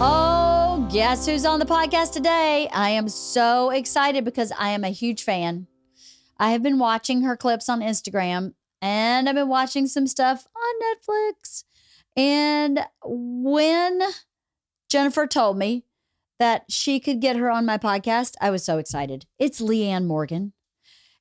Oh, guess who's on the podcast today? I am so excited because I am a huge fan. I have been watching her clips on Instagram and I've been watching some stuff on Netflix. And when Jennifer told me that she could get her on my podcast, I was so excited. It's Leanne Morgan.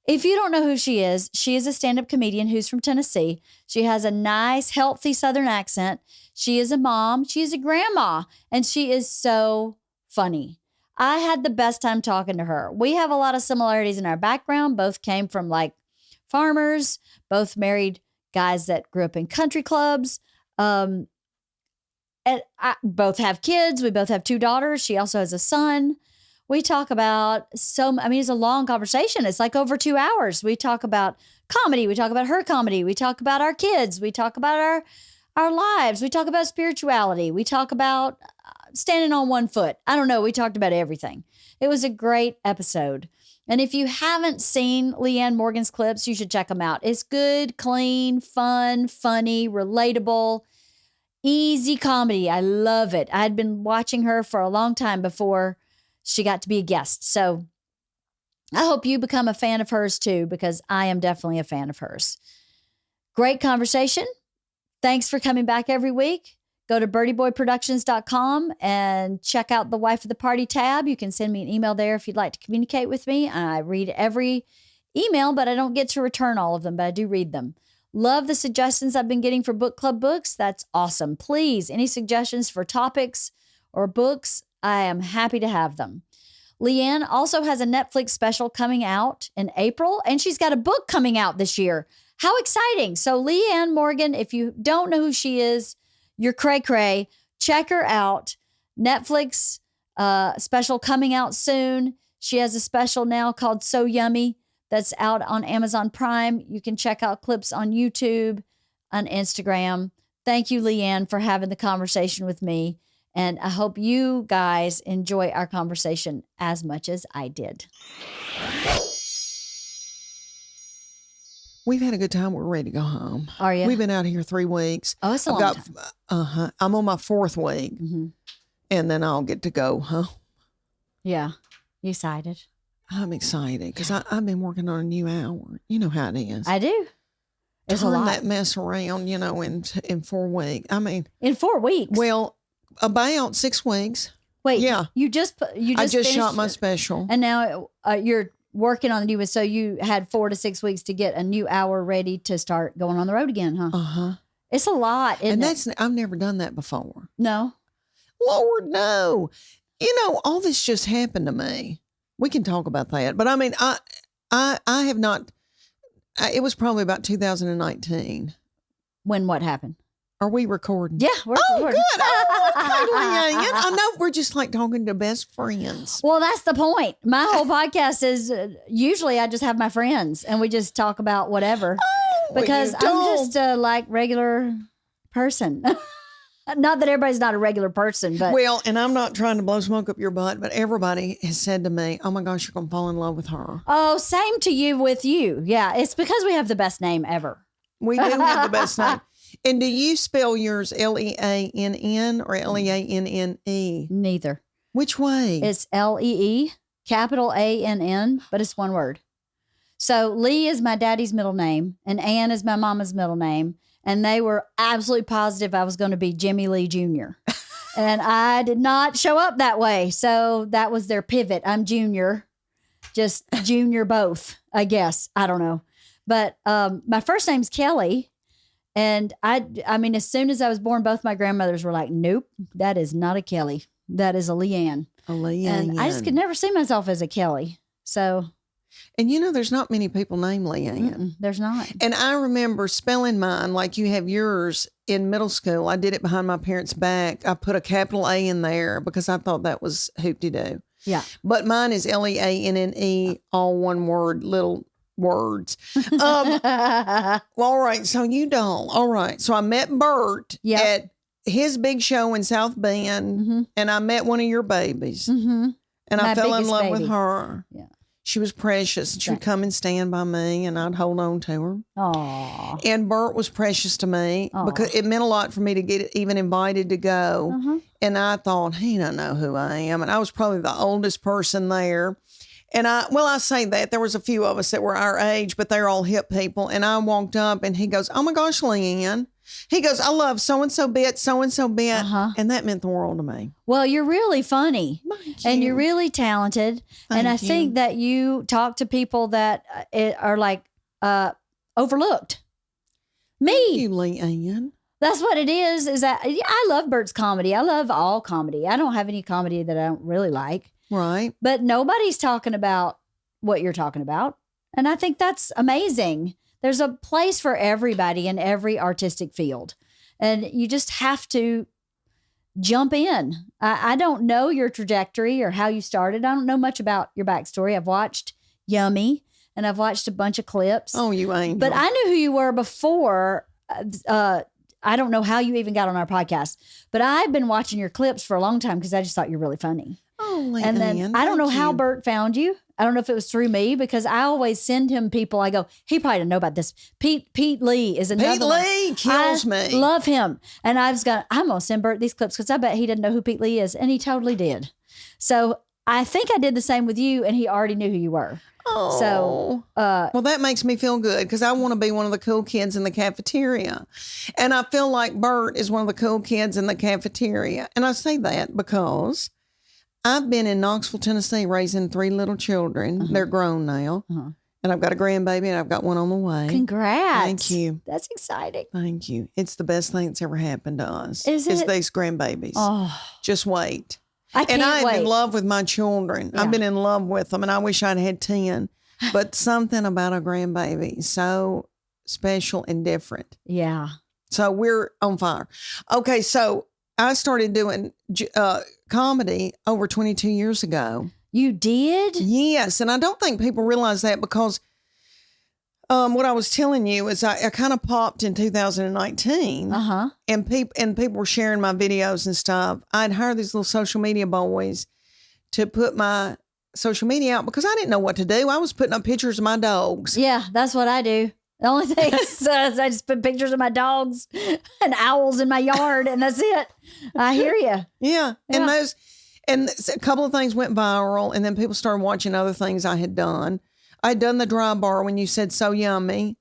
If you don't know who she is a stand-up comedian who's from Tennessee. She has a nice, healthy Southern accent. She is a mom. She is a grandma. And she is so funny. I had the best time talking to her. We have a lot of similarities in our background. Both came from like farmers. Both married guys that grew up in country clubs. And both have kids. We both have 2 daughters. She also has a son. We talk about it's a long conversation. It's like over 2 hours. We talk about comedy. We talk about her comedy. We talk about our kids. We talk about our lives. We talk about spirituality. We talk about standing on one foot. I don't know. We talked about everything. It was a great episode. And if you haven't seen Leanne Morgan's clips, you should check them out. It's good, clean, fun, funny, relatable, easy comedy. I love it. I had been watching her for a long time before she got to be a guest. So I hope you become a fan of hers too, because I am definitely a fan of hers. Great conversation. Thanks for coming back every week. Go to birdieboyproductions.com and check out the Wife of the Party tab. You can send me an email there if you'd like to communicate with me. I read every email, but I don't get to return all of them, but I do read them. Love the suggestions I've been getting for book club books. That's awesome. Please, any suggestions for topics or books, I am happy to have them. Leanne also has a Netflix special coming out in April, and she's got a book coming out this year. How exciting. So Leanne Morgan, if you don't know who she is, you're cray-cray. Check her out. Netflix special coming out soon. She has a special now called So Yummy that's out on Amazon Prime. You can check out clips on YouTube, on Instagram. Thank you, Leanne, for having the conversation with me. And I hope you guys enjoy our conversation as much as I did. We've had a good time. We're ready to go home. Are you? We've been out here 3 weeks. Oh, it's a long time. I'm on my 4th week. Mm-hmm. And then I'll get to go, huh? Yeah. You excited? I'm excited because I've been working on a new hour. You know how it is. I do. It's Turn a lot. that mess around, in 4 weeks. I mean. In 4 weeks? Well, about 6 weeks. Wait. Yeah. I just shot my special. And now you're working on the new one. So you had 4 to 6 weeks to get a new hour ready to start going on the road again, huh? Uh-huh. It's a lot, isn't it? I've never done that before. No. Lord, no. All this just happened to me. We can talk about that. But I mean, I have not, it was probably about 2019. When what happened? Are we recording? Yeah, we're recording. Good. Oh, okay, Leanne. I know we're just like talking to best friends. Well, that's the point. My whole podcast is usually I just have my friends and we just talk about whatever because I'm just a regular person. Not that everybody's not a regular person, but. Well, and I'm not trying to blow smoke up your butt, but everybody has said to me, oh my gosh, you're going to fall in love with her. Oh, same to you with you. Yeah. It's because we have the best name ever. We do have the best name. And do you spell yours Leann or Leanne? Neither. Which way? It's Lee, capital ANN, but it's one word. So Lee is my daddy's middle name and Ann is my mama's middle name. And they were absolutely positive I was going to be Jimmy Lee Jr. And I did not show up that way. So that was their pivot. I'm junior, just junior both, I guess. I don't know. But my first name's Kelly. And I mean, as soon as I was born, both my grandmothers were like, nope, that is not a Kelly. That is a Leanne. A Leanne. And I just could never see myself as a Kelly. So. And there's not many people named Leanne. There's not. And I remember spelling mine like you have yours in middle school. I did it behind my parents' back. I put a capital A in there because I thought that was hoop-de-doo. Yeah. But mine is Leanne, all one word, little words. Well, all right. So you don't. All right. So I met Bert at his big show in South Bend, and I met one of your babies, and I fell in love with her. Yeah. She was precious. She would come and stand by me, and I'd hold on to her. Aww. And Bert was precious to me because it meant a lot for me to get even invited to go. Uh-huh. And I thought, he don't know who I am. And I was probably the oldest person there. And I say that. There was a few of us that were our age, but they're all hip people. And I walked up, and he goes, oh, my gosh, Leanne. He goes, I love so-and-so bit, so-and-so bit. Uh-huh. And that meant the world to me. Well, you're really funny. And you're really talented. And I think that you talk to people that are like overlooked. Me. Thank you, Leanne. That's what it is that I love Bert's comedy. I love all comedy. I don't have any comedy that I don't really like. Right. But nobody's talking about what you're talking about. And I think that's amazing. There's a place for everybody in every artistic field. And you just have to jump in. I don't know your trajectory or how you started. I don't know much about your backstory. I've watched Yummy and I've watched a bunch of clips. Oh, you ain't. But I knew who you were before. I don't know how you even got on our podcast, but I've been watching your clips for a long time because I just thought you're really funny. Oh, and then I don't know how Bert found you. I don't know if it was through me because I always send him people. I go, he probably didn't know about this. Pete Lee is another Pete Lee kills me. Love him. And I'm going to send Bert these clips because I bet he didn't know who Pete Lee is. And he totally did. So I think I did the same with you and he already knew who you were. Oh, so well, that makes me feel good because I want to be one of the cool kids in the cafeteria. And I feel like Bert is one of the cool kids in the cafeteria. And I say that because I've been in Knoxville, Tennessee, raising 3 little children. Uh-huh. They're grown now. Uh-huh. And I've got a grandbaby and I've got one on the way. Congrats. Thank you. That's exciting. Thank you. It's the best thing that's ever happened to us. Is it? Is these grandbabies. Oh. Just wait. I can't and I'm wait. in love with my children. Yeah. I've been in love with them, and I wish I'd had 10. But something about a grandbaby is so special and different. Yeah. So we're on fire. Okay, so I started doing comedy over 22 years ago. You did? Yes, and I don't think people realize that because what I was telling you is I kind of popped in 2019, and people were sharing my videos and stuff. I'd hired these little social media boys to put my social media out because I didn't know what to do. I was putting up pictures of my dogs. Yeah, that's what I do. The only thing is I just put pictures of my dogs and owls in my yard, and that's it. I hear you. Yeah, and a couple of things went viral, and then people started watching other things I had done. I'd done the dry bar when you said so yummy,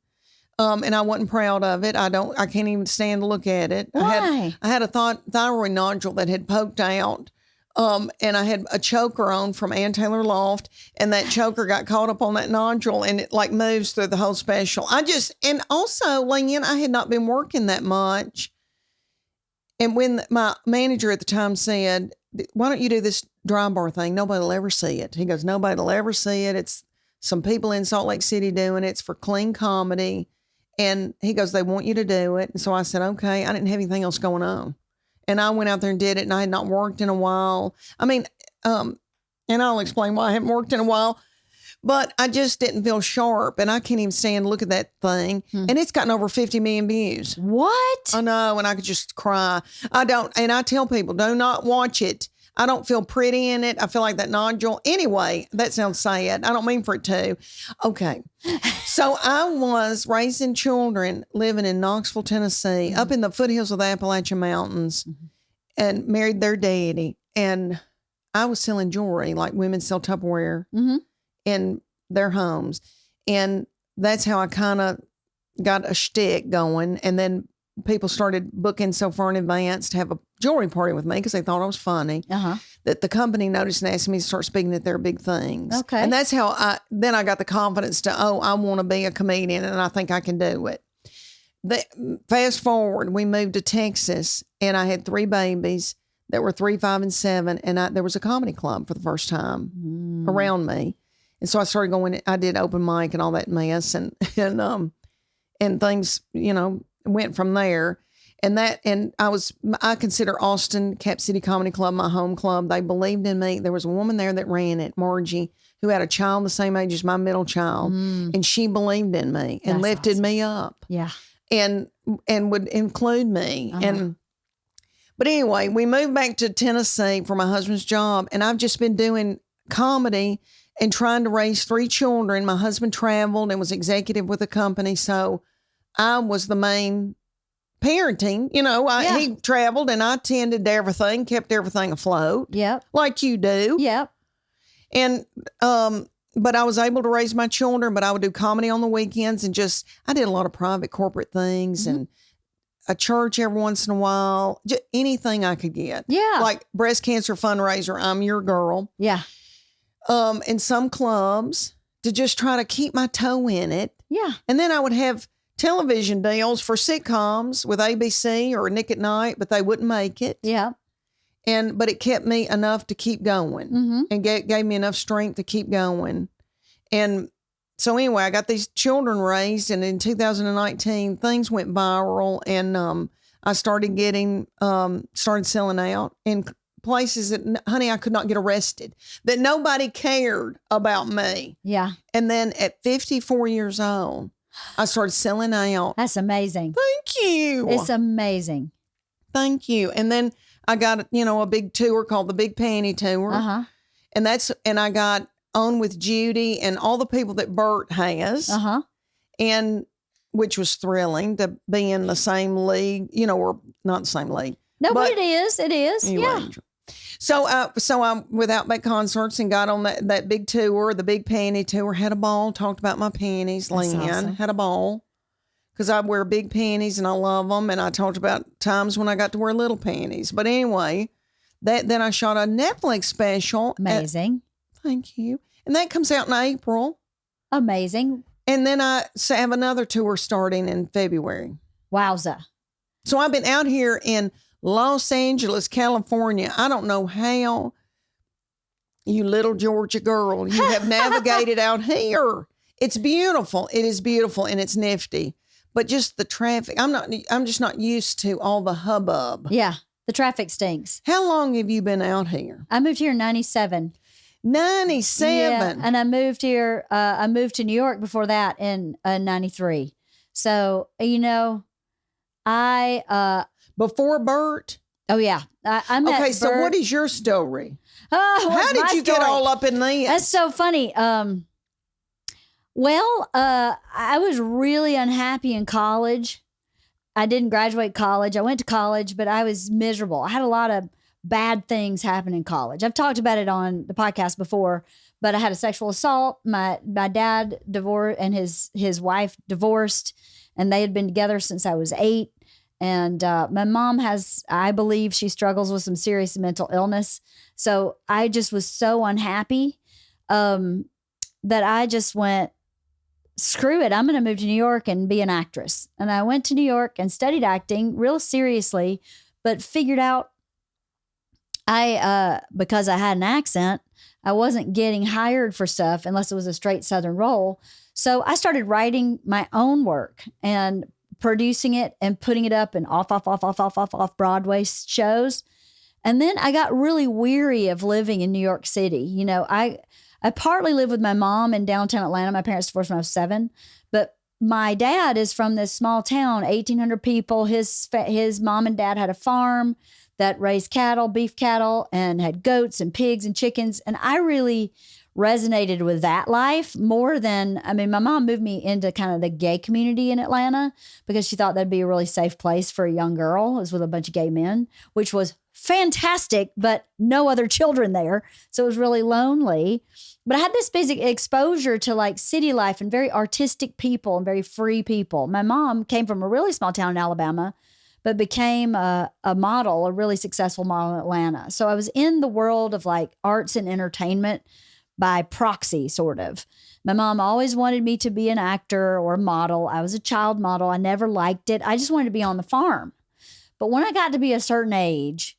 and I wasn't proud of it. I can't even stand to look at it. Why? I had a thyroid nodule that had poked out, and I had a choker on from Ann Taylor Loft, and that choker got caught up on that nodule, and it like moves through the whole special. And also, Leanne, I had not been working that much, and when my manager at the time said, "Why don't you do this dry bar thing? Nobody will ever see it." He goes, "Nobody will ever see it. It's some people in Salt Lake City doing it. It's for clean comedy." And he goes, "They want you to do it." And so I said, okay. I didn't have anything else going on. And I went out there and did it. And I had not worked in a while. I mean, and I'll explain why I haven't worked in a while. But I just didn't feel sharp. And I can't even stand to look at that thing. And it's gotten over 50 million views. What? I know. And I could just cry. And I tell people, do not watch it. I don't feel pretty in it. I feel like that nodule. Anyway, that sounds sad. I don't mean for it to. Okay. So I was raising children living in Knoxville, Tennessee, up in the foothills of the Appalachian Mountains, and married their daddy. And I was selling jewelry, like women sell Tupperware in their homes. And that's how I kind of got a shtick going. And then people started booking so far in advance to have a jewelry party with me because they thought I was funny. That the company noticed and asked me to start speaking at their big things. Okay. And that's how I got the confidence to, I want to be a comedian and I think I can do it. Fast forward, we moved to Texas and I had 3 babies that were 3, 5, and 7. And there was a comedy club for the first time around me. And so I started going, I did open mic and all that mess and things, went from there. And I consider Austin Cap City Comedy Club my home club. They believed in me. There was a woman there that ran it, Margie, who had a child the same age as my middle child. And she believed in me and lifted me up. Yeah. And would include me. But anyway, we moved back to Tennessee for my husband's job. And I've just been doing comedy and trying to raise 3 children. My husband traveled and was executive with a company. So I was the main parenting. He traveled and I tended to everything, kept everything afloat. Yep. Like you do. Yep. And, but I was able to raise my children, but I would do comedy on the weekends and I did a lot of private corporate things and a church every once in a while, just anything I could get. Yeah. Like breast cancer fundraiser, I'm your girl. Yeah. In some clubs to just try to keep my toe in it. Yeah. And then I would have television deals for sitcoms with ABC or Nick at Night, but they wouldn't make it. Yeah. But it kept me enough to keep going and gave me enough strength to keep going. And so anyway, I got these children raised, and in 2019, things went viral, and I started started selling out in places that, honey, I could not get arrested, that nobody cared about me. Yeah. And then at 54 years old, I started selling out. That's amazing. Thank you. It's amazing. Thank you. And then I got, a big tour called the Big Panty Tour. Uh-huh. And I got on with Judy and all the people that Bert has. Uh-huh. And which was thrilling to be in the same league, or not the same league. No, but it is. It is. Yeah. Angel. So I with Outback Concerts and got on that big tour, the Big Panty Tour, had a ball, talked about my panties. Leanne awesome. had a ball because I wear big panties and I love them. And I talked about times when I got to wear little panties. But anyway, then I shot a Netflix special. Amazing. Thank you. And that comes out in April. Amazing. And then I have another tour starting in February. Wowza. So I've been out here in Los Angeles, California. I don't know how, you little Georgia girl, you have navigated out here. It's beautiful. It is beautiful and it's nifty. But just the traffic, I'm just not used to all the hubbub. Yeah. The traffic stinks. How long have you been out here? I moved here in 97. 97. Yeah, and I moved here. I moved to New York before that in 93. So, I before Bert? Oh, yeah. I met Okay, Bert. so what is your story? Oh, how did you get all up in this? That's so funny. Well, I was really unhappy in college. I didn't graduate college. I went to college, but I was miserable. I had a lot of bad things happen in college. I've talked about it on the podcast before, but I had a sexual assault. My dad divorced and his wife divorced, and they had been together since I was 8. And my mom I believe she struggles with some serious mental illness. So I just was so unhappy that I just went, screw it. I'm going to move to New York and be an actress. And I went to New York and studied acting real seriously, but figured out because I had an accent, I wasn't getting hired for stuff unless it was a straight Southern role. So I started writing my own work and producing it and putting it up in off Broadway shows. And then I got really weary of living in New York City. I partly live with my mom in downtown Atlanta. My parents divorced when I was 7, but my dad is from this small town, 1,800 people. His mom and dad had a farm that raised cattle, beef cattle, and had goats and pigs and chickens. And I really resonated with that life more than, my mom moved me into kind of the gay community in Atlanta because she thought that'd be a really safe place for a young girl. It was with a bunch of gay men, which was fantastic, but no other children there. So it was really lonely. But I had this basic exposure to like city life and very artistic people and very free people. My mom came from a really small town in Alabama, but became a model, a really successful model in Atlanta. So I was in the world of like arts and entertainment by proxy, sort of. My mom always wanted me to be an actor or a model. I was a child model. I never liked it. I just wanted to be on the farm. But when I got to be a certain age,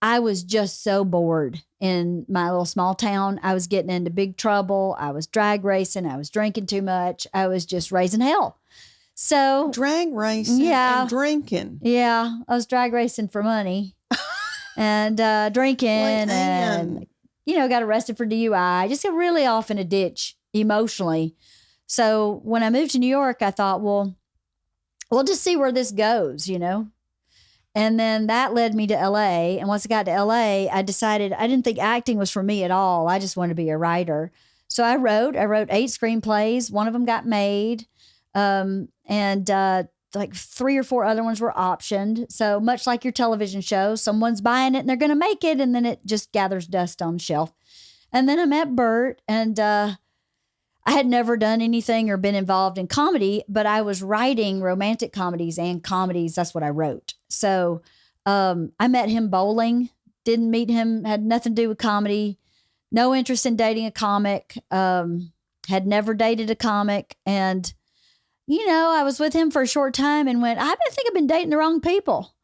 I was just so bored in my little small town. I was getting into big trouble. I was drag racing. I was drinking too much. I was just raising hell. So drag racing and drinking. Yeah. I was drag racing for money and drinking and, got arrested for DUI. I just got really off in a ditch emotionally. So when I moved to New York, I thought, well, we'll just see where this goes, And then that led me to LA. And once I got to LA, I decided I didn't think acting was for me at all. I just wanted to be a writer. So I wrote 8 screenplays. One of them got made. And like 3 or 4 other ones were optioned. So much like your television show, someone's buying it and they're going to make it. And then it just gathers dust on the shelf. And then I met Bert, and I had never done anything or been involved in comedy, but I was writing romantic comedies and comedies. That's what I wrote. So I met him bowling, didn't meet him, had nothing to do with comedy, no interest in dating a comic, had never dated a comic. And, I was with him for a short time and went, I think I've been dating the wrong people.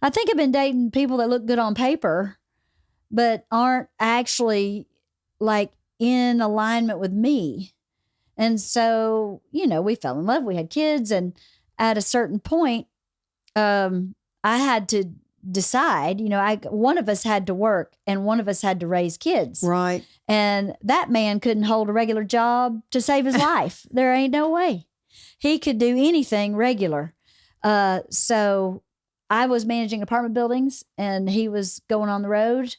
I think I've been dating people that look good on paper, but aren't actually like in alignment with me. And so, we fell in love, we had kids. And at a certain point, I had to decide, one of us had to work and one of us had to raise kids. Right. And that man couldn't hold a regular job to save his life. There ain't no way. He could do anything regular. So I was managing apartment buildings and he was going on the road.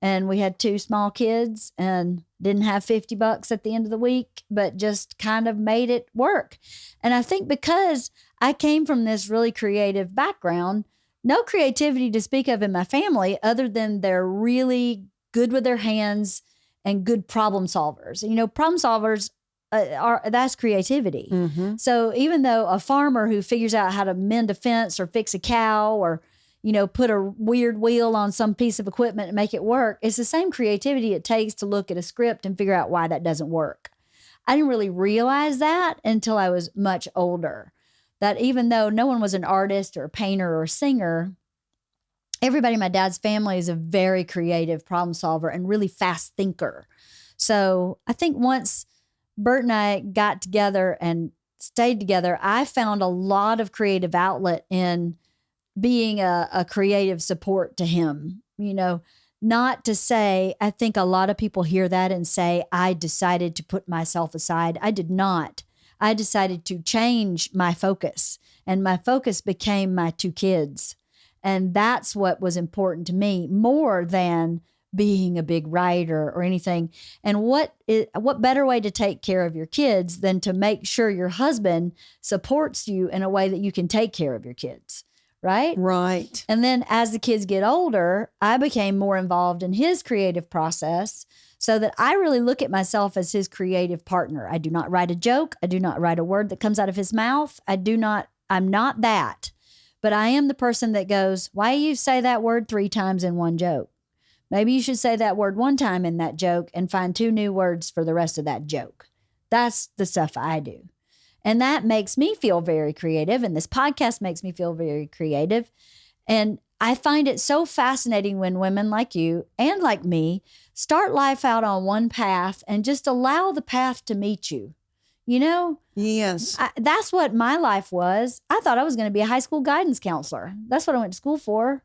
And we had 2 small kids and didn't have $50 at the end of the week, but just kind of made it work. And I think because I came from this really creative background, no creativity to speak of in my family other than they're really good with their hands and good problem solvers. Problem solvers that's creativity. Mm-hmm. So even though a farmer who figures out how to mend a fence or fix a cow or put a weird wheel on some piece of equipment and make it work, it's the same creativity it takes to look at a script and figure out why that doesn't work. I didn't really realize that until I was much older, that even though no one was an artist or a painter or a singer, everybody in my dad's family is a very creative problem solver and really fast thinker. So I think once Bert and I got together and stayed together, I found a lot of creative outlet in being a creative support to him. Not to say, I think a lot of people hear that and say, I decided to put myself aside. I did not. I decided to change my focus, and my focus became my 2 kids. And that's what was important to me more than being a big writer or anything. And what better way to take care of your kids than to make sure your husband supports you in a way that you can take care of your kids. Right? Right. And then as the kids get older, I became more involved in his creative process so that I really look at myself as his creative partner. I do not write a joke. I do not write a word that comes out of his mouth. I'm not that. But I am the person that goes, why do you say that word 3 times in one joke? Maybe you should say that word 1 time in that joke and find 2 new words for the rest of that joke. That's the stuff I do. And that makes me feel very creative. And this podcast makes me feel very creative. And I find it so fascinating when women like you and like me start life out on one path and just allow the path to meet you. Yes. That's what my life was. I thought I was going to be a high school guidance counselor. That's what I went to school for.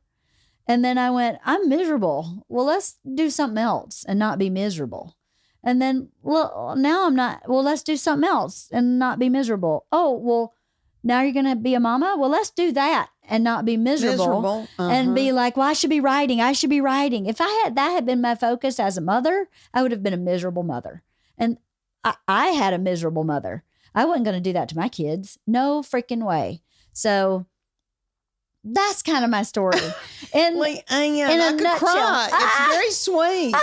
And then I went, I'm miserable. Well, let's do something else and not be miserable. And then, well, now I'm not, well, let's do something else and not be miserable. Oh, well, now you're going to be a mama? Well, let's do that and not be miserable. And be like, well, I should be writing. If that had been my focus as a mother, I would have been a miserable mother. And I had a miserable mother. I wasn't going to do that to my kids. No freaking way. So that's kind of my story. And I could cry. It's very sweet.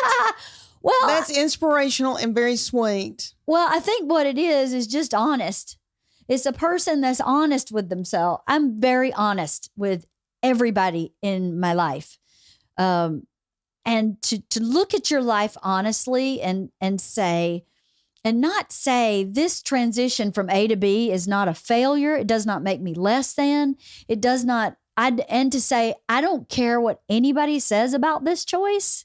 Well, that's inspirational and very sweet. Well, I think what it is just honest. It's a person that's honest with themselves. I'm very honest with everybody in my life. And to look at your life honestly and say, and not say this transition from A to B is not a failure. It does not make me less than. It does not, and to say, I don't care what anybody says about this choice.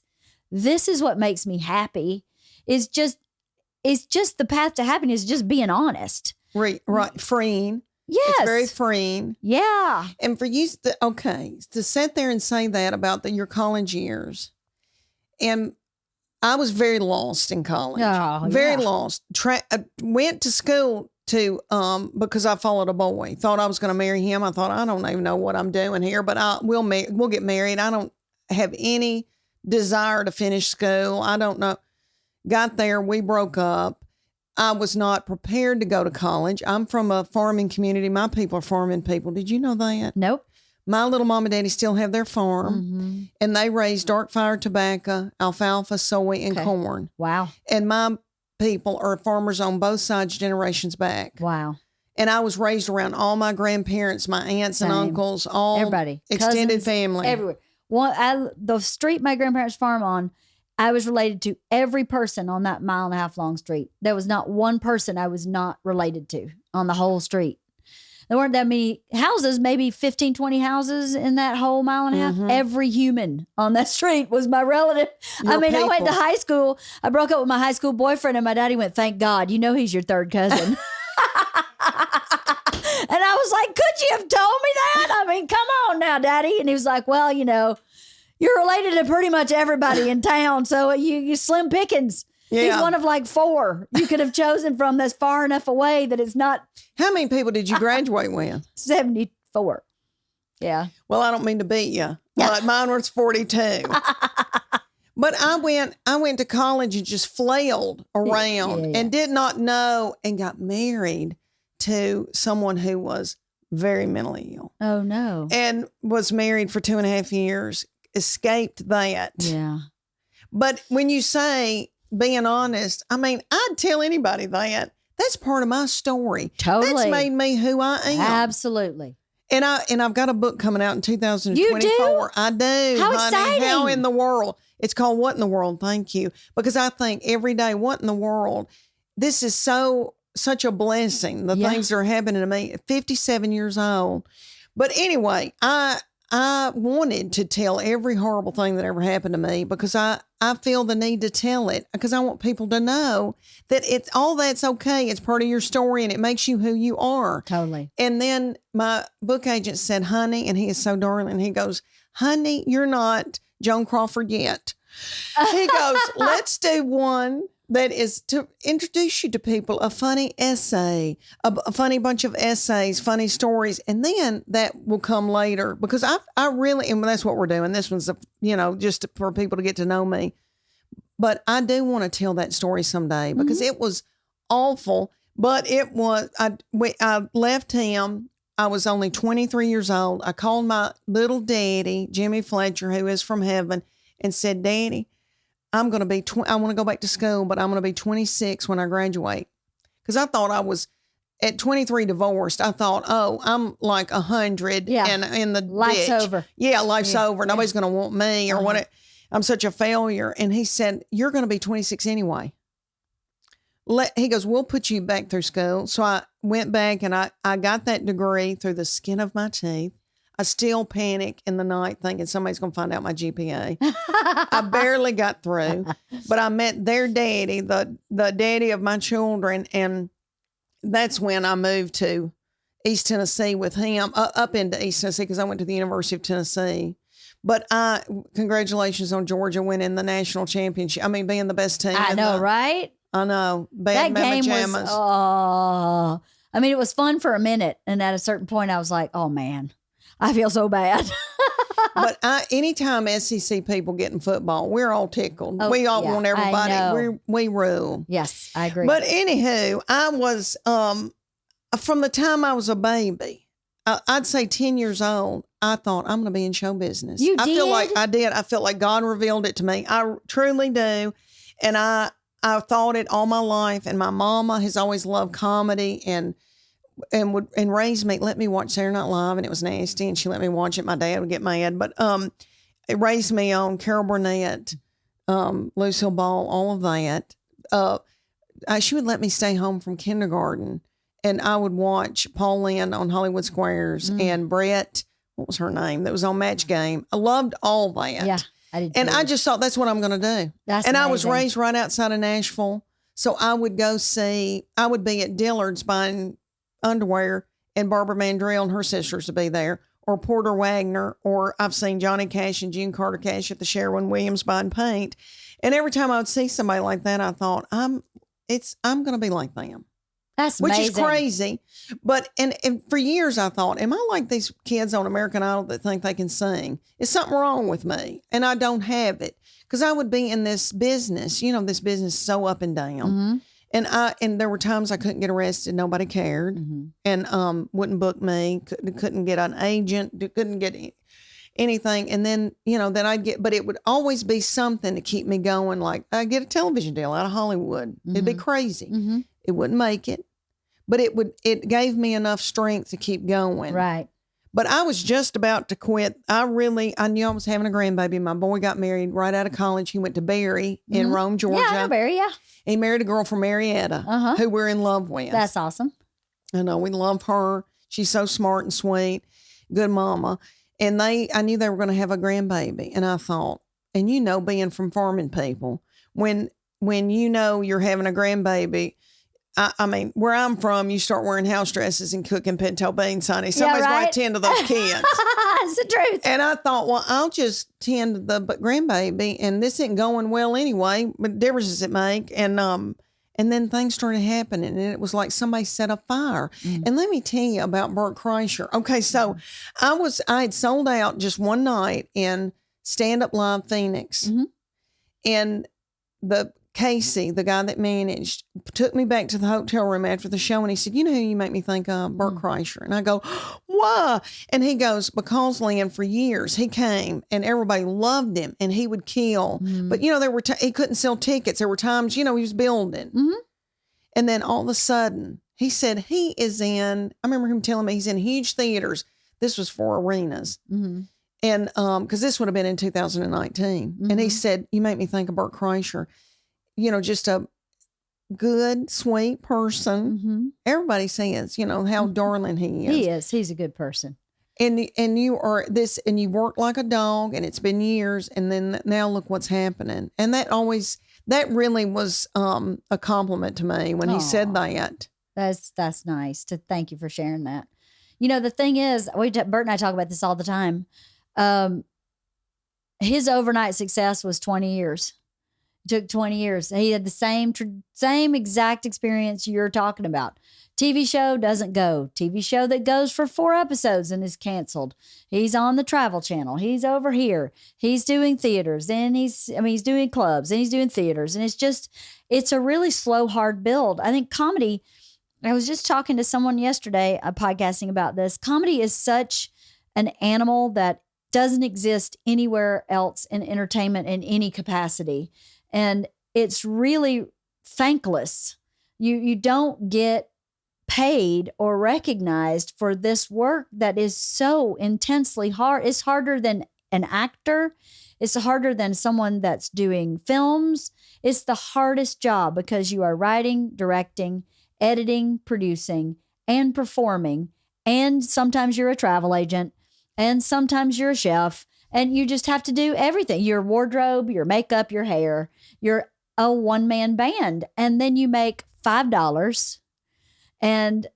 This is what makes me happy. It's just the path to happiness, just being honest. Right. Freeing. Yes. It's very freeing. Yeah. And for you, to sit there and say that about your college years. And I was very lost in college. Oh, very lost. Went to school because I followed a boy. Thought I was going to marry him. I thought, I don't even know what I'm doing here, but we'll get married. I don't have any desire to finish school. I don't know. got there, we broke up. I was not prepared to go to college. I'm from a farming community. My people are farming people. Did you know that? Nope. My little mom and daddy still have their farm, and they raise dark fire tobacco, alfalfa, soy, and corn. Wow. And my people are farmers on both sides, generations back. Wow. And I was raised around all my grandparents, my aunts and uncles, all everybody, extended cousins, family. Everywhere. The street my grandparents farm on, I was related to every person on that 1.5 mile long street. There was not one person I was not related to on the whole street. There weren't that many houses, maybe 15, 20 houses in that whole 1.5 miles. Every human on that street was my relative. I went to high school. I broke up with my high school boyfriend, and my daddy went, "Thank God, you know he's your third cousin." And I was like, "Could you have told me that? I mean, come on now, Daddy." And he was like, "Well, you're related to pretty much everybody in town, so you slim pickings." Yeah. He's one of like 4 you could have chosen from that's far enough away that it's not. How many people did you graduate with? 74. Yeah. Well, I don't mean to beat you, but mine was 42. But I went to college and just flailed around and did not know, and got married to someone who was very mentally ill. Oh, no. And was married for 2.5 years, escaped that. Yeah. But when you say being honest, I mean, I'd tell anybody that. That's part of my story. Totally. That's made me who I am. Absolutely. And I've got a book coming out in 2024. You do? I do. How honey. exciting. How in the world? It's called What in the World? Thank you. Because I think every day, what in the world? This is such a blessing. The things that are happening to me at 57 years old. But anyway, I wanted to tell every horrible thing that ever happened to me, because I feel the need to tell it, because I want people to know that it's all that's okay. It's part of your story, and it makes you who you are. Totally. And then my book agent said, "Honey," and he is so darling. He goes, "Honey, you're not Joan Crawford yet." He goes, "Let's do one that is to introduce you to people, a funny essay, a funny bunch of essays, funny stories, and then that will come later." Because I really, and that's what we're doing. This one's, just for people to get to know me. But I do want to tell that story someday, because it was awful. But it was, I left him. I was only 23 years old. I called my little daddy, Jimmy Fletcher, who is from heaven, and said, "Daddy, I'm going to be, I want to go back to school, but I'm going to be 26 when I graduate." Because I thought I was at 23 divorced. I thought, oh, I'm like 100 and in the life's ditch. over. Yeah, life's over. Nobody's going to want me or what. I'm such a failure. And he said, "You're going to be 26 anyway." He goes, "We'll put you back through school." So I went back, and I got that degree through the skin of my teeth. I still panic in the night thinking somebody's going to find out my GPA. I barely got through, but I met their daddy, the daddy of my children. And that's when I moved to East Tennessee with him, up into East Tennessee, because I went to the University of Tennessee. But congratulations on Georgia winning the national championship. I mean, being the best team. I know, right? I know. That game pajamas. was, I mean, it was fun for a minute. And at a certain point, I was like, oh, man, I feel so bad. But anytime SEC people get in football, we're all tickled. We all want everybody. We rule. Yes, I agree. But anywho, I was, from the time I was a baby, I'd say 10 years old, I thought, I'm going to be in show business. You did? I feel like I did. I felt like God revealed it to me. I truly do. And I thought it all my life. And my mama has always loved comedy and raised me, let me watch Saturday Night Live, and it was nasty, and she let me watch it. My dad would get mad, but it raised me on Carol Burnett, Lucille Ball, all of that. She would let me stay home from kindergarten, and I would watch Paul Lynde on Hollywood Squares and Brett, what was her name, that was on Match Game. I loved all that. Yeah, I did. And I just thought that's what I'm going to do. That's and amazing. I was raised right outside of Nashville, so I would be at Dillard's buying underwear, and Barbara Mandrell and her sisters to be there, or Porter Wagner, or I've seen Johnny Cash and June Carter Cash at the Sherwin-Williams buying paint. And every time I would see somebody like that, I thought, I'm going to be like them. That's which amazing. is crazy. But, and for years I thought, am I like these kids on American Idol that think they can sing? Is something wrong with me? And I don't have it. Because I would be in this business, this business is so up and down. And there were times I couldn't get arrested. Nobody cared. And wouldn't book me. Couldn't get an agent. Couldn't get anything. And then, then I'd get, but it would always be something to keep me going. Like I'd get a television deal out of Hollywood. It'd be crazy. It wouldn't make it, but it gave me enough strength to keep going. Right. But I was just about to quit. I knew I was having a grandbaby. My boy got married right out of college. He went to Barry in Rome, Georgia. Yeah, I know Barry, yeah. He married a girl from Marietta who we're in love with. That's awesome. I know, we love her. She's so smart and sweet, good mama. And I knew they were going to have a grandbaby. And I thought, and being from farming people, when you're having a grandbaby, I mean, where I'm from, you start wearing house dresses and cooking pinto beans, honey. Somebody's going to tend to those kids. That's the truth. And I thought, well, I'll just tend to the grandbaby, and this isn't going well anyway. What difference does it make? And then things started happening, and it was like somebody set a fire. And let me tell you about Bert Kreischer. Okay, so I had sold out just one night in Stand Up Live Phoenix, and Casey, the guy that managed, took me back to the hotel room after the show, and he said, "You know who you make me think of? Bert Kreischer." And I go, "Why?" And he goes, "Because, Leanne, for years he came and everybody loved him, and he would kill. But there were he couldn't sell tickets. There were times, he was building, and then all of a sudden he said he is in. I remember him telling me he's in huge theaters. This was for arenas." And because this would have been in 2019, and he said, "You make me think of Bert Kreischer." Just a good, sweet person. Everybody says, how darling he is. He is. He's a good person. And you are this, and you work like a dog, and it's been years, and then now look what's happening. And that really was a compliment to me when he said that. That's nice. Thank you for sharing that. The thing is, Bert and I talk about this all the time. His overnight success was 20 years. Took 20 years. He had the same exact experience you're talking about. TV show doesn't go. TV show that goes for 4 episodes and is canceled. He's on the Travel Channel. He's over here. He's doing theaters, and he's doing clubs, and he's doing theaters. And it's a really slow, hard build. I think comedy, I was just talking to someone yesterday, podcasting about this. Comedy is such an animal that doesn't exist anywhere else in entertainment in any capacity. And it's really thankless. You don't get paid or recognized for this work that is so intensely hard. It's harder than an actor. It's harder than someone that's doing films. It's the hardest job because you are writing, directing, editing, producing, and performing. And sometimes you're a travel agent, and sometimes you're a chef. And you just have to do everything. Your wardrobe, your makeup, your hair. You're a one-man band. And then you make $5. And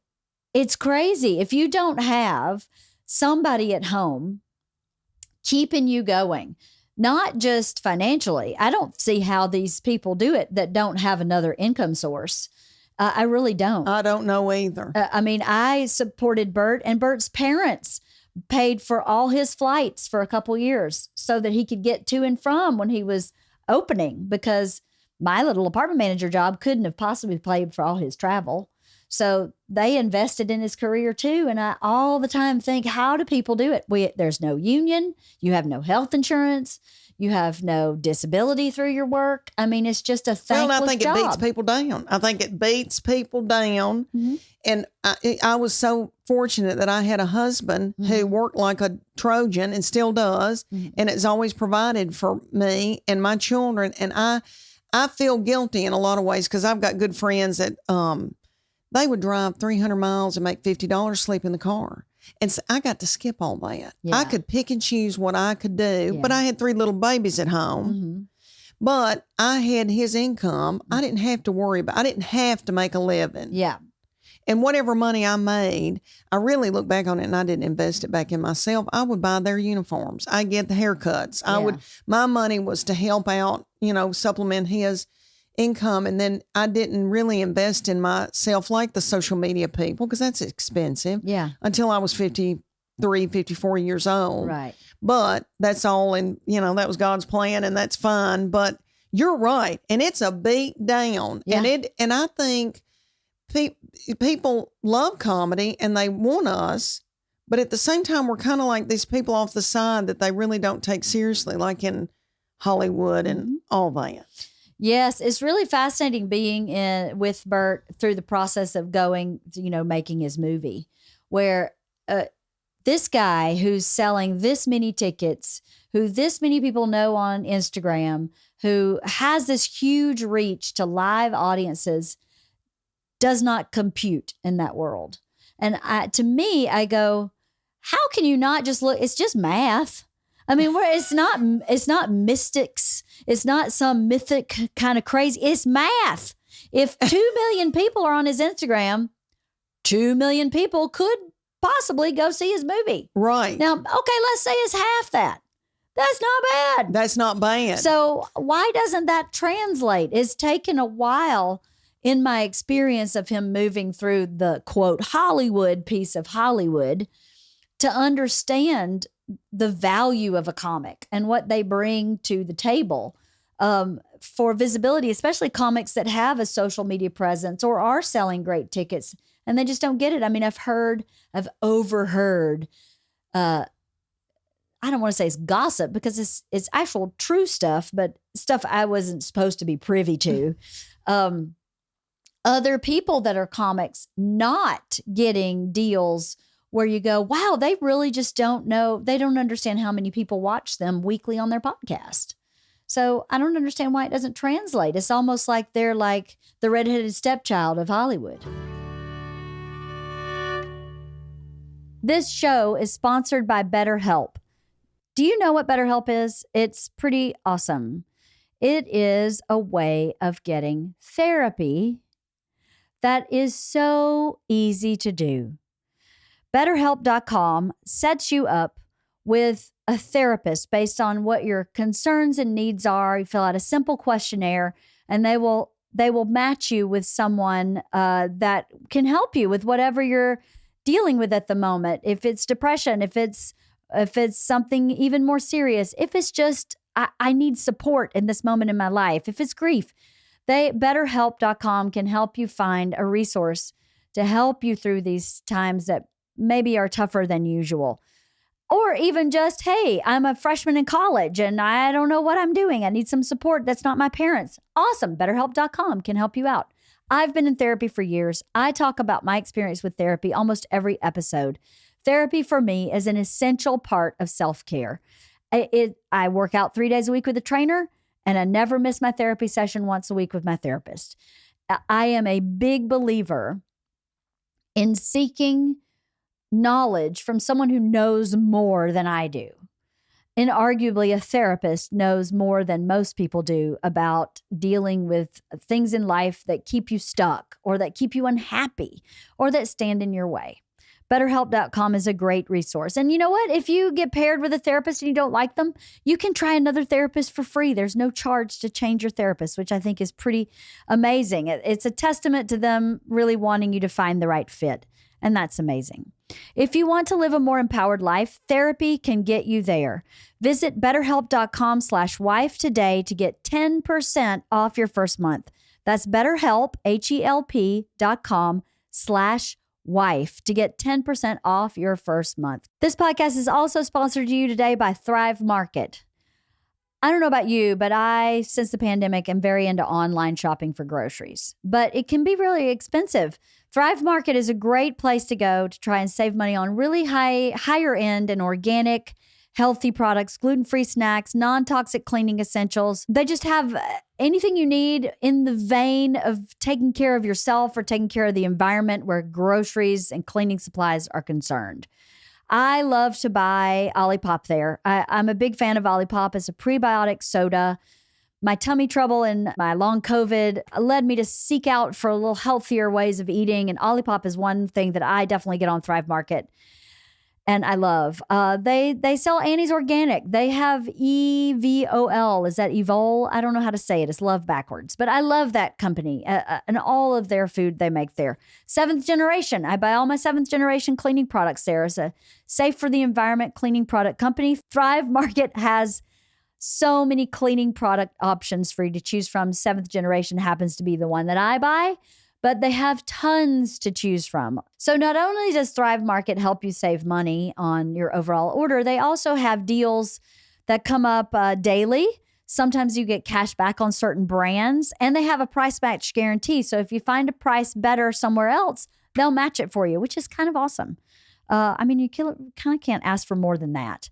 it's crazy. If you don't have somebody at home keeping you going, not just financially. I don't see how these people do it that don't have another income source. I really don't. I don't know either. I supported Bert, and Bert's parents paid for all his flights for a couple years so that he could get to and from when he was opening, because my little apartment manager job couldn't have possibly paid for all his travel. So they invested in his career too. And I all the time think, how do people do it? There's no union. You have no health insurance. You have no disability through your work. It's just a thankless job. Well, I think it beats people down. I think it beats people down. And I was so fortunate that I had a husband who worked like a Trojan and still does, and has always provided for me and my children. And I feel guilty in a lot of ways because I've got good friends that they would drive 300 miles and make $50 sleep in the car. And so I got to skip all that. Yeah. I could pick and choose what I could do, but I had 3 little babies at home. But I had his income. I didn't have to worry about. I didn't have to make a living. Yeah. And whatever money I made, I really look back on it, and I didn't invest it back in myself. I would buy their uniforms. I get the haircuts. My money was to help out, supplement his income. And then I didn't really invest in myself like the social media people, because that's expensive. Yeah. Until I was 53, 54 years old. Right. But that's all. And, that was God's plan, and that's fine. But you're right. And it's a beat down. Yeah. And I think people love comedy and they want us. But at the same time, we're kind of like these people off the side that they really don't take seriously, like in Hollywood and all that. Yes, it's really fascinating being with Bert through the process of going, making his movie, where this guy who's selling this many tickets, who this many people know on Instagram, who has this huge reach to live audiences, does not compute in that world. And to me, I go, how can you not just look? It's just math. I mean, it's not mystics. It's not some mythic kind of crazy. It's math. If 2 million people are on his Instagram, 2 million people could possibly go see his movie. Right. Now, okay, let's say it's half that. That's not bad. That's not bad. So why doesn't that translate? It's taken a while in my experience of him moving through the, quote, Hollywood piece of Hollywood to understand the value of a comic and what they bring to the table for visibility, especially comics that have a social media presence or are selling great tickets and they just don't get it. I mean, I've overheard, I don't want to say it's gossip because it's actual true stuff, but stuff I wasn't supposed to be privy to. Other people that are comics not getting deals where you go, wow, they really just don't know. They don't understand how many people watch them weekly on their podcast. So I don't understand why it doesn't translate. It's almost like they're like the redheaded stepchild of Hollywood. This show is sponsored by BetterHelp. Do you know what BetterHelp is? It's pretty awesome. It is a way of getting therapy that is so easy to do. BetterHelp.com sets you up with a therapist based on what your concerns and needs are. You fill out a simple questionnaire, and they will match you with someone that can help you with whatever you're dealing with at the moment. If it's depression, if it's something even more serious, if it's just I need support in this moment in my life, if it's grief, BetterHelp.com can help you find a resource to help you through these times that maybe are tougher than usual. Or even just, hey, I'm a freshman in college and I don't know what I'm doing. I need some support. That's not my parents. Awesome. BetterHelp.com can help you out. I've been in therapy for years. I talk about my experience with therapy almost every episode. Therapy for me is an essential part of self-care. I work out 3 days a week with a trainer, and I never miss my therapy session once a week with my therapist. I am a big believer in seeking knowledge from someone who knows more than I do. And arguably, a therapist knows more than most people do about dealing with things in life that keep you stuck or that keep you unhappy or that stand in your way. BetterHelp.com is a great resource. And you know what? If you get paired with a therapist and you don't like them, you can try another therapist for free. There's no charge to change your therapist, which I think is pretty amazing. It's a testament to them really wanting you to find the right fit. And that's amazing. If you want to live a more empowered life, therapy can get you there. Visit BetterHelp.com/wife today to get 10% off your first month. That's BetterHelp, HELP.com/wife to get 10% off your first month. This podcast is also sponsored to you today by Thrive Market. I don't know about you, but I, since the pandemic, am very into online shopping for groceries. But it can be really expensive. Thrive Market is a great place to go to try and save money on really higher end and organic, healthy products, gluten-free snacks, non-toxic cleaning essentials. They just have anything you need in the vein of taking care of yourself or taking care of the environment where groceries and cleaning supplies are concerned. I love to buy Olipop there. I'm a big fan of Olipop. It's a prebiotic soda. My tummy trouble and my long COVID led me to seek out for a little healthier ways of eating. And Olipop is one thing that I definitely get on Thrive Market. and I love. They sell Annie's Organic. They have EVOL. Is that Evol? I don't know how to say it. It's love backwards, but I love that company and all of their food they make there. 7th Generation. I buy all my 7th Generation cleaning products there. It's a safe for the environment cleaning product company. Thrive Market has so many cleaning product options for you to choose from. 7th Generation happens to be the one that I buy, but they have tons to choose from. So not only does Thrive Market help you save money on your overall order, they also have deals that come up daily. Sometimes you get cash back on certain brands, and they have a price match guarantee. So if you find a price better somewhere else, they'll match it for you, which is kind of awesome. You kind of can't ask for more than that.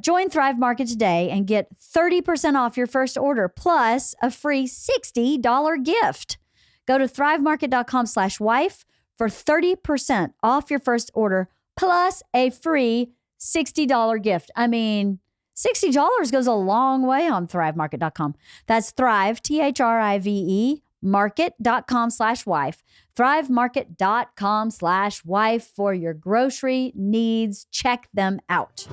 Join Thrive Market today and get 30% off your first order plus a free $60 gift. Go to thrivemarket.com/wife for 30% off your first order plus a free $60 gift. I mean, $60 goes a long way on thrivemarket.com. That's Thrive, THRIVE, market.com/wife. Thrivemarket.com/wife for your grocery needs. Check them out.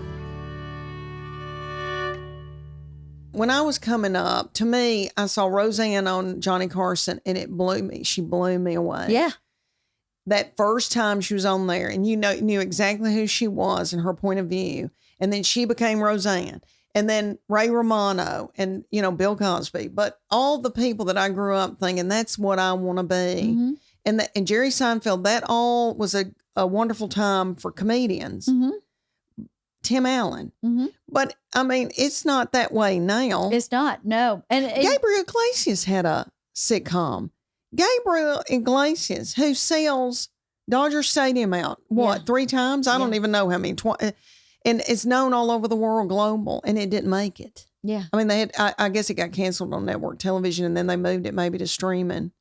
When I was coming up, to me, I saw Roseanne on Johnny Carson, and it blew me. She blew me away. Yeah. That first time she was on there, and knew exactly who she was and her point of view. And then she became Roseanne. And then Ray Romano and, Bill Cosby. But all the people that I grew up thinking, that's what I want to be. Mm-hmm. And Jerry Seinfeld, that all was a wonderful time for comedians. Mm-hmm. Tim Allen. Mm-hmm. But, it's not that way now. It's not, no. And Gabriel Iglesias had a sitcom. Gabriel Iglesias, who sells Dodger Stadium out, 3 times? I don't even know how many. And it's known all over the world, global, and it didn't make it. Yeah. They had, I guess it got canceled on network television, and then they moved it maybe to streaming.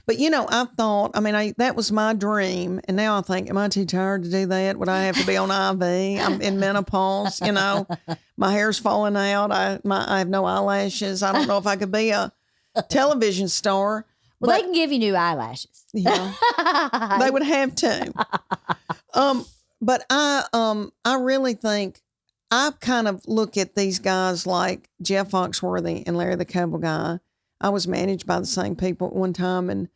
But, I thought, that was my dream. And now I think, am I too tired to do that? Would I have to be on IV? I'm in menopause, my hair's falling out. I have no eyelashes. I don't know if I could be a television star. Well, they can give you new eyelashes. Yeah. They would have to. But I really think I kind of look at these guys like Jeff Foxworthy and Larry the Cable Guy. I was managed by the same people at one time, and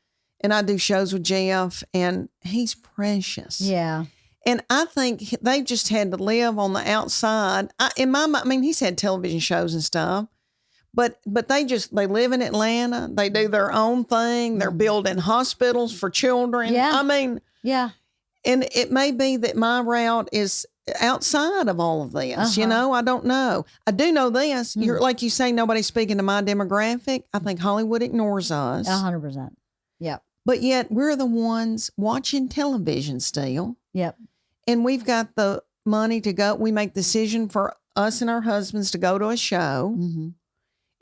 I do shows with Jeff, and he's precious. Yeah. And I think they just had to live on the outside. He's had television shows and stuff, but they live in Atlanta. They do their own thing. They're building hospitals for children. Yeah. Yeah. And it may be that my route is outside of all of this, I don't know. I do know this. You're like you say, nobody's speaking to my demographic. I think Hollywood ignores us. 100%. Yep. But yet we're the ones watching television still. Yep. And we've got the money to go. We make decision for us and our husbands to go to a show. Mm-hmm.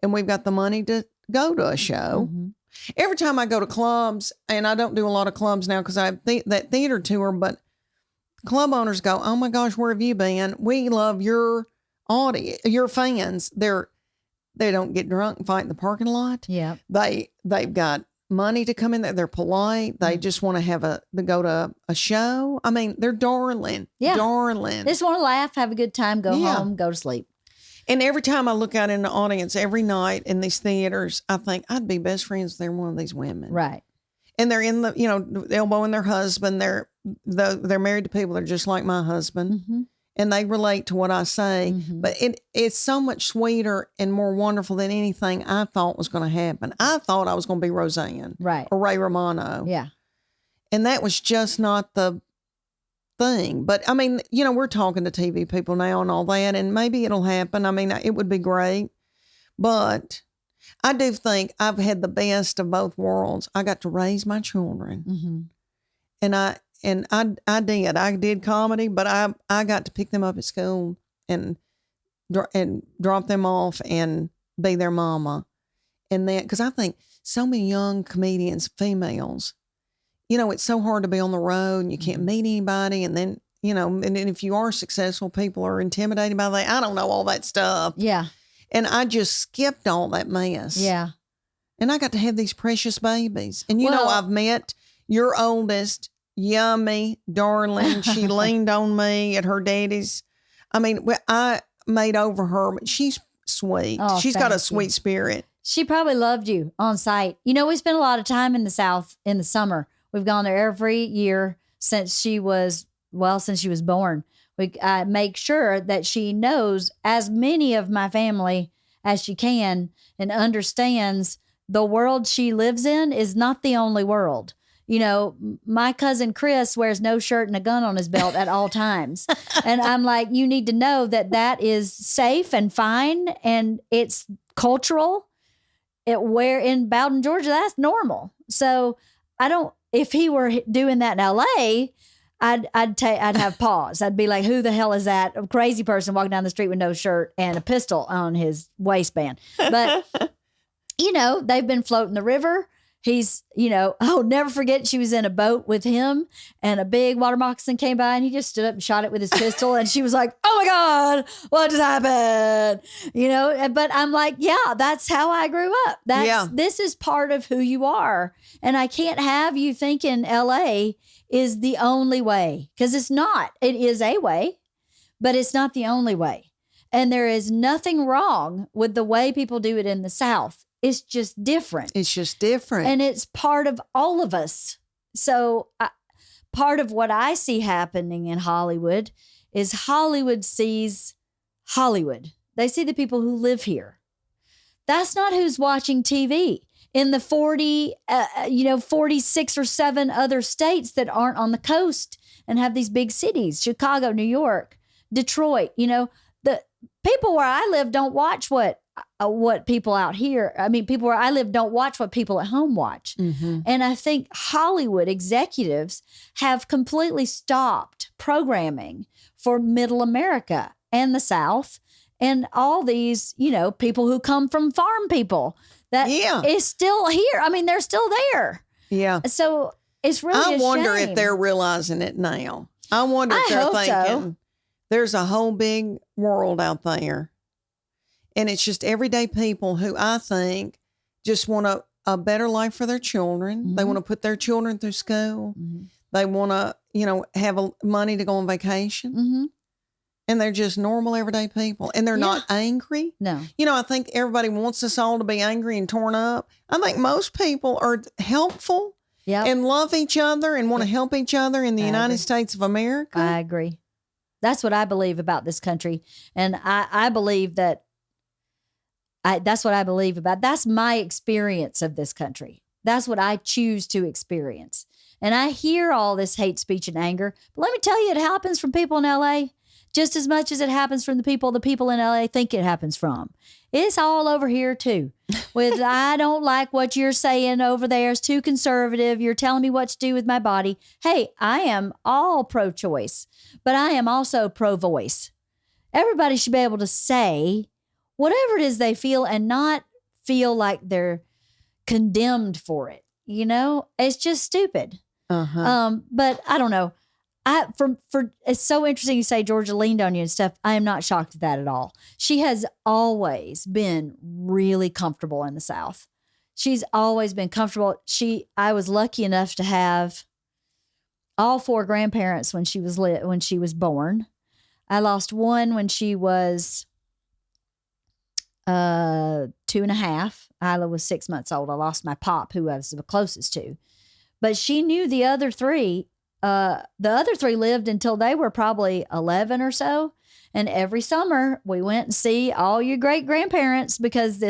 And we've got the money to go to a show. Mm-hmm. Every time I go to clubs, and I don't do a lot of clubs now because I have that theater tour, but club owners go, oh my gosh, where have you been? We love your audience, your fans. They don't get drunk and fight in the parking lot. Yeah. They've got money to come in there. They're polite. They just want to go to a show. They're darling. Yeah. Darling. They just want to laugh, have a good time, go home, go to sleep. And every time I look out in the audience, every night in these theaters, I think I'd be best friends with every one of these women. Right. And they're in the, elbowing their husband. They're married to people that are just like my husband. Mm-hmm. And they relate to what I say. Mm-hmm. But it's so much sweeter and more wonderful than anything I thought was going to happen. I thought I was going to be Roseanne. Right. Or Ray Romano. Yeah. And that was just not the thing. But we're talking to TV people now and all that, and maybe it'll happen. It would be great. But I do think I've had the best of both worlds. I got to raise my children. Mm-hmm. And I did comedy, but I got to pick them up at school and drop them off and be their mama. And then, because I think so many young comedians, females, it's so hard to be on the road and you can't meet anybody. And then, and if you are successful, people are intimidated by that. I don't know all that stuff. Yeah. And I just skipped all that mess. And I got to have these precious babies. And I've met your oldest, yummy, darling. She leaned on me at her daddy's. I mean, I made over her, but she's sweet. Oh, She's got a thank sweet you. spirit. She probably loved you on site. You know, we spent a lot of time in the South in the summer. We've gone there every year since she was born. I make sure that she knows as many of my family as she can and understands the world she lives in is not the only world. You know, my cousin Chris wears no shirt and a gun on his belt at all times. And I'm like, you need to know that that is safe and fine and it's cultural. Where in Bowden, Georgia, that's normal. So if he were doing that in LA, I'd have pause. I'd be like, who the hell is that? A crazy person walking down the street with no shirt and a pistol on his waistband. But, you know, they've been floating the river. He's, you know, I'll never forget she was in a boat with him and a big water moccasin came by and he just stood up and shot it with his pistol. And she was like, oh my God, what just happened? You know, but I'm like, yeah, that's how I grew up. This is part of who you are. And I can't have you thinking LA is the only way because it's not. It is a way, but it's not the only way. And there is nothing wrong with the way people do it in the South. It's just different. It's just different. And it's part of all of us. So part of what I see happening in Hollywood is Hollywood sees Hollywood. They see the people who live here. That's not who's watching TV. In the 46 or 7 other states that aren't on the coast and have these big cities, Chicago, New York, Detroit, you know, the people where I live don't watch what people out here, people where I live don't watch what people at home watch. Mm-hmm. And I think Hollywood executives have completely stopped programming for middle America and the South and all these, you know, people who come from farm people that is still here. I mean, they're still there. Yeah. So it's really I wonder if they're realizing it now. I wonder if they're thinking there's a whole big world out there. And it's just everyday people who I think just want a better life for their children. Mm-hmm. They want to put their children through school. Mm-hmm. They want to, you know, have money to go on vacation. Mm-hmm. And they're just normal, everyday people. And they're not angry. No. You know, I think everybody wants us all to be angry and torn up. I think most people are helpful and love each other and want to help each other in the United States of America. I agree. That's what I believe about this country. And I believe that that's what I believe about. That's my experience of this country. That's what I choose to experience. And I hear all this hate speech and anger. But let me tell you, it happens from people in LA just as much as it happens from the people in LA think it happens from. It's all over here too. With I don't like what you're saying over there. It's too conservative. You're telling me what to do with my body. Hey, I am all pro-choice, but I am also pro-voice. Everybody should be able to say whatever it is they feel and not feel like they're condemned for it. You know, it's just stupid. But I don't know. It's so interesting you say Georgia leaned on you and stuff. I am not shocked at that at all. She has always been really comfortable in the South. She's always been comfortable. I was lucky enough to have all 4 grandparents when she was born. I lost one when she was 2.5. Isla was 6 months old. I lost my pop, who I was the closest to. But she knew the other 3. The other 3 lived until they were probably 11 or so. And every summer we went and see all your great grandparents because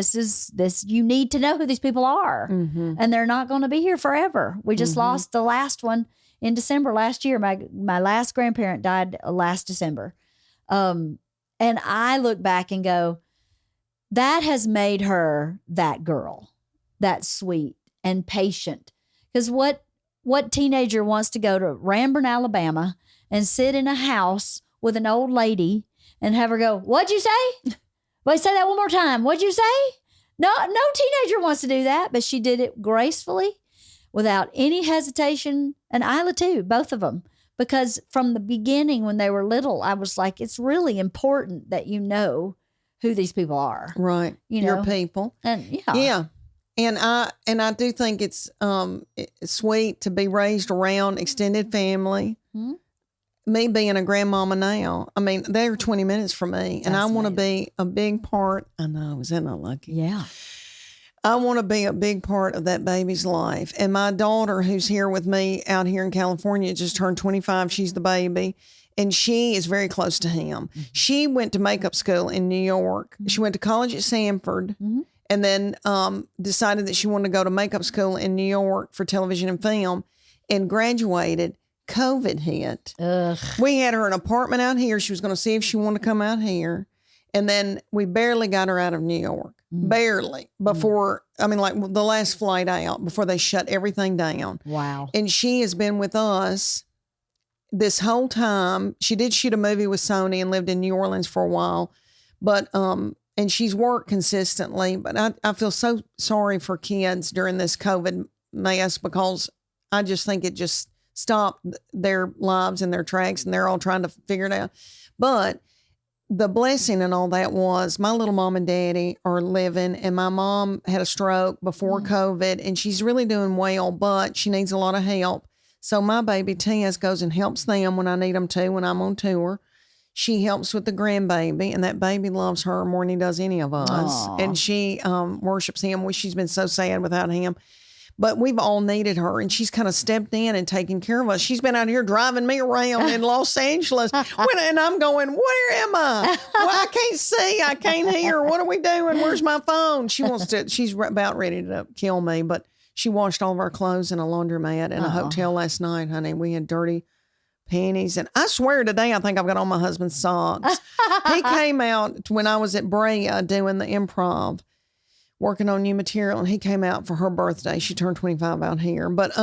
you need to know who these people are. Mm-hmm. And they're not going to be here forever. We just lost the last one in December last year. My last grandparent died last December. And I look back and go, that has made her that girl, that sweet and patient. Because what teenager wants to go to Ranburne, Alabama and sit in a house with an old lady and have her go, what'd you say? Wait, say that one more time. What'd you say? No teenager wants to do that, but she did it gracefully without any hesitation. And Isla too, both of them. Because from the beginning when they were little, I was like, it's really important that you know who these people are. Right. You know? Your people. And yeah. And I do think it's sweet to be raised around extended family. Mm-hmm. Me being a grandmama now, I mean, they're 20 minutes from me, and I want to be a big part. I know, is that not lucky? Yeah. I want to be a big part of that baby's life. And my daughter, who's here with me out here in California, just turned 25. She's the baby. And she is very close to him. Mm-hmm. She went to makeup school in New York. Mm-hmm. She went to college at Sanford. Mm-hmm. And then decided that she wanted to go to makeup school in New York for television and film, and graduated. COVID hit. Ugh. We had her an apartment out here. She was going to see if she wanted to come out here. And then we barely got her out of New York. Barely. Before, I mean, like the last flight out, before they shut everything down. Wow. And she has been with us this whole time. She did shoot a movie with Sony and lived in New Orleans for a while. But, and she's worked consistently. But I feel so sorry for kids during this COVID mess, because I just think it just stopped their lives in their tracks, and they're all trying to figure it out. But the blessing and all that was my little mom and daddy are living, and my mom had a stroke before COVID, and she's really doing well, but she needs a lot of help. So my baby Tess goes and helps them when I need them to, when I'm on tour. She helps with the grandbaby, and that baby loves her more than he does any of us. Aww. And she worships him. She's been so sad without him. But we've all needed her, and she's kind of stepped in and taken care of us. She's been out here driving me around in Los Angeles, and I'm going, where am I? Well, I can't see. I can't hear. What are we doing? Where's my phone? She's about ready to kill me, but she washed all of our clothes in a laundromat in a hotel last night, honey. We had dirty panties, and I swear today I think I've got on my husband's socks. He came out when I was at Brea doing the improv, working on new material, and he came out for her birthday. She turned 25 out here. But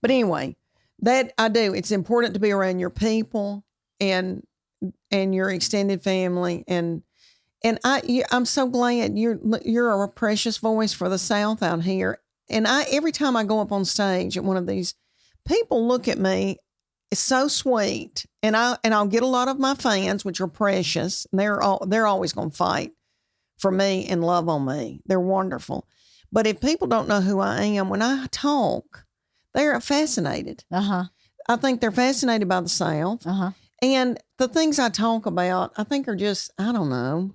anyway, that I do. It's important to be around your people and your extended family. And I'm so glad you're a precious voice for the South out here. And every time I go up on stage at one of these, people look at me. It's so sweet. And I'll get a lot of my fans, which are precious, and they're always going to fight for me and love on me. They're wonderful. But if people don't know who I am, when I talk, they're fascinated. Uh-huh. I think they're fascinated by the South. Uh-huh. And the things I talk about, I think are just, I don't know,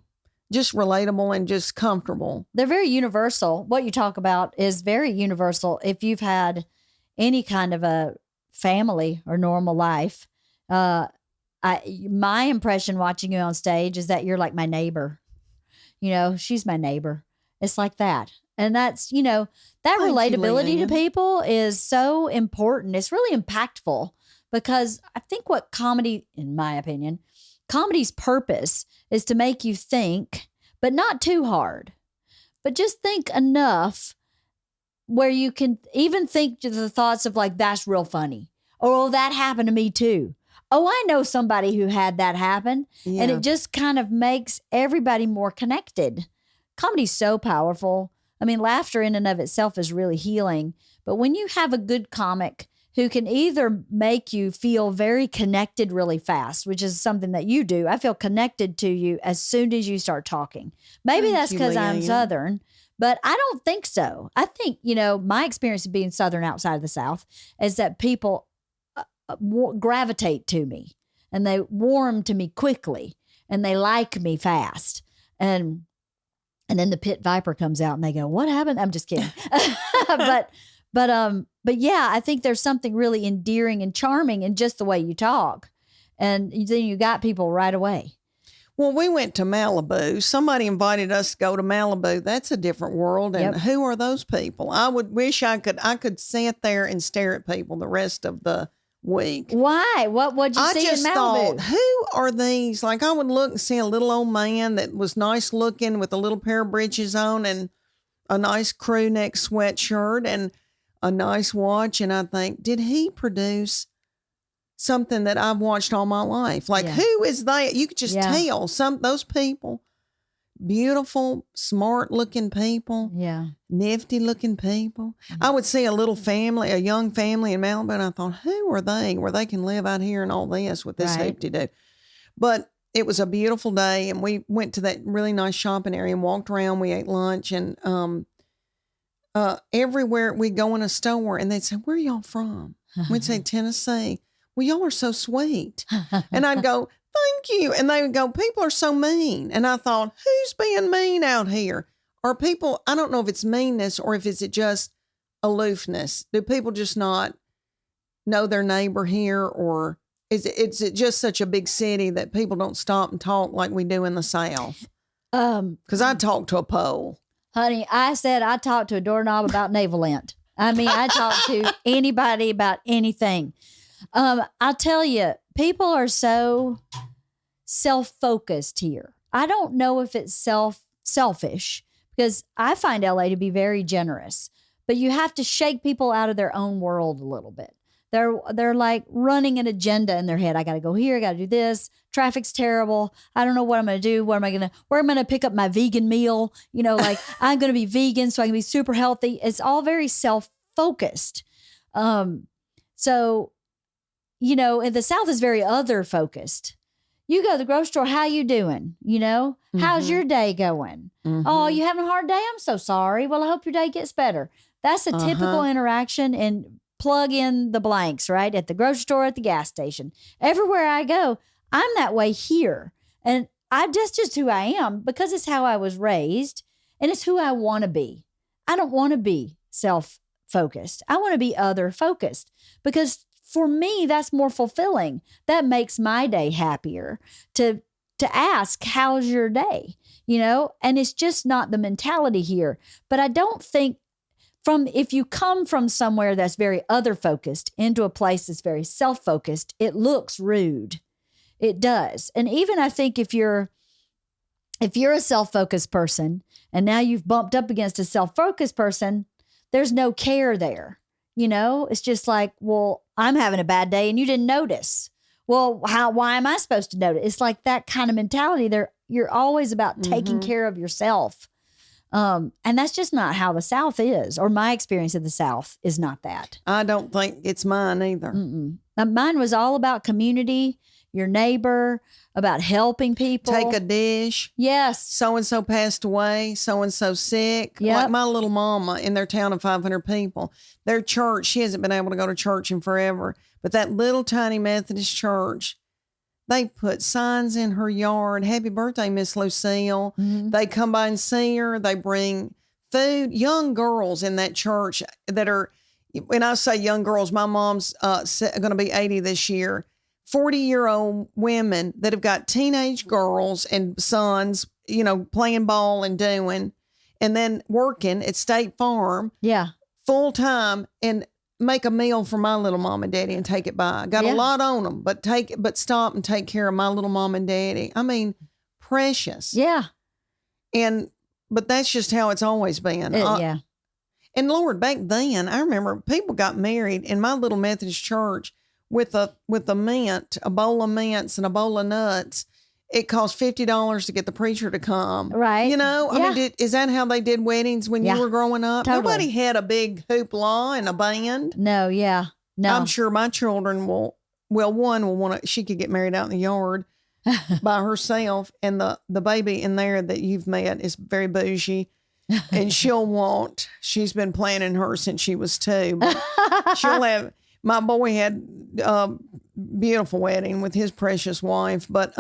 just relatable and just comfortable. They're very universal. What you talk about is very universal. If you've had any kind of a family or normal life, my impression watching you on stage is that you're like my neighbor. You know, she's my neighbor. It's like that. And that's, that relatability to people is so important. It's really impactful, because I think what comedy, in my opinion, comedy's purpose is to make you think, but not too hard, but just think enough where you can even think the thoughts of like, that's real funny. Or, oh, that happened to me too. Oh, I know somebody who had that happen. Yeah. And it just kind of makes everybody more connected. Comedy's so powerful. I mean, laughter in and of itself is really healing. But when you have a good comic who can either make you feel very connected really fast, which is something that you do. I feel connected to you as soon as you start talking. Maybe that's because I'm Southern, but I don't think so. I think, my experience of being Southern outside of the South is that people gravitate to me, and they warm to me quickly, and they like me fast. And then the pit viper comes out and they go, what happened? I'm just kidding. But yeah, I think there's something really endearing and charming in just the way you talk. And then you got people right away. Well, we went to Malibu. Somebody invited us to go to Malibu. That's a different world. And who are those people? I would wish I could sit there and stare at people the rest of the week. Why? What'd you see in Malibu? Thought, who are these? Like, I would look and see a little old man that was nice looking with a little pair of breeches on and a nice crew neck sweatshirt and a nice watch. And I think, did he produce something that I've watched all my life? Like, who is that? You could just tell those people, beautiful, smart looking people. Yeah. Nifty looking people. Mm-hmm. I would see a little family, a young family in Malibu, and I thought, who are they where they can live out here and all this with this hoopty-doo? But it was a beautiful day, and we went to that really nice shopping area and walked around. We ate lunch, and everywhere we go in a store and they'd say, "Where are y'all from?" We'd say, "Tennessee." "Well, y'all are so sweet." And I'd go, "Thank you." And they would go, "People are so mean." And I thought, who's being mean out here? Are people, I don't know if it's meanness or if it's just aloofness. Do people just not know their neighbor here, or is it just such a big city that people don't stop and talk like we do in the South? Because I talked to a pole. Honey, I said I talked to a doorknob about navel lint. I mean, I talked to anybody about anything. I'll tell you, people are so self-focused here. I don't know if it's selfish, because I find LA to be very generous, but you have to shake people out of their own world a little bit. They're like running an agenda in their head. I got to go here. I got to do this. Traffic's terrible. I don't know what I'm going to do. Where am I going to pick up my vegan meal? You know, like I'm going to be vegan so I can be super healthy. It's all very self-focused. So, you know, in the South is very other focused. You go to the grocery store. How you doing? You know, how's your day going? Oh, you having a hard day? I'm so sorry. Well, I hope your day gets better. That's a typical interaction, and plug in the blanks, right? At the grocery store, at the gas station, everywhere I go, I'm that way here. And that's just who I am, because it's how I was raised and it's who I want to be. I don't want to be self-focused. I want to be other focused, because for me, that's more fulfilling. That makes my day happier to ask, how's your day? You know, and it's just not the mentality here. But I don't think if you come from somewhere that's very other focused into a place that's very self-focused, it looks rude. It does. And even I think if you're a self-focused person and now you've bumped up against a self-focused person, there's no care there. You know, it's just like, well, I'm having a bad day and you didn't notice. Well, why am I supposed to notice? It's like that kind of mentality there. You're always about taking care of yourself. And that's just not how the South is, or my experience of the South is not that. I don't think it's mine either. Mine was all about community, your neighbor, about helping people. Take a dish. Yes. So-and-so passed away, so-and-so sick. Yep. Like my little mama in their town of 500 people, their church, she hasn't been able to go to church in forever. But that little tiny Methodist church, they put signs in her yard. Happy birthday, Miss Lucille. They come by and see her. They bring food. Young girls in that church that are, when I say young girls, my mom's going to be 80 this year. 40-year-old women that have got teenage girls and sons, you know, playing ball and doing, and then working at State Farm. Yeah. Full time, and make a meal for my little mom and daddy and take it by. Got a lot on them, but stop and take care of my little mom and daddy. I mean, precious. Yeah. But that's just how it's always been. Yeah. And Lord, back then, I remember people got married in my little Methodist church with a mint, a bowl of mints and a bowl of nuts. It cost $50 to get the preacher to come. Right. You know, I mean, is that how they did weddings when you were growing up? Totally. Nobody had a big hoopla and a band. No, yeah. No. I'm sure my children one will want to, she could get married out in the yard by herself. And the baby in there that you've met is very bougie. And she's been planning her since she was 2. But she'll have, my boy had a beautiful wedding with his precious wife, but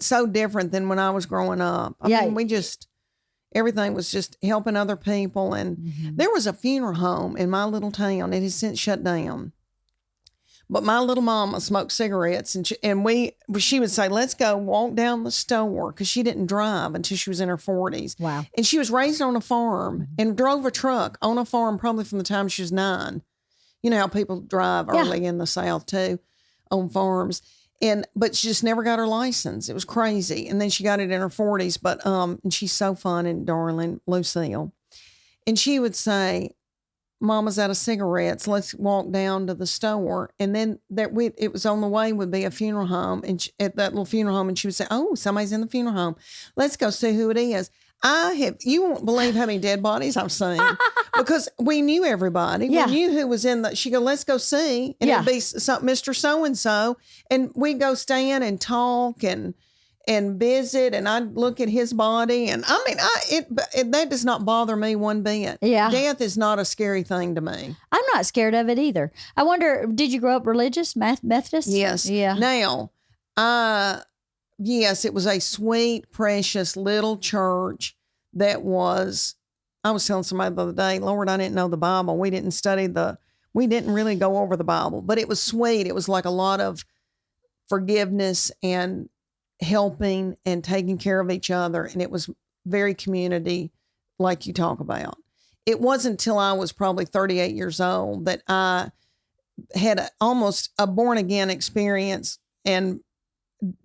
so different than when I was growing up. I mean, everything was just helping other people. And there was a funeral home in my little town. It has since shut down. But my little mama smoked cigarettes, and she would say, "Let's go walk down the store," because she didn't drive until she was in her 40s. Wow. And she was raised on a farm and drove a truck on a farm probably from the time she was 9. You know how people drive early in the South too, on farms. But she just never got her license. It was crazy. And then she got it in her 40s. But and she's so fun and darling, Lucille. And she would say, "Mama's out of cigarettes. Let's walk down to the store." And then it was on the way would be a funeral home, and at that little funeral home, and she would say, "Oh, somebody's in the funeral home. Let's go see who it is." You won't believe how many dead bodies I've seen, because we knew everybody. Yeah. We knew who was in she'd go, "Let's go see." And it'd be Mr. So-and-so. And we'd go stand and talk. And and visit, and I'd look at his body, and I mean, that does not bother me one bit. Yeah. Death is not a scary thing to me. I'm not scared of it either. I wonder, did you grow up religious, Methodist? Yes. Yeah. Now, yes, it was a sweet, precious little church that was, I was telling somebody the other day, Lord, I didn't know the Bible. We didn't really go over the Bible, but it was sweet. It was like a lot of forgiveness and helping and taking care of each other. And it was very community, like you talk about. It wasn't until I was probably 38 years old that I had almost a born again experience and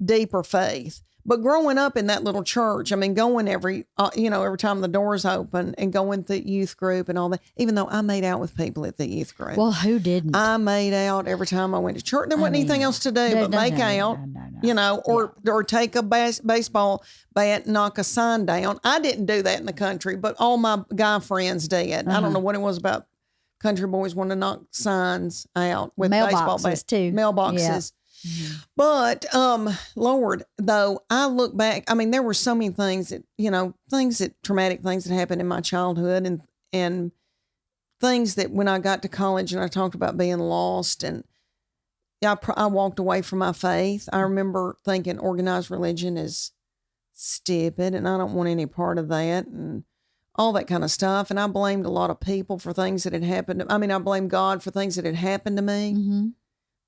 deeper faith. But growing up in that little church, I mean, going every time the doors open and going to youth group and all that, even though I made out with people at the youth group. Well, who didn't? I made out every time I went to church. There wasn't anything else to do but make out, or take a baseball bat, knock a sign down. I didn't do that in the country, but all my guy friends did. I don't know what it was about country boys wanting to knock signs out with baseball bats. Too. Mailboxes. Yeah. Mm-hmm. But, Lord, though, I look back, I mean, there were so many things that, traumatic things that happened in my childhood and things that when I got to college and I talked about being lost, and I walked away from my faith. I remember thinking organized religion is stupid and I don't want any part of that and all that kind of stuff. And I blamed a lot of people for things that had happened. I blamed God for things that had happened to me. Mm-hmm.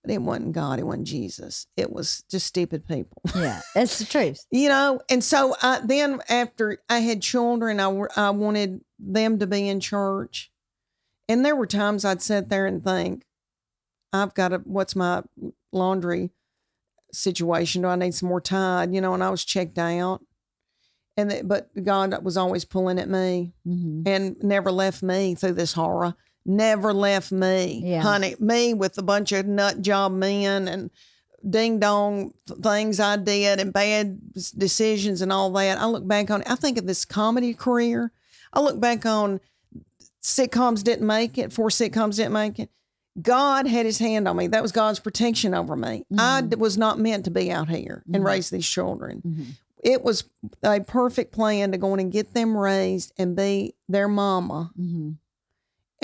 But it wasn't God. It wasn't Jesus. It was just stupid people. Yeah, that's the truth. And so then after I had children, I wanted them to be in church. And there were times I'd sit there and think, what's my laundry situation? Do I need some more Tide? And I was checked out. But God was always pulling at me and never left me through this horror. Never left me, honey. Me with a bunch of nut job men and ding dong things I did and bad decisions and all that. I think of this comedy career. I look back on 4 sitcoms didn't make it. God had his hand on me. That was God's protection over me. Mm-hmm. I was not meant to be out here and raise these children. Mm-hmm. It was a perfect plan to go in and get them raised and be their mama. Mm-hmm.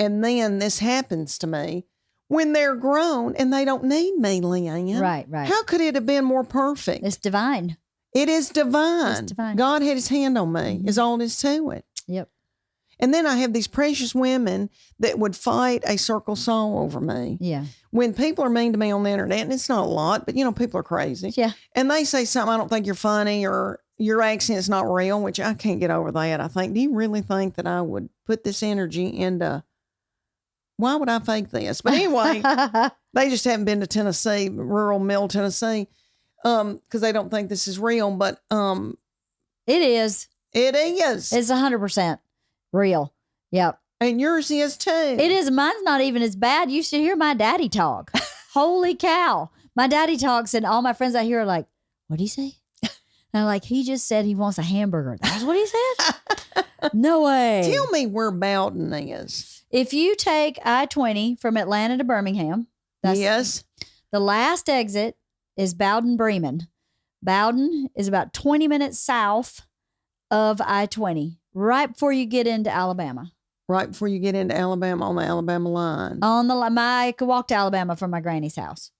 And then this happens to me when they're grown and they don't need me, Leanne. Right. How could it have been more perfect? It's divine. It is divine. It's divine. God had his hand on me, is all it is to it. Yep. And then I have these precious women that would fight a circle saw over me. Yeah. When people are mean to me on the internet, and it's not a lot, but people are crazy. Yeah. And they say something, I don't think you're funny, or your accent's not real, which I can't get over that. I think, do you really think that I would put this energy into... Why would I fake this? But anyway, they just haven't been to Tennessee, rural Middle Tennessee, because they don't think this is real. But it is. It is. It's 100% real. Yep. And yours is too. It is. Mine's not even as bad. You should hear my daddy talk. Holy cow. My daddy talks and all my friends out here are like, what'd he say? And I'm like, he just said he wants a hamburger. That's what he said? No way. Tell me where Bowden is. If you take I-20 from Atlanta to Birmingham, yes, the last exit is Bowden-Bremen. Bowden is about 20 minutes south of I-20, right before you get into Alabama. Right before you get into Alabama, on the Alabama line. I could walk to Alabama from my granny's house.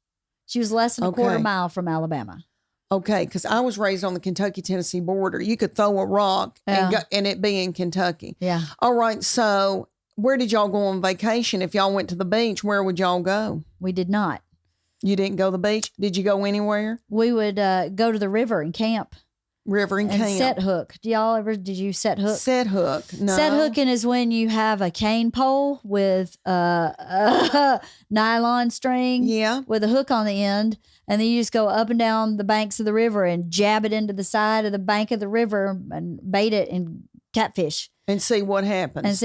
She was less than a quarter mile from Alabama. Okay, because I was raised on the Kentucky-Tennessee border. You could throw a rock and it be in Kentucky. Yeah. All right, so... Where did y'all go on vacation? If y'all went to the beach, where would y'all go? We did not. You didn't go to the beach? Did you go anywhere? We would go to the river and camp. And camp. Set hook. Did you set hook? Set hook. No. Set hooking is when you have a cane pole with a nylon string. Yeah. With a hook on the end. And then you just go up and down the banks of the river and jab it into the side of the bank of the river and bait it and catfish. And see what happens.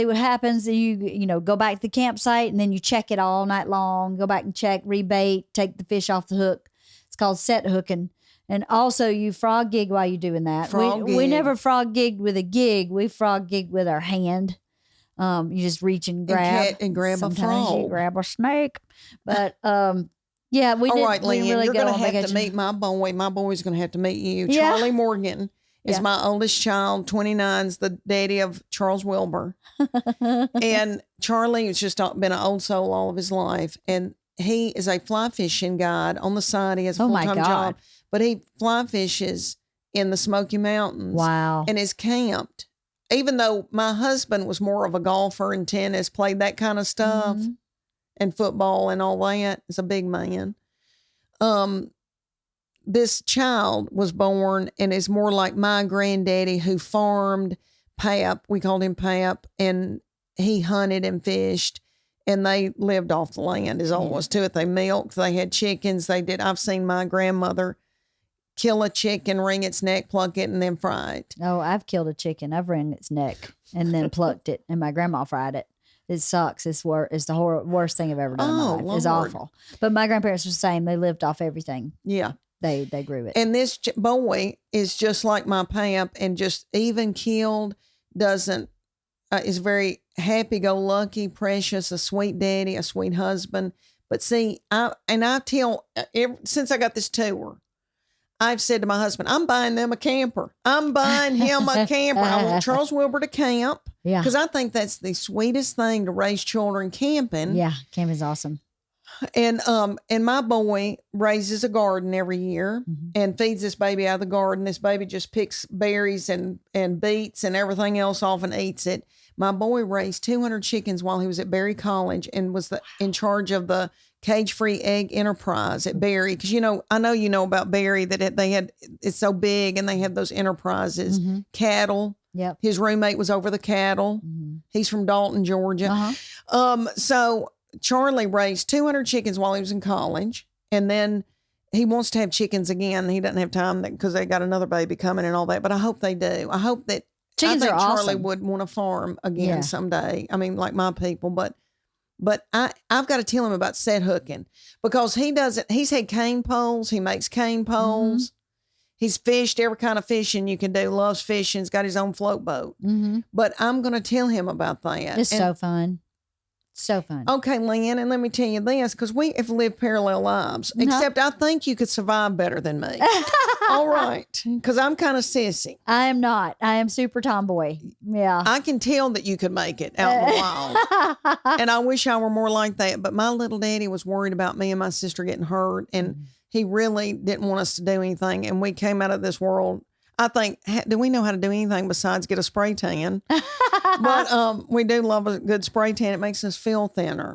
You go back to the campsite and then you check it all night long. Go back and check, rebait, take the fish off the hook. It's called set hooking. And also you frog gig while you're doing that. We never frog gigged with a gig. We frog gigged with our hand. You just reach and grab. And grab Sometimes a frog. You grab a snake. But Yeah, we All did. right, We Leanne, really you're go going on to have vacation. to meet my boy. My boy's going to have to meet you. Yeah. Charlie Morgan is Yeah. my oldest child, 29's the daddy of Charles Wilbur. And Charlie has just been an old soul all of his life. And he is a fly fishing guide on the side. He has a Oh, my full-time God. job. But he fly fishes in the Smoky Mountains. Wow. And is camped. Even though my husband was more of a golfer and tennis, played that kind of stuff, and football and all that, is a big man. This child was born and is more like my granddaddy who farmed. Pap, we called him Pap, and he hunted and fished, and they lived off the land is all it was to it. They milked, they had chickens, they did. I've seen my grandmother kill a chicken, wring its neck, pluck it, and then fry it. Oh, I've killed a chicken. I've wrung its neck and then plucked it, and my grandma fried it. It sucks. It's the worst thing I've ever done in my life. It's awful. But my grandparents were the same. They lived off everything. Yeah. They grew it. And this boy is just like my Pap, and just even keeled, doesn't, is very happy-go-lucky, precious, a sweet daddy, a sweet husband. But see, since I got this tour, I've said to my husband, I'm buying them a camper. I'm buying him a camper. I want Charles Wilbur to camp. Yeah. Because I think that's the sweetest thing to raise children, camping. Yeah, camping's awesome. And my boy raises a garden every year and feeds this baby out of the garden. This baby just picks berries and beets and everything else off and eats it. My boy raised 200 chickens while he was at Berry College and was in charge of the cage-free egg enterprise at Berry. Because, I know you know about Berry, that it's so big and they have those enterprises, cattle. Yep. His roommate was over the cattle. He's from Dalton, Georgia. So Charlie raised 200 chickens while he was in college, and then he wants to have chickens again. He doesn't have time because they got another baby coming and all that, but I hope they do. I hope that chickens I think are Charlie awesome. would want to farm again someday. I mean, like my people, but I've got to tell him about set hooking, because he's had cane poles. He makes cane poles. He's fished every kind of fishing you can do, loves fishing. He's got his own float boat. But I'm going to tell him about that. It's so fun. So fun. Okay, Leanne, and let me tell you this, because we have lived parallel lives, except I think you could survive better than me. All right, because I'm kind of sissy. I am not. I am super tomboy. Yeah. I can tell that you could make it out in the wild. And I wish I were more like that. But my little daddy was worried about me and my sister getting hurt, and he really didn't want us to do anything. And we came out of this world. I think, do we know how to do anything besides get a spray tan? But we do love a good spray tan. It makes us feel thinner.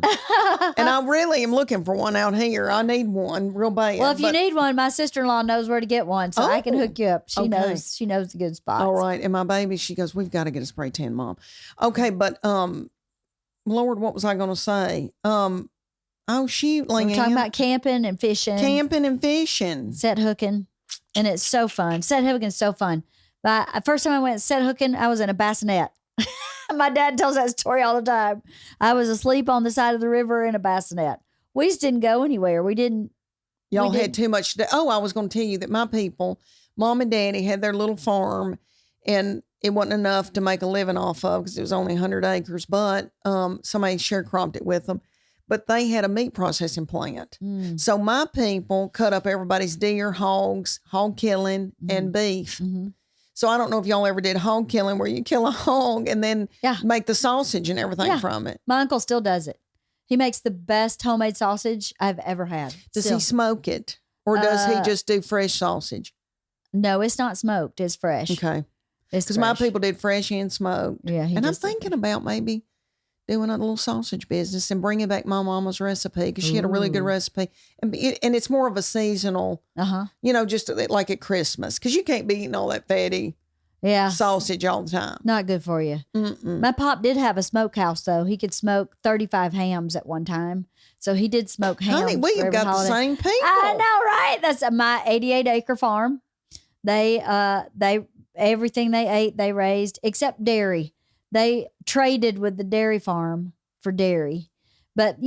And I really am looking for one out here. I need one real bad. Well, if you need one, my sister-in-law knows where to get one, so I can hook you up. She knows the good spots. All right. And my baby, she goes, we've got to get a spray tan, Mom. Okay, but Lord, what was I going to say? Leanne. We're talking about camping and fishing. Set hooking. And it's so fun. Set hooking's so fun. But first time I went set hooking, I was in a bassinet. My dad tells that story all the time. I was asleep on the side of the river in a bassinet. We just didn't go anywhere. Y'all had too much to do. Oh, I was going to tell you that my people, Mom and Daddy, had their little farm, and it wasn't enough to make a living off of because it was only 100 acres, but somebody sharecropped it with them. But they had a meat processing plant. So my people cut up everybody's deer, hogs, hog killing, and beef. So I don't know if y'all ever did hog killing, where you kill a hog and then make the sausage and everything from it. My uncle still does it. He makes the best homemade sausage I've ever had. Does he smoke it? Or does he just do fresh sausage? No, it's not smoked. It's fresh. Okay. Because my people did fresh and smoked. Yeah. And I'm thinking about maybe doing a little sausage business and bringing back my mama's recipe, because she had a really good recipe. And it's more of a seasonal, just like at Christmas, because you can't be eating all that fatty sausage all the time. Not good for you. My pop did have a smokehouse, though. He could smoke 35 hams at one time. So he did smoke hams. Honey, we have got the same people. I know, right? That's my 88-acre farm. They everything they ate, they raised, except dairy. They traded with the dairy farm for dairy. But,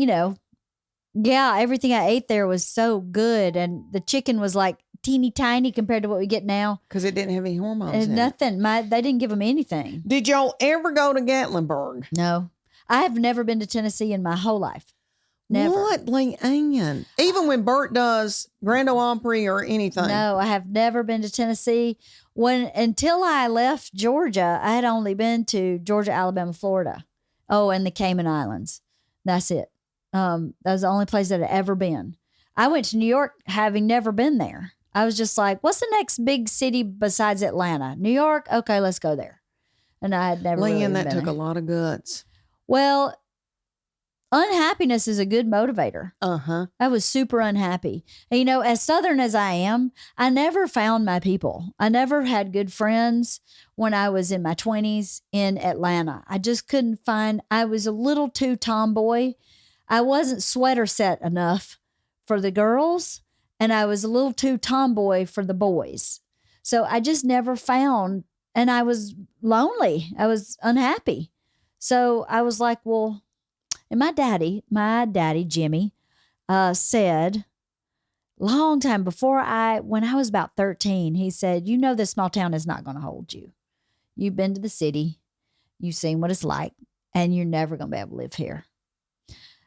everything I ate there was so good. And the chicken was like teeny tiny compared to what we get now. Because it didn't have any hormones in nothing. They didn't give them anything. Did y'all ever go to Gatlinburg? No. I have never been to Tennessee in my whole life. Never. What, Leanne? Even when Bert does Grand Ole Opry or anything. No, I have never been to Tennessee. Until I left Georgia, I had only been to Georgia, Alabama, Florida. Oh, and the Cayman Islands. That's it. That was the only place that I'd ever been. I went to New York having never been there. I was just like, what's the next big city besides Atlanta? New York? Okay, let's go there. And I had never Leanne, really that been took there. a lot of guts. Well, unhappiness is a good motivator. Uh-huh. I was super unhappy. And, as Southern as I am, I never found my people. I never had good friends when I was in my 20s in Atlanta. I just couldn't find, I was a little too tomboy. I wasn't sweater set enough for the girls, and I was a little too tomboy for the boys. So I just never found, and I was lonely. I was unhappy. So I was like, well, and my daddy, Jimmy, said long time before when I was about 13, he said, this small town is not going to hold you. You've been to the city. You've seen what it's like, and you're never going to be able to live here.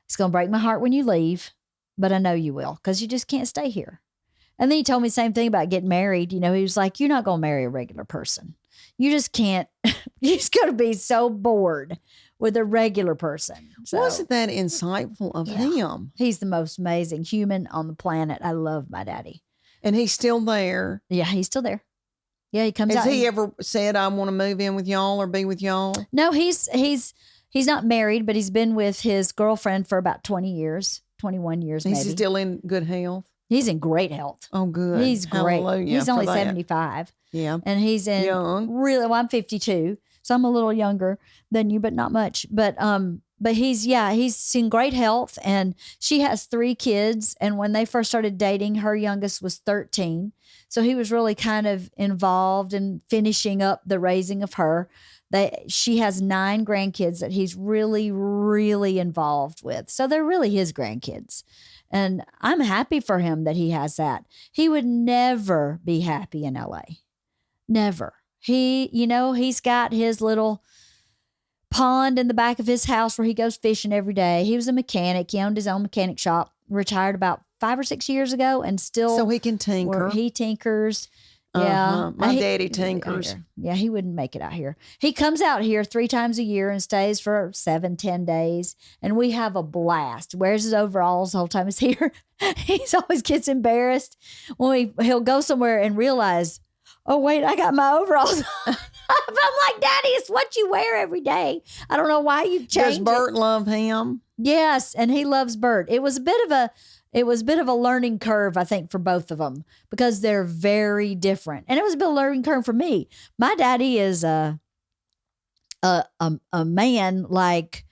It's going to break my heart when you leave, but I know you will, because you just can't stay here. And then he told me the same thing about getting married. He was like, you're not going to marry a regular person. You just can't. You're just going to be so bored with a regular person. So, wasn't that insightful of him? He's the most amazing human on the planet. I love my daddy. And he's still there. Yeah, he's still there. Yeah, he comes out. Has he ever said, I want to move in with y'all or be with y'all? No, he's not married, but he's been with his girlfriend for about 20 years, 21 years maybe. He's still in good health? He's in great health. Oh, good. He's great. Hallelujah. He's only 75. Yeah. And he's in young. Really, well, I'm 52. So I'm a little younger than you, but not much. But he's in great health, and she has 3 kids. And when they first started dating, her youngest was 13. So he was really kind of involved in finishing up the raising of her. She has 9 grandkids that he's really, really involved with. So they're really his grandkids. And I'm happy for him that he has that. He would never be happy in LA. Never. He's got his little pond in the back of his house where he goes fishing every day. He was a mechanic. He owned his own mechanic shop, retired about 5 or 6 years ago, and still. So he can tinker. He tinkers. Yeah. My daddy tinkers. Yeah, he wouldn't make it out here. He comes out here 3 times a year and stays for 7-10 days. And we have a blast. Wears his overalls the whole time he's here. He's always gets embarrassed when he'll go somewhere and realize, oh, wait, I got my overalls on. I'm like, Daddy, it's what you wear every day. I don't know why you changed Does Bert love him? Yes, and he loves Bert. It was a bit of a learning curve, I think, for both of them, because they're very different. And it was a bit of a learning curve for me. My daddy is a man like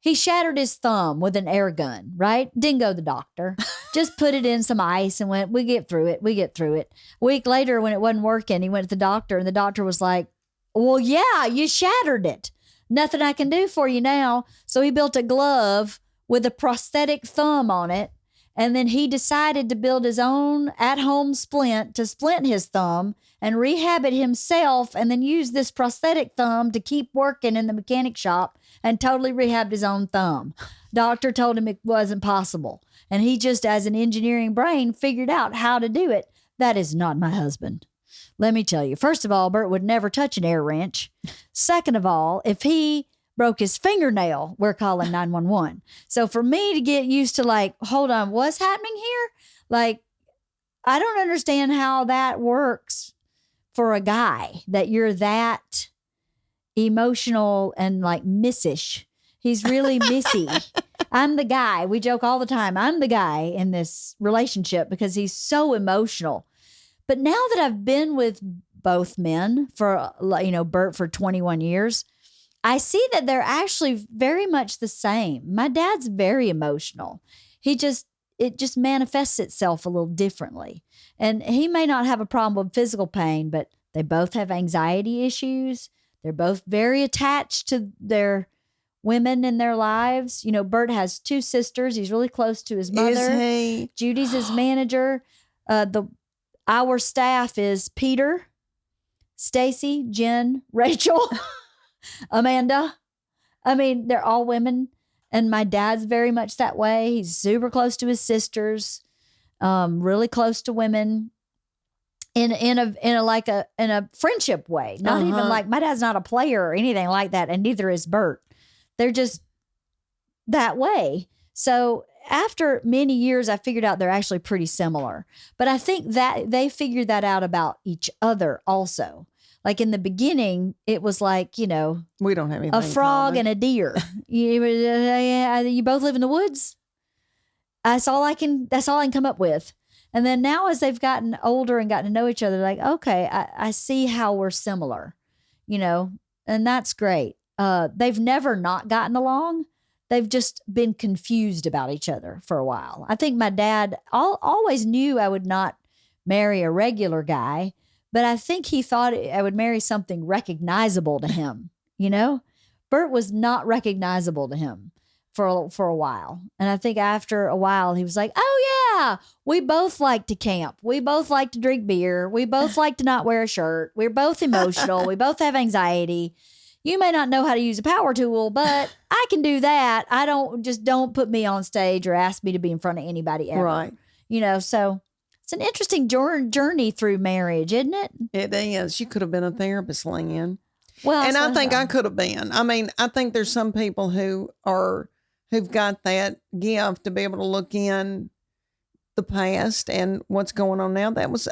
he shattered his thumb with an air gun, right? Didn't go to the doctor. Just put it in some ice and went, we get through it. A week later, when it wasn't working, he went to the doctor, and the doctor was like, well, yeah, you shattered it. Nothing I can do for you now. So he built a glove with a prosthetic thumb on it. And then he decided to build his own at-home splint to splint his thumb and rehab it himself, and then use this prosthetic thumb to keep working in the mechanic shop, and totally rehabbed his own thumb. Doctor told him it wasn't possible. And he just, as an engineering brain, figured out how to do it. That is not my husband. Let me tell you. First of all, Bert would never touch an air wrench. Second of all, if he broke his fingernail, we're calling 911. So for me to get used to, like, hold on, what's happening here? Like, I don't understand how that works for a guy, that you're that emotional and like missish. He's really missy. I'm the guy. We joke all the time. I'm the guy in this relationship because he's so emotional. But now that I've been with both men for, Bert for 21 years, I see that they're actually very much the same. My dad's very emotional. It just manifests itself a little differently. And he may not have a problem with physical pain, but they both have anxiety issues. They're both very attached to their women in their lives. Bert has 2 sisters. He's really close to his mother. Is he? Judy's his manager. Our staff is Peter, Stacy, Jen, Rachel, Amanda. I mean, they're all women. And my dad's very much that way. He's super close to his sisters, really close to women in a friendship way. Not even like, my dad's not a player or anything like that. And neither is Bert. They're just that way. So after many years, I figured out they're actually pretty similar. But I think that they figured that out about each other also. Like in the beginning, it was like, we don't have anything a frog and a deer. You both live in the woods. That's all I can come up with. And then now as they've gotten older and gotten to know each other, like, okay, I see how we're similar, and that's great. They've never not gotten along. They've just been confused about each other for a while. I think my dad always knew I would not marry a regular guy, but I think he thought I would marry something recognizable to him. Bert was not recognizable to him for a while. And I think after a while, he was like, oh, yeah, we both like to camp. We both like to drink beer. We both like to not wear a shirt. We're both emotional. We both have anxiety. You may not know how to use a power tool, but I can do that. Don't put me on stage or ask me to be in front of anybody ever. Right. So it's an interesting journey through marriage, isn't it? It is. You could have been a therapist, Leanne. Well, and I think I could have been. I mean, I think there's some people who've got that gift to be able to look in the past and what's going on now. That was,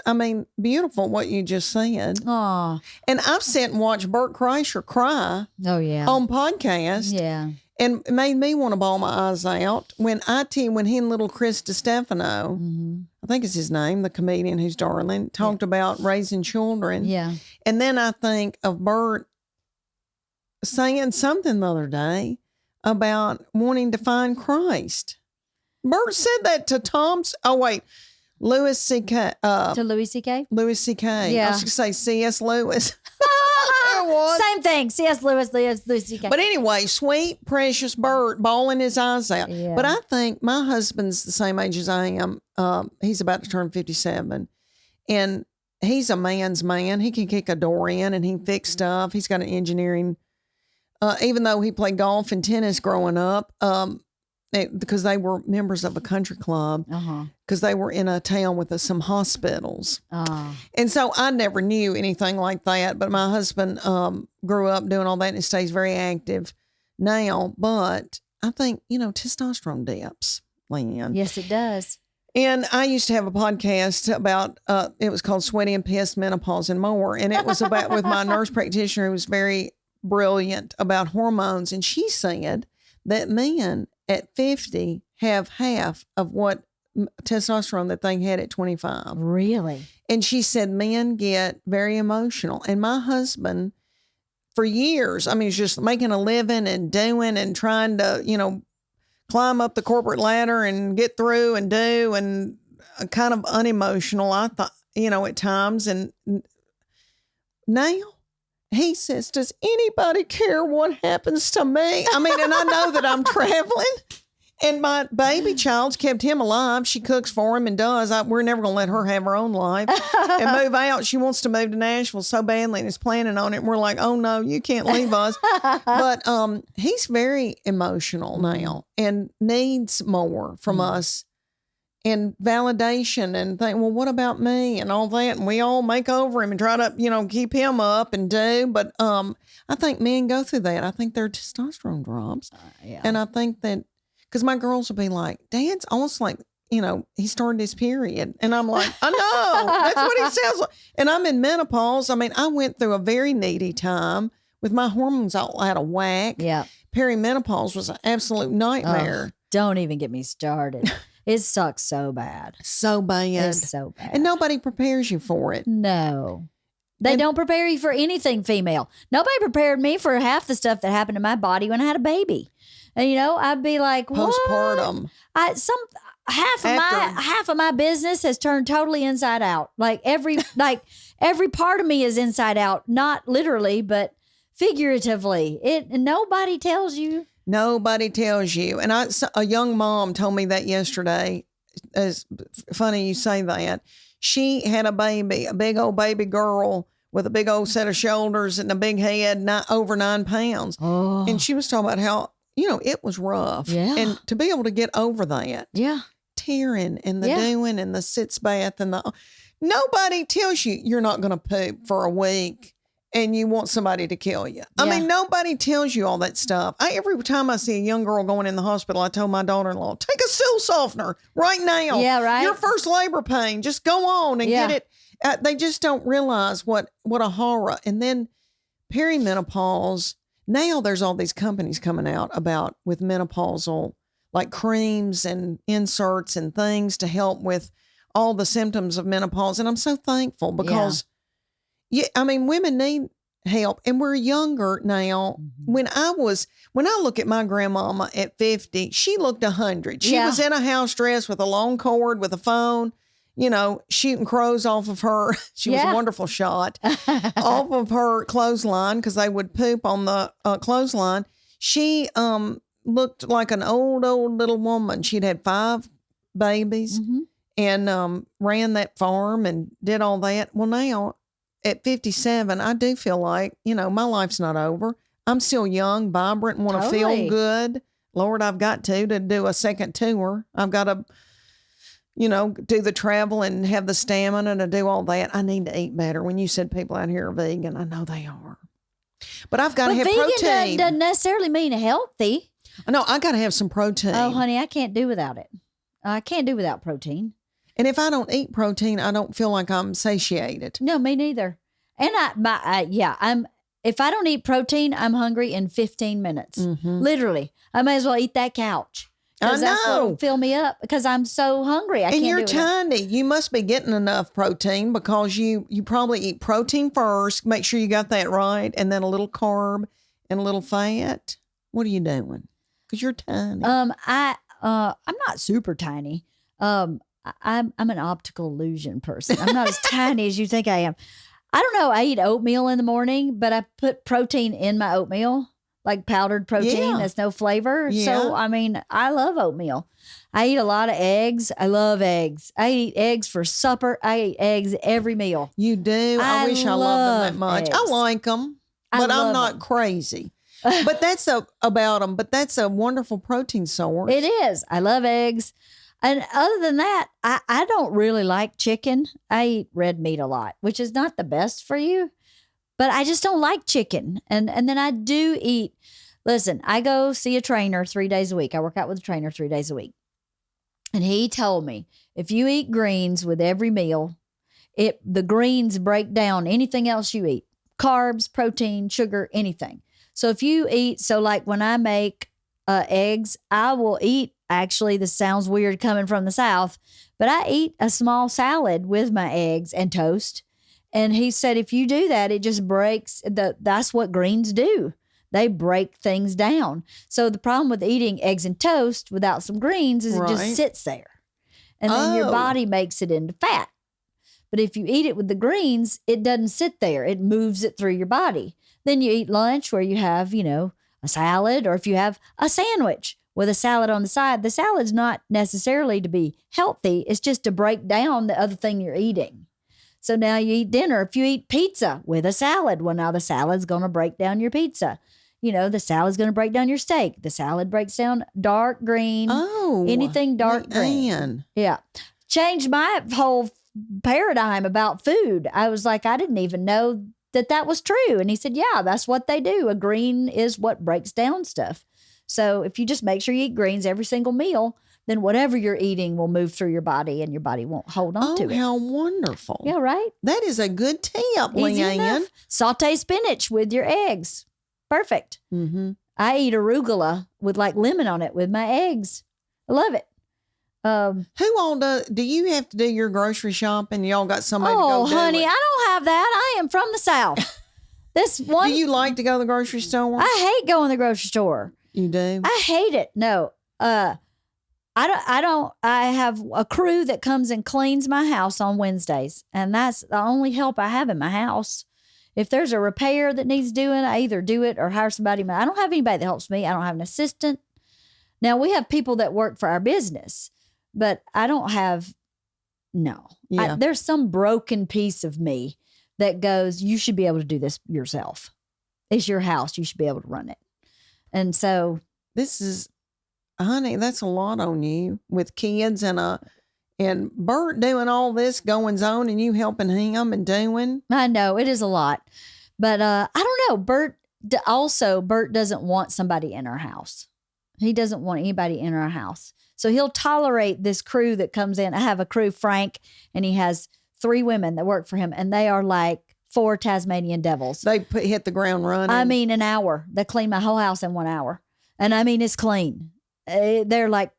beautiful what you just said. Aw. And I've sat and watched Bert Kreischer cry. Oh, yeah. On podcast. Yeah. And it made me want to bawl my eyes out. When he and little Chris DiStefano, I think is his name, the comedian who's darling, talked about raising children. Yeah. And then I think of Bert saying something the other day about wanting to find Christ. Bert said that to Louis C.K. To Louis C.K.? Louis C.K. Yeah. I was going to say C.S. Lewis. Same thing. C.S. Lewis, Louis C.K. But anyway, sweet, precious Bert bawling his eyes out. Yeah. But I think my husband's the same age as I am. He's about to turn 57. And he's a man's man. He can kick a door in and he can fix stuff. He's got an engineering, even though he played golf and tennis growing up, because they were members of a country club, because they were in a town with some hospitals. And so I never knew anything like that. But my husband grew up doing all that and he stays very active now. But I think, testosterone dips, Leanne. Yes, it does. And I used to have a podcast about, it was called Sweaty and Pissed, Menopause and More. And it was about with my nurse practitioner who was very brilliant about hormones. And she said that men at 50 have half of what testosterone that they had at 25. Really? And she said men get very emotional. And my husband, for years, he's just making a living and doing and trying to, climb up the corporate ladder and get through and do, and kind of unemotional, I thought, at times. And now he says, does anybody care what happens to me? And I know that I'm traveling and my baby child's kept him alive. She cooks for him and does. We're never going to let her have her own life and move out. She wants to move to Nashville so badly and is planning on it. And we're like, oh no, you can't leave us. But he's very emotional now and needs more from us. And validation and think, well, what about me and all that? And we all make over him and try to, keep him up and do. But I think men go through that. I think their testosterone drops. Yeah. And I think that, because my girls will be like, Dad's almost like, he started his period. And I'm like, I know. That's what he sounds like. And I'm in menopause. I went through a very needy time with my hormones all out of whack. Yeah. Perimenopause was an absolute nightmare. Oh, don't even get me started. It sucks so bad. So bad. It's so bad. And nobody prepares you for it. No. They don't prepare you for anything female. Nobody prepared me for half the stuff that happened to my body when I had a baby. And I'd be like, postpartum. What? Half of my business has turned totally inside out. Like every part of me is inside out, not literally, but figuratively. Nobody tells you. Nobody tells you. And a young mom told me that yesterday. It's funny you say that. She had a baby, a big old baby girl with a big old set of shoulders and a big head, over 9 pounds. Oh. And she was talking about how, it was rough. Yeah. And to be able to get over that. Yeah. Tearing and the doing and the sitz bath and nobody tells you you're not going to poop for a week and you want somebody to kill you. I mean, nobody tells you all that stuff. Every time I see a young girl going in the hospital, I told my daughter-in-law, take a stool softener right now. Yeah, right. Your first labor pain, just go on and get it. They just don't realize what a horror. And then perimenopause, now there's all these companies coming out with menopausal, like creams and inserts and things to help with all the symptoms of menopause. And I'm so thankful because women need help, and we're younger now. Mm-hmm. When I look at my grandmama at 50, she looked 100. She was in a house dress with a long cord with a phone, shooting crows off of her. She was a wonderful shot off of her clothesline because they would poop on the clothesline. She looked like an old little woman. She'd had 5 babies and ran that farm and did all that. Well, now at 57, I do feel like, my life's not over. I'm still young, vibrant, and want to feel good. Lord, I've got to do a second tour. I've got to, do the travel and have the stamina to do all that. I need to eat better. When you said people out here are vegan, I know they are. But I've got to have protein. Vegan doesn't necessarily mean healthy. No, I got to have some protein. Oh, honey, I can't do without it. I can't do without protein. And if I don't eat protein, I don't feel like I'm satiated. No, me neither. And if I don't eat protein, I'm hungry in 15 minutes. Mm-hmm. Literally. I may as well eat that couch. I know. That's what will fill me up because I'm so hungry. And you're tiny. You must be getting enough protein because you probably eat protein first. Make sure you got that right. And then a little carb and a little fat. What are you doing? Because you're tiny. I'm not super tiny. I'm an optical illusion person. I'm not as tiny as you think I am. I don't know. I eat oatmeal in the morning, but I put protein in my oatmeal, like powdered protein. That's no flavor. Yeah. So, I love oatmeal. I eat a lot of eggs. I love eggs. I eat eggs for supper. I eat eggs every meal. You do? I wish I loved them that much. Eggs. I like them, but I'm not crazy. But that's about them. But that's a wonderful protein source. It is. I love eggs. And other than that, I don't really like chicken. I eat red meat a lot, which is not the best for you, but I just don't like chicken. And then I do eat. Listen, I go see a trainer 3 days a week. I work out with a trainer 3 days a week. And he told me, if you eat greens with every meal, the greens break down anything else you eat. Carbs, protein, sugar, anything. So if you eat, like when I make eggs, I will eat. Actually, this sounds weird coming from the South, but I eat a small salad with my eggs and toast. And he said, if you do that, it just breaks. That's what greens do. They break things down. So the problem with eating eggs and toast without some greens is it just sits there. And then your body makes it into fat. But if you eat it with the greens, it doesn't sit there. It moves it through your body. Then you eat lunch where you have, a salad, or if you have a sandwich with a salad on the side, the salad's not necessarily to be healthy. It's just to break down the other thing you're eating. So now you eat dinner. If you eat pizza with a salad, well, now the salad's going to break down your pizza. The salad's going to break down your steak. The salad breaks down dark green. Oh, anything dark green. Yeah. Changed my whole paradigm about food. I was like, I didn't even know that was true. And he said, yeah, that's what they do. A green is what breaks down stuff. So if you just make sure you eat greens every single meal, then whatever you're eating will move through your body and your body won't hold on to it. Oh, how wonderful. Yeah, right? That is a good tip, Leanne. Saute spinach with your eggs. Perfect. Mm-hmm. I eat arugula with like lemon on it with my eggs. I love it. Who all do you have to do your grocery shopping? Y'all got somebody to go do honey, it? I don't have that. I am from the South. This one. Do you like to go to the grocery store? I hate going to the grocery store. You do? I hate it. No. I don't. I have a crew that comes and cleans my house on Wednesdays, and that's the only help I have in my house. If there's a repair that needs doing, I either do it or hire somebody. I don't have anybody that helps me. I don't have an assistant. Now, we have people that work for our business, but I don't have, no. Yeah. There's some broken piece of me that goes, you should be able to do this yourself. It's your house. You should be able to run it. And so this is, honey, that's a lot on you with kids and Bert doing all this goings on and you helping him and doing. I know it is a lot, but I don't know. Bert doesn't want somebody in our house. He doesn't want anybody in our house. So he'll tolerate this crew that comes in. I have a crew, Frank, and he has 3 women that work for him, and they are like 4 Tasmanian devils. They hit the ground running. I mean, an hour. They clean my whole house in 1 hour. And I mean, it's clean. They're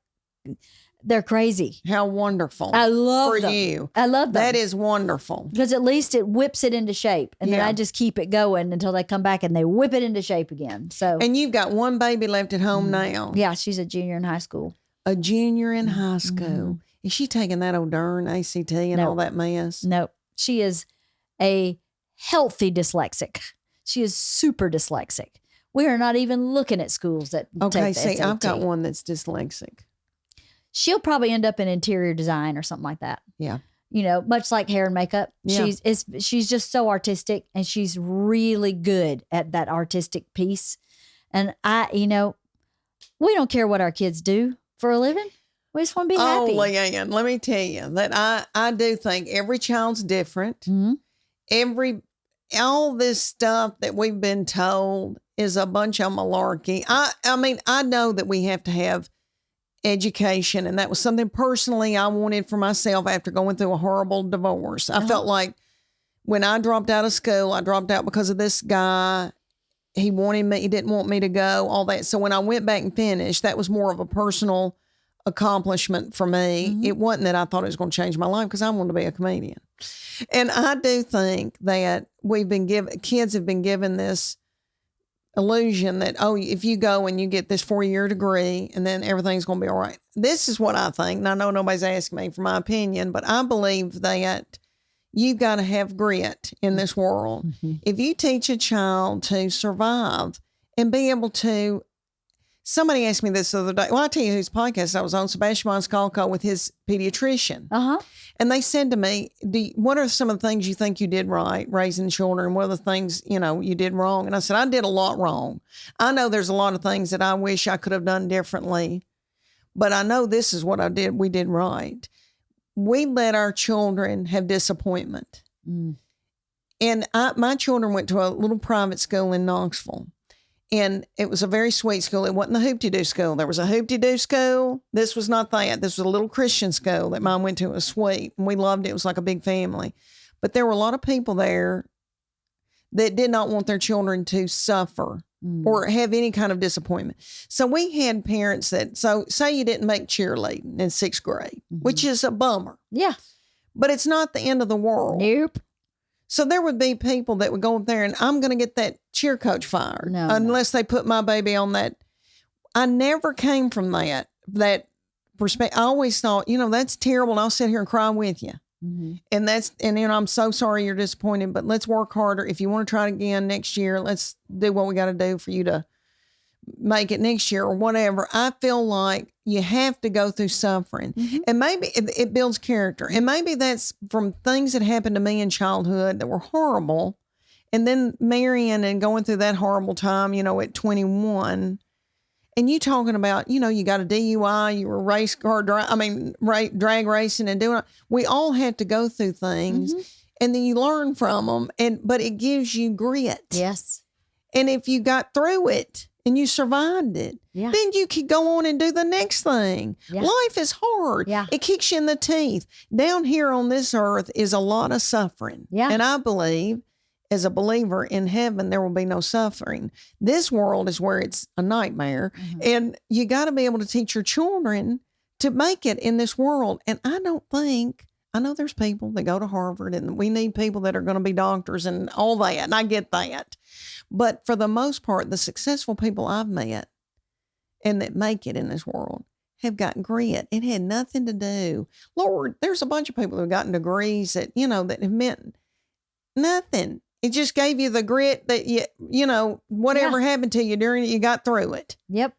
crazy. How wonderful. I love for them. you. I love them. That is wonderful. Because at least it whips it into shape. And then I just keep it going until they come back and they whip it into shape again. So. And you've got one baby left at home now. Yeah, she's a junior in high school. A junior in high school. Is she taking that old darn ACT and all that mess? No, she is a healthy dyslexic. She is super dyslexic. We are not even looking at schools that take the SAT. I've got one that's dyslexic. She'll probably end up in interior design or something like that. Yeah. You know, much like hair and makeup. Yeah. She's just so artistic, and she's really good at that artistic piece. And we don't care what our kids do for a living. We just want to be happy. Oh, Leanne, let me tell you that I do think every child's different. Mm-hmm. All this stuff that we've been told is a bunch of malarkey. I mean, I know that we have to have education, and that was something personally I wanted for myself after going through a horrible divorce. I felt like when I dropped out of school, I dropped out because of this guy. He didn't want me to go, all that. So when I went back and finished, that was more of a personal accomplishment for me. Mm-hmm. It wasn't that I thought it was going to change my life, because I wanted to be a comedian. And I do think that kids have been given this illusion that, if you go and you get this 4-year degree and then everything's going to be all right. This is what I think. And I know nobody's asking me for my opinion, but I believe that you've got to have grit in this world. Mm-hmm. If you teach a child to survive and be able to, somebody asked me this the other day. Well, I'll tell you whose podcast I was on, Sebastian Maniscalco with his pediatrician. And they said to me, what are some of the things you think you did right raising children? What are the things, you did wrong? And I said, I did a lot wrong. I know there's a lot of things that I wish I could have done differently, but I know this is what we did right. We let our children have disappointment. And my children went to a little private school in Knoxville. And it was a very sweet school. It wasn't the hoop-de-doo school. There was a hoop-de-doo school. This was not that. This was a little Christian school that mine went to. It was sweet. And we loved it. It was like a big family. But there were a lot of people there that did not want their children to suffer or have any kind of disappointment. So we had parents say you didn't make cheerleading in 6th grade, which is a bummer. Yeah. But it's not the end of the world. Nope. So there would be people that would go up there and I'm going to get that cheer coach fired unless they put my baby on that. I never came from that perspective. I always thought, that's terrible. And I'll sit here and cry with you. Mm-hmm. And I'm so sorry you're disappointed, but let's work harder. If you want to try it again next year, let's do what we got to do for you to make it next year or whatever. I feel like you have to go through suffering, and maybe it builds character. And maybe that's from things that happened to me in childhood that were horrible. And then marrying and going through that horrible time, at 21, and you talking about, you got a DUI, you were race car, drag racing and doing, we all had to go through things, and then you learn from them, but it gives you grit. Yes. And if you got through it and you survived it, then you could go on and do the next thing. Yeah. Life is hard. Yeah. It kicks you in the teeth. Down here on this earth is a lot of suffering. Yeah. And I believe, as a believer, in heaven, there will be no suffering. This world is where it's a nightmare. Mm-hmm. And you got to be able to teach your children to make it in this world. And I know there's people that go to Harvard, and we need people that are going to be doctors and all that. And I get that. But for the most part, the successful people I've met and that make it in this world have got grit. It had nothing to do. Lord, there's a bunch of people who have gotten degrees that, that have meant nothing. It just gave you the grit that whatever happened to you during it, you got through it. Yep.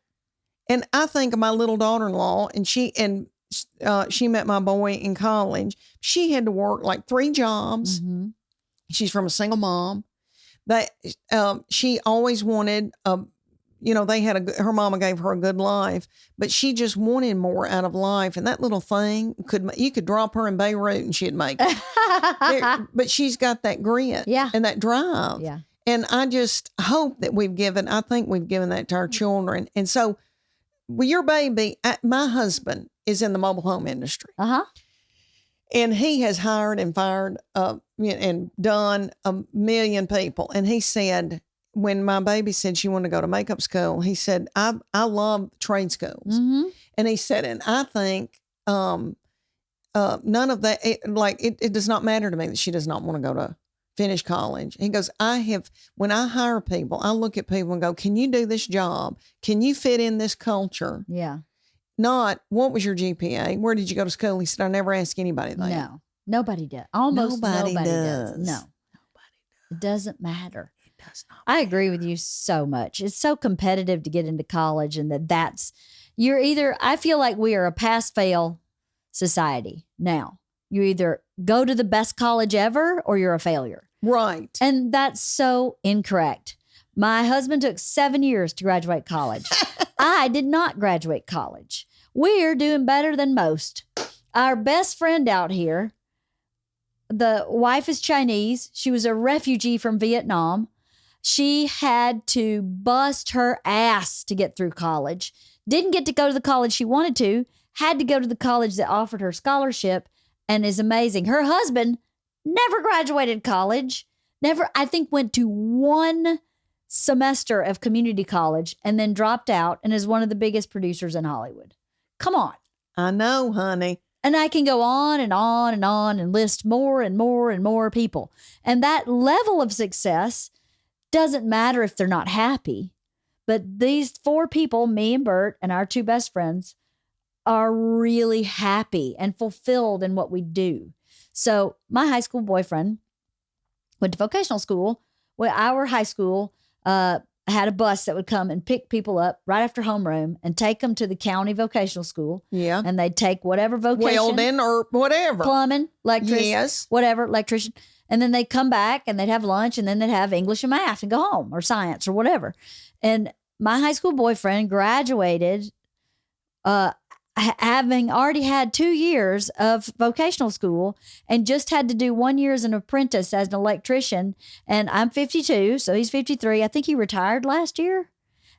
And I think of my little daughter-in-law, and she met my boy in college. She had to work like 3 jobs. Mm-hmm. She's from a single mom. She always wanted they had her mama gave her a good life, but she just wanted more out of life. And that little thing you could drop her in Beirut and she'd make it. But she's got that grit and that drive. Yeah. And I just hope that I think we've given that to our children. And so with your baby, my husband is in the mobile home industry. Uh-huh. And he has hired and fired and done a million people. And he said, when my baby said she wanted to go to makeup school, he said, I love trade schools. Mm-hmm. And he said, and I think none of that, it does not matter to me that she does not want to go to finish college. He goes, when I hire people, I look at people and go, can you do this job? Can you fit in this culture? Yeah. Not, what was your GPA? Where did you go to school? He said, I never ask anybody that. No, nobody does. Almost nobody does. No. Nobody does. It doesn't matter. It does not. I agree with you so much. It's so competitive to get into college, and I feel like we are a pass-fail society now. You either go to the best college ever or you're a failure. Right. And that's so incorrect. My husband took 7 years to graduate college. I did not graduate college. We're doing better than most. Our best friend out here, the wife is Chinese. She was a refugee from Vietnam. She had to bust her ass to get through college. Didn't get to go to the college she wanted to. Had to go to the college that offered her scholarship, and is amazing. Her husband never graduated college. I think went to one semester of community college and then dropped out and is one of the biggest producers in Hollywood. Come on. I know, honey. And I can go on and on and on and list more and more and more people. And that level of success doesn't matter if they're not happy. But these 4 people, me and Bert and our 2 best friends, are really happy and fulfilled in what we do. So my high school boyfriend went to vocational school. Well, our high school had a bus that would come and pick people up right after homeroom and take them to the county vocational school. Yeah. And they'd take whatever vocation. Welding or whatever. Plumbing, electrician. Yes. Whatever, electrician. And then they'd come back and they'd have lunch and then they'd have English and math and go home, or science or whatever. And my high school boyfriend graduated having already had 2 years of vocational school and just had to do 1 year as an apprentice as an electrician. And I'm 52, so he's 53. I think he retired last year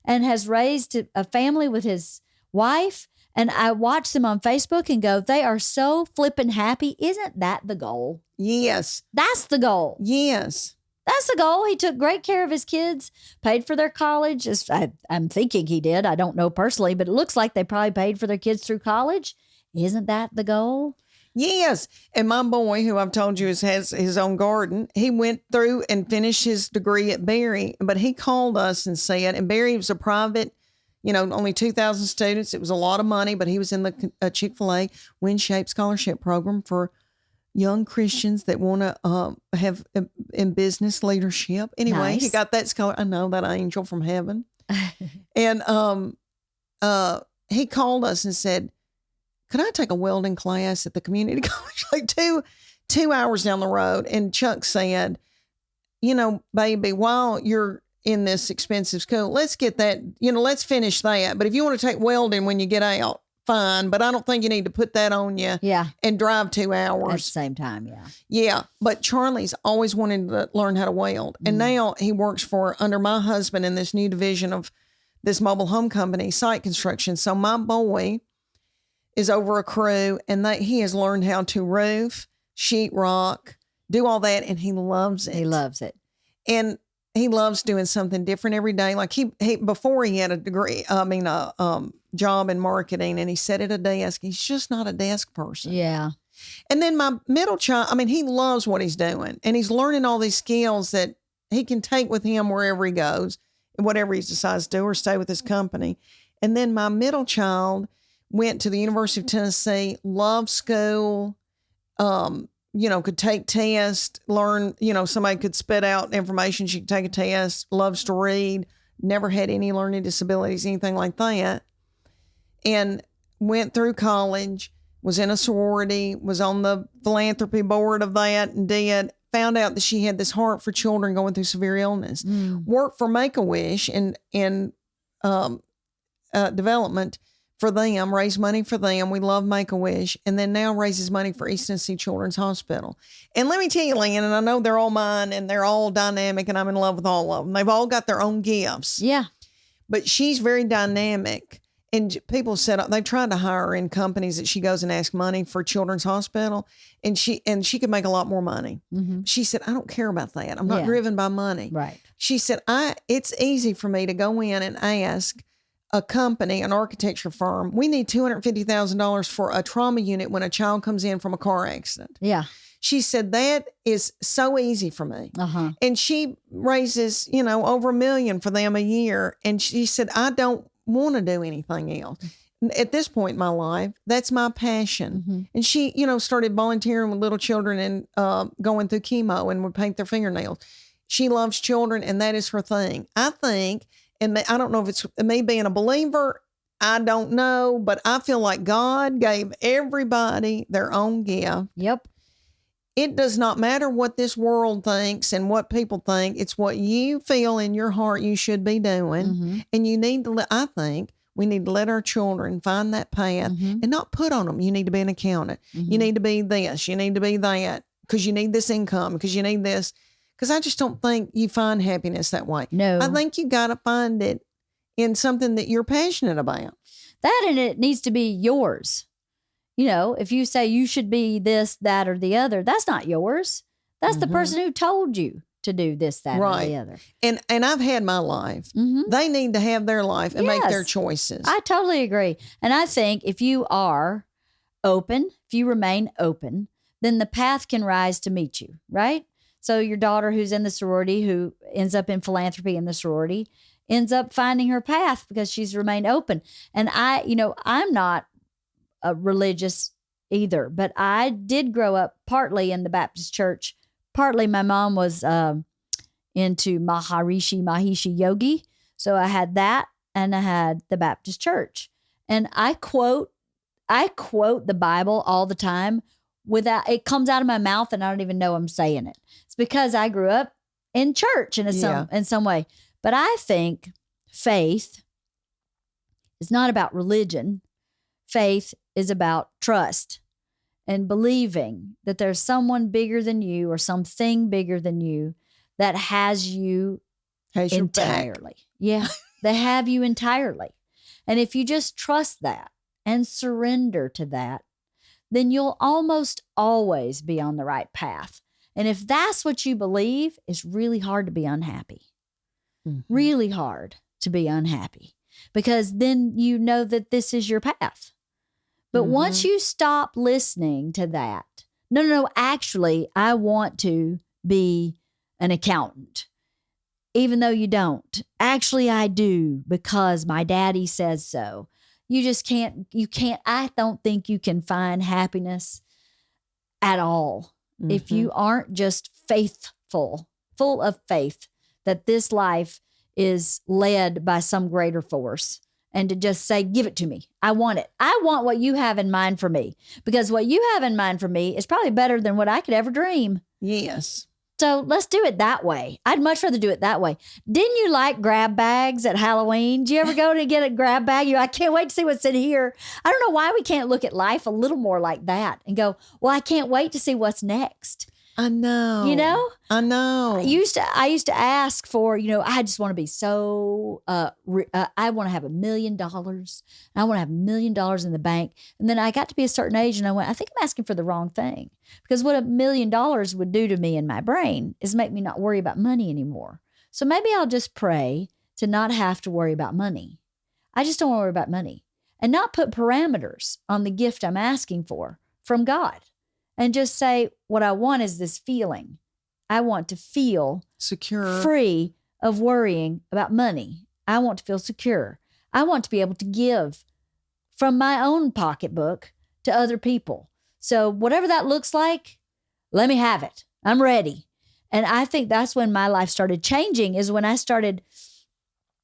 and has raised a family with his wife. And I watch them on Facebook and go, they are so flippin' happy. Isn't that the goal? Yes. That's the goal. Yes. That's the goal. He took great care of his kids, paid for their college. I'm thinking he did. I don't know personally, but it looks like they probably paid for their kids through college. Isn't that the goal? Yes. And my boy, who I've told you has his own garden, he went through and finished his degree at Berry, but he called us and said, and Berry was a private, only 2,000 students. It was a lot of money, but he was in the Chick-fil-A Wind Shape Scholarship Program for young Christians that want to have in business leadership. Anyway, Nice. He got that scholar. I know, that angel from heaven. And he called us and said, could I take a welding class at the community college, like two hours down the road? And Chuck said, baby, while you're in this expensive school, let's get that, let's finish that. But if you want to take welding when you get out, fine. But I don't think you need to put that on you. Yeah. And drive 2 hours. At the same time, yeah. Yeah. But Charlie's always wanted to learn how to weld. And now he works under my husband in this new division of this mobile home company, site construction. So my boy is over a crew, and he has learned how to roof, sheetrock, do all that, and he loves it. He loves it. And he loves doing something different every day. Like he before he had a job in marketing, and he sat at a desk. He's just not a desk person. Yeah. And then my middle child, he loves what he's doing, and he's learning all these skills that he can take with him wherever he goes, whatever he decides to do, or stay with his company. And then my middle child went to the University of Tennessee, loved school, could take tests, learn, somebody could spit out information. She could take a test, loves to read, never had any learning disabilities, anything like that. And went through college, was in a sorority, was on the philanthropy board of that, and found out that she had this heart for children going through severe illness. Worked for Make-A-Wish and development for them, raise money for them. We love Make-A-Wish, and then now raises money for East Tennessee Children's Hospital. And let me tell you, Leanne, and I know they're all mine, and they're all dynamic, and I'm in love with all of them. They've all got their own gifts. Yeah. But she's very dynamic. And people said they've tried to hire her in companies that she goes and asks money for Children's Hospital, and she could make a lot more money. Mm-hmm. She said, I don't care about that. I'm not driven by money. Right. She said, it's easy for me to go in and ask a company, an architecture firm, we need $250,000 for a trauma unit when a child comes in from a car accident. Yeah. She said, that is so easy for me. Uh-huh. And she raises, over $1 million for them a year. And she said, I don't want to do anything else. At this point in my life, that's my passion. Mm-hmm. And she, started volunteering with little children and going through chemo and would paint their fingernails. She loves children, and that is her thing. I think, and I don't know if it's me being a believer, I don't know, but I feel like God gave everybody their own gift. Yep. It does not matter what this world thinks and what people think. It's what you feel in your heart you should be doing. Mm-hmm. And you need to, I think, we need to let our children find that path and not put on them, you need to be an accountant. You need to be this, you need to be that, because you need this income, because you need this. Because I just don't think you find happiness that way. No. I think you got to find it in something that you're passionate about. That, and it needs to be yours. If you say you should be this, that, or the other, that's not yours. That's the person who told you to do this, that, or the other. And I've had my life. They need to have their life and make their choices. I totally agree. And I think if you are open, if you remain open, then the path can rise to meet you, right? So your daughter who's in the sorority, who ends up in philanthropy in the sorority, ends up finding her path because she's remained open. And I'm not religious either, but I did grow up partly in the Baptist church. Partly my mom was into Maharishi Yogi. So I had that, and I had the Baptist church. And I quote the Bible all the time without, it comes out of my mouth and I don't even know I'm saying it. It's because I grew up in church in some way. But I think faith is not about religion. Faith is about trust and believing that there's someone bigger than you or something bigger than you that has you entirely. Yeah, they have you entirely. And if you just trust that and surrender to that, then you'll almost always be on the right path. And if that's what you believe, it's really hard to be unhappy. Really hard to be unhappy, because then you know that this is your path. But once you stop listening to that, no, actually, I want to be an accountant, even though you don't. Actually, I do, because my daddy says so. You can't, I don't think you can find happiness at all if you aren't just faithful, full of faith that this life is led by some greater force, and to just say, give it to me. I want it. I want what you have in mind for me, because what you have in mind for me is probably better than what I could ever dream. Yes. So let's do it that way. I'd much rather do it that way. Didn't you like grab bags at Halloween? Do you ever go to get a grab bag? I can't wait to see what's in here. I don't know why we can't look at life a little more like that and go, well, I can't wait to see what's next. I know. I know. I used to ask for, I just want to be so, I want to have $1 million. I want to have $1 million in the bank. And then I got to be a certain age and I went, I think I'm asking for the wrong thing, because what $1 million would do to me in my brain is make me not worry about money anymore. So maybe I'll just pray to not have to worry about money. I just don't want to worry about money, and not put parameters on the gift I'm asking for from God. And just say, what I want is this feeling. I want to feel secure, free of worrying about money. I want to feel secure. I want to be able to give from my own pocketbook to other people. So whatever that looks like, let me have it. I'm ready. And I think that's when my life started changing, is when I started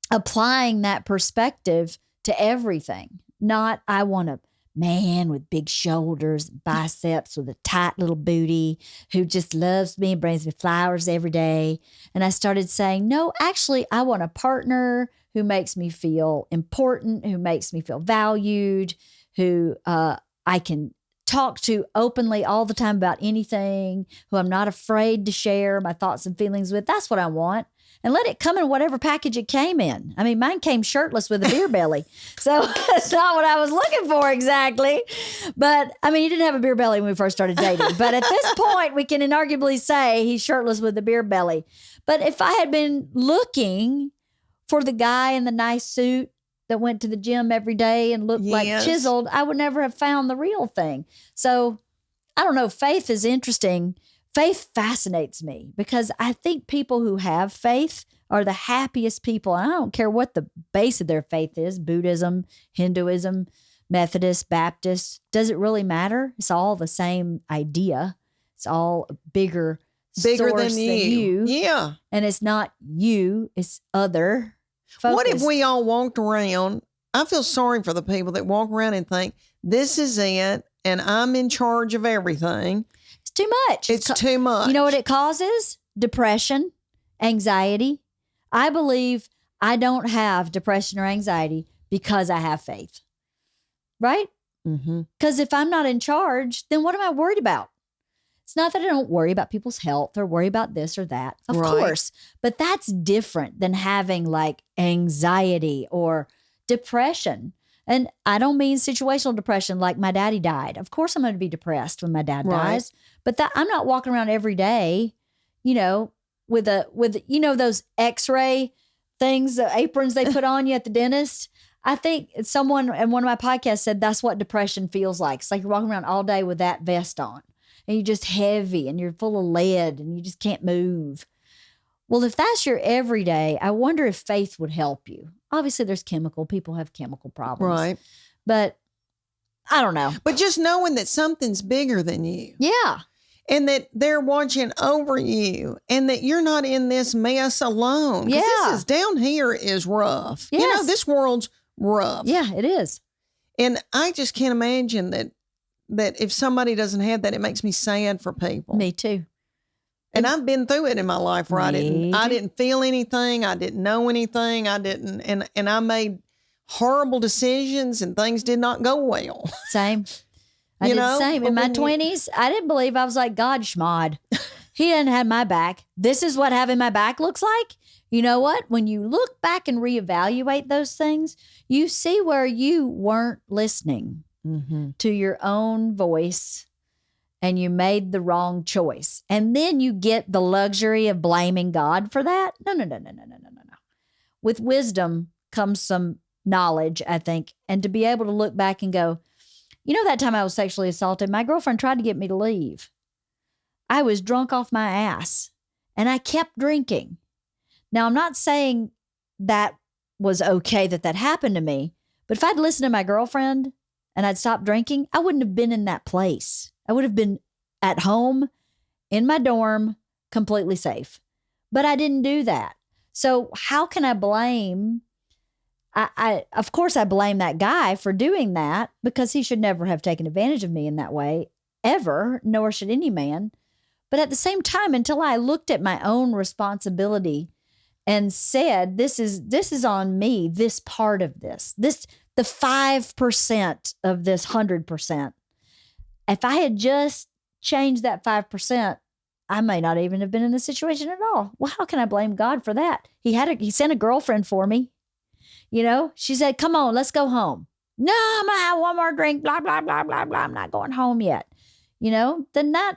applying that perspective to everything. Not, I want to man with big shoulders, biceps, with a tight little booty, who just loves me and brings me flowers every day. And I started saying, no, actually, I want a partner who makes me feel important, who makes me feel valued, who I can talk to openly all the time about anything, who I'm not afraid to share my thoughts and feelings with. That's what I want. And let it come in whatever package it came in. I mean, mine came shirtless with a beer belly. So that's not what I was looking for exactly. But I mean, he didn't have a beer belly when we first started dating. But at this point, we can inarguably say he's shirtless with a beer belly. But if I had been looking for the guy in the nice suit that went to the gym every day and looked like chiseled, I would never have found the real thing. So I don't know. Faith is interesting. Faith fascinates me because I think people who have faith are the happiest people. And I don't care what the base of their faith is, Buddhism, Hinduism, Methodist, Baptist. Does it really matter? It's all the same idea. It's all bigger source than you. Yeah. And it's not you, it's other focus. What if we all walked around? I feel sorry for the people that walk around and think, this is it, and I'm in charge of everything. It's too much. It's too much. You know what it causes? Depression, anxiety. I believe I don't have depression or anxiety because I have faith. Right? Because if I'm not in charge, then what am I worried about? It's not that I don't worry about people's health or worry about this or that, of course, but that's different than having like anxiety or depression. And I don't mean situational depression like my daddy died. Of course I'm going to be depressed when my dad dies, but that I'm not walking around every day, you know, with you know, those x-ray things, the aprons they put on you at the dentist. I think someone in one of my podcasts said that's what depression feels like. It's like you're walking around all day with that vest on. And you're just heavy and you're full of lead and you just can't move. Well, if that's your everyday, I wonder if faith would help you. Obviously, there's people have chemical problems. Right. But I don't know. But just knowing that something's bigger than you. Yeah. And that they're watching over you and that you're not in this mess alone. Yeah. This is down here is rough. Yes. You know, this world's rough. Yeah, it is. And I just can't imagine that if somebody doesn't have that, it makes me sad for people. Me too. And I've been through it in my life where I didn't feel anything. I didn't know anything. And I made horrible decisions and things did not go well. Same. I did the same. In my 20s, I didn't believe. I was like, God, schmod. He didn't have my back. This is what having my back looks like. You know what? When you look back and reevaluate those things, you see where you weren't listening to your own voice and you made the wrong choice. And then you get the luxury of blaming God for that. No. With wisdom comes some knowledge, I think. And to be able to look back and go, you know, that time I was sexually assaulted, my girlfriend tried to get me to leave. I was drunk off my ass and I kept drinking. Now, I'm not saying that was okay that happened to me, but if I'd listened to my girlfriend and I'd stopped drinking, I wouldn't have been in that place. I would have been at home in my dorm, completely safe. But I didn't do that. So how can I blame? Of course, I blame that guy for doing that because he should never have taken advantage of me in that way, ever, nor should any man. But at the same time, until I looked at my own responsibility and said, this is on me, this part of this, the 5% of this 100%. If I had just changed that 5%, I may not even have been in this situation at all. Well, how can I blame God for that? He sent a girlfriend for me. You know, she said, come on, let's go home. No, I'm going to have one more drink, blah, blah, blah, blah, blah. I'm not going home yet. You know, then I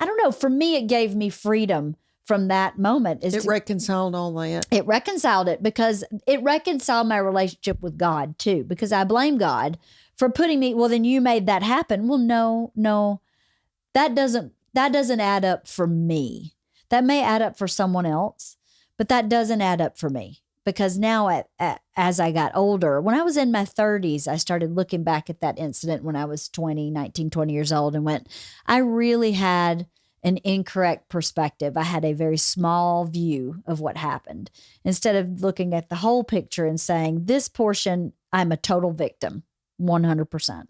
don't know. For me, it gave me freedom from that moment. It reconciled all that. It reconciled it because it reconciled my relationship with God too, because I blame God for putting me, well, then you made that happen. Well, no, that doesn't add up for me. That may add up for someone else, but that doesn't add up for me. Because now as I got older, when I was in my 30s, I started looking back at that incident when I was 19, 20 years old and went, I really had an incorrect perspective. I had a very small view of what happened. Instead of looking at the whole picture and saying, this portion, I'm a total victim, 100%.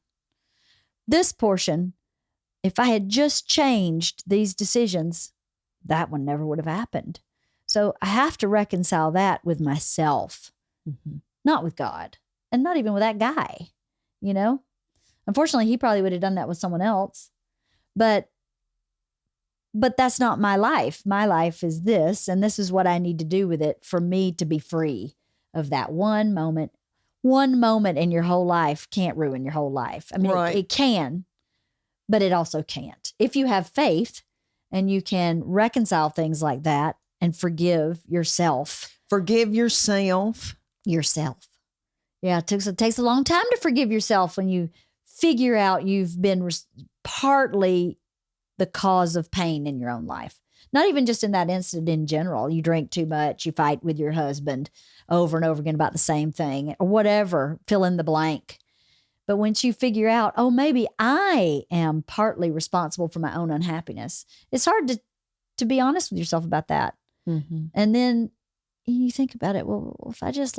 this portion, if I had just changed these decisions, that one never would have happened. So I have to reconcile that with myself, not with God, and not even with that guy, you know? Unfortunately, he probably would have done that with someone else. But that's not my life. My life is this, and this is what I need to do with it for me to be free of that one moment. One moment in your whole life can't ruin your whole life. I mean, it can, but it also can't. If you have faith and you can reconcile things like that and forgive yourself. Forgive yourself. Yeah, it takes a long time to forgive yourself when you figure out you've been partly the cause of pain in your own life. Not even just in that incident in general. You drink too much, you fight with your husband over and over again about the same thing or whatever, fill in the blank. But once you figure out, oh, maybe I am partly responsible for my own unhappiness, it's hard to be honest with yourself about that. And then you think about it, well, if I just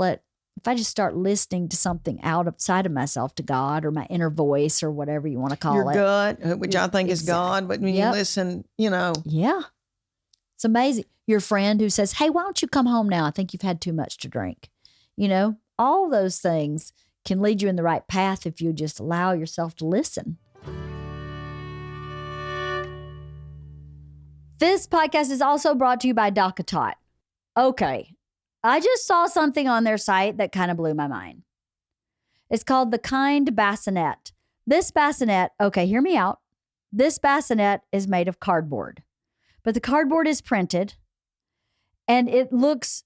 start listening to something outside of myself, to God or my inner voice or whatever you want to call your it. gut, which I think is God, but when you listen, Yeah. It's amazing. Your friend who says, hey, why don't you come home now? I think you've had too much to drink. All those things can lead you in the right path if you just allow yourself to listen. This podcast is also brought to you by DocaTot. Okay, I just saw something on their site that kind of blew my mind. It's called the Kind Bassinet. This bassinet, okay, hear me out. This bassinet is made of cardboard, but the cardboard is printed and it looks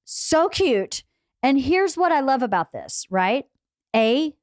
so cute. And here's what I love about this, right? A,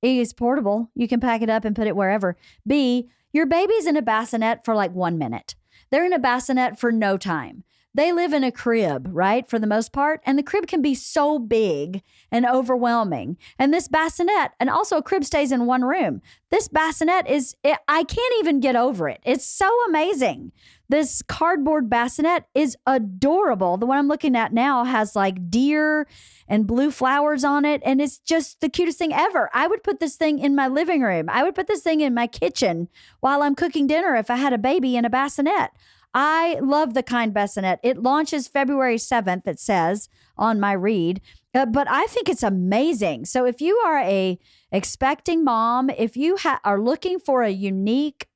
it is portable. You can pack it up and put it wherever. B, your baby's in a bassinet for like 1 minute. They're in a bassinet for no time. They live in a crib, right? For the most part. And the crib can be so big and overwhelming. And this bassinet, and also a crib stays in one room. This bassinet I can't even get over it. It's so amazing. This cardboard bassinet is adorable. The one I'm looking at now has like deer and blue flowers on it. And it's just the cutest thing ever. I would put this thing in my living room. I would put this thing in my kitchen while I'm cooking dinner if I had a baby in a bassinet. I love the Kind Bassinet. It launches February 7th, it says on my read. But I think it's amazing. So if you are a expecting mom, if you are looking for a unique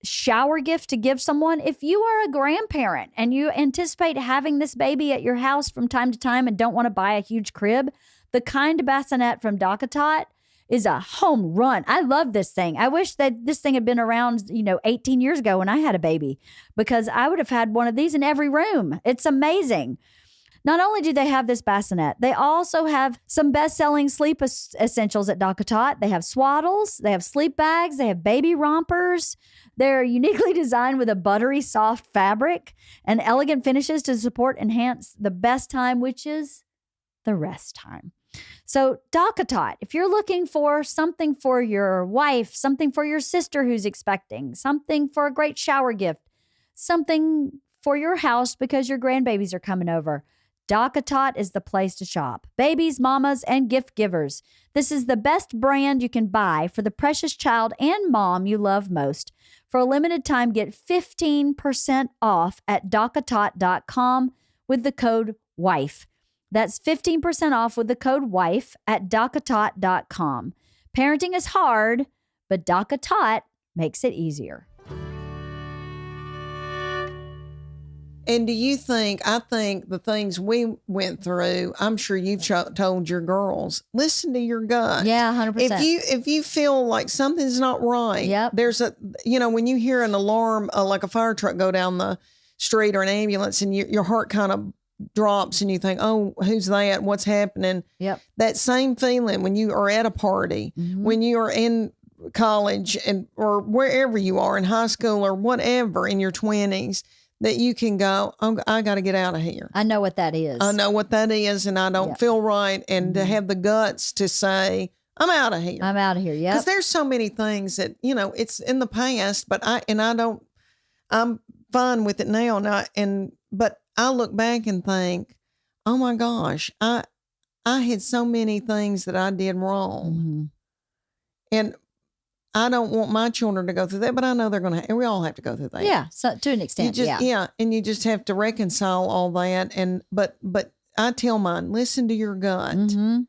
shower gift to give someone, if you are a grandparent and you anticipate having this baby at your house from time to time and don't want to buy a huge crib, the Kind Bassinet from DocaTot is a home run. I love this thing. I wish that this thing had been around, 18 years ago when I had a baby, because I would have had one of these in every room. It's amazing. Not only do they have this bassinet, they also have some best-selling sleep essentials at DocaTot. They have swaddles, they have sleep bags, they have baby rompers. They're uniquely designed with a buttery soft fabric and elegant finishes to enhance the best time, which is the rest time. So DocaTot, if you're looking for something for your wife, something for your sister who's expecting, something for a great shower gift, something for your house because your grandbabies are coming over, DocaTot is the place to shop. Babies, mamas, and gift givers. This is the best brand you can buy for the precious child and mom you love most. For a limited time, get 15% off at DocaTot.com with the code WIFE. That's 15% off with the code WIFE at DocaTot.com. Parenting is hard, but DocaTot makes it easier. And do you think, I think the things we went through, I'm sure you've told your girls, listen to your gut. Yeah, 100%. If you feel like something's not right, there's when you hear an alarm, like a fire truck go down the street or an ambulance, and your heart kind of drops and you think, oh, who's that? What's happening? Yep. That same feeling when you are at a party, when you are in college or wherever you are in high school or whatever in your 20s, that you can go, oh, I got to get out of here. I know what that is. I know what that is, and I don't feel right. And to have the guts to say, I'm out of here. I'm out of here, yeah. Because there's so many things that, it's in the past, but I'm fine with it now. But I look back and think, oh my gosh, I had so many things that I did wrong. And I don't want my children to go through that, but I know they're going to, and we all have to go through that. Yeah. So to an extent, yeah. And you just have to reconcile all that. And, but I tell mine, listen to your gut. Mm-hmm.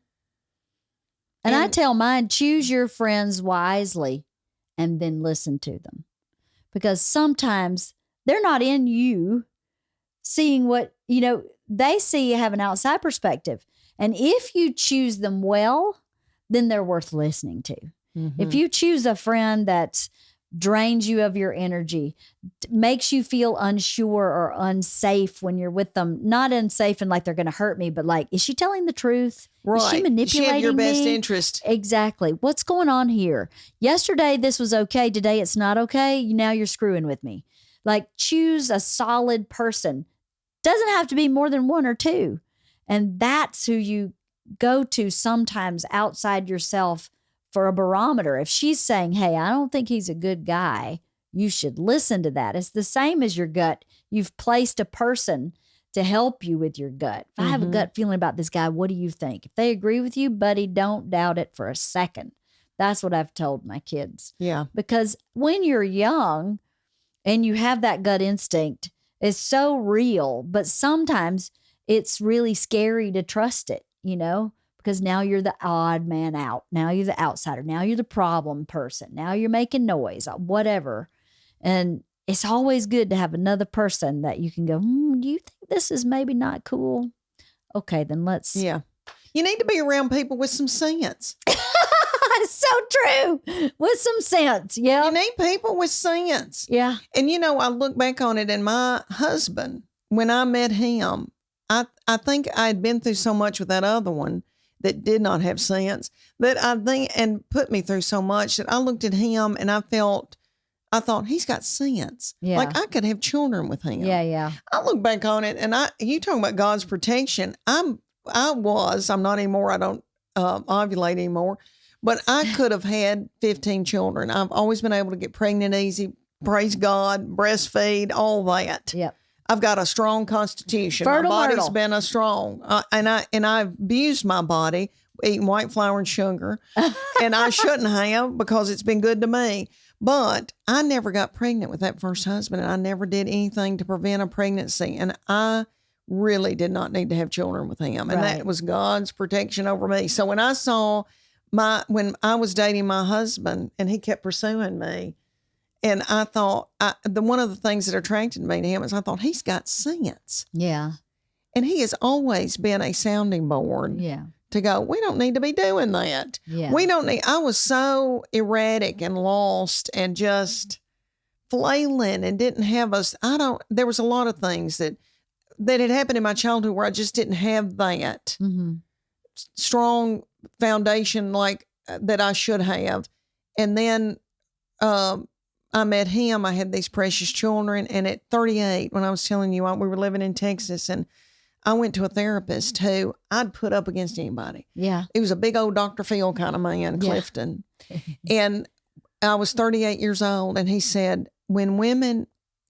And I tell mine, choose your friends wisely and then listen to them. Because sometimes they're not in you seeing what, they see you have an outside perspective. And if you choose them well, then they're worth listening to. Mm-hmm. If you choose a friend that drains you of your energy, makes you feel unsure or unsafe when you're with them, not unsafe and like they're going to hurt me, but like, is she telling the truth? Right. Is she manipulating me? She have your best interest. Exactly. What's going on here? Yesterday, this was okay. Today, it's not okay. Now you're screwing with me. Like, choose a solid person. Doesn't have to be more than one or two. And that's who you go to sometimes outside yourself for a barometer. If she's saying, hey, I don't think he's a good guy, you should listen to that. It's the same as your gut. You've placed a person to help you with your gut. If I have a gut feeling about this guy, what do you think? If they agree with you, buddy, don't doubt it for a second. That's what I've told my kids. Yeah. Because when you're young and you have that gut instinct, it's so real, but sometimes it's really scary to trust it, because now you're the odd man out. Now you're the outsider. Now you're the problem person. Now you're making noise, whatever. And it's always good to have another person that you can go, do you think this is maybe not cool? Okay, then let's. Yeah. You need to be around people with some sense. So true. With some sense. Yeah. You need people with sense. Yeah. And I look back on it, and my husband, when I met him, I think I had been through so much with that other one that did not have sense, that I think, and put me through so much, that I looked at him and I thought he's got sense. Yeah. Like I could have children with him. Yeah. Yeah. I look back on it, and you talking about God's protection. I'm not anymore. I don't ovulate anymore, but I could have had 15 children. I've always been able to get pregnant easy. Praise God, breastfeed, all that. Yep. I've got a strong constitution. Fertile my body's Myrtle. been a strong, and I've abused my body eating white flour and sugar, and I shouldn't have, because it's been good to me. But I never got pregnant with that first husband, and I never did anything to prevent a pregnancy, and I really did not need to have children with him, and that was God's protection over me. So when I saw when I was dating my husband, and he kept pursuing me. And I thought, one of the things that attracted me to him is I thought, he's got sense. Yeah. And he has always been a sounding board. Yeah. To go, we don't need to be doing that. Yeah. I was so erratic and lost and just flailing and didn't have there was a lot of things that had happened in my childhood where I just didn't have that strong foundation like that I should have. And then, I met him. I had these precious children. And at 38, when I was telling you, we were living in Texas, and I went to a therapist who I'd put up against anybody. Yeah. He was a big old Dr. Phil kind of man, Clifton. And I was 38 years old. And he said, when women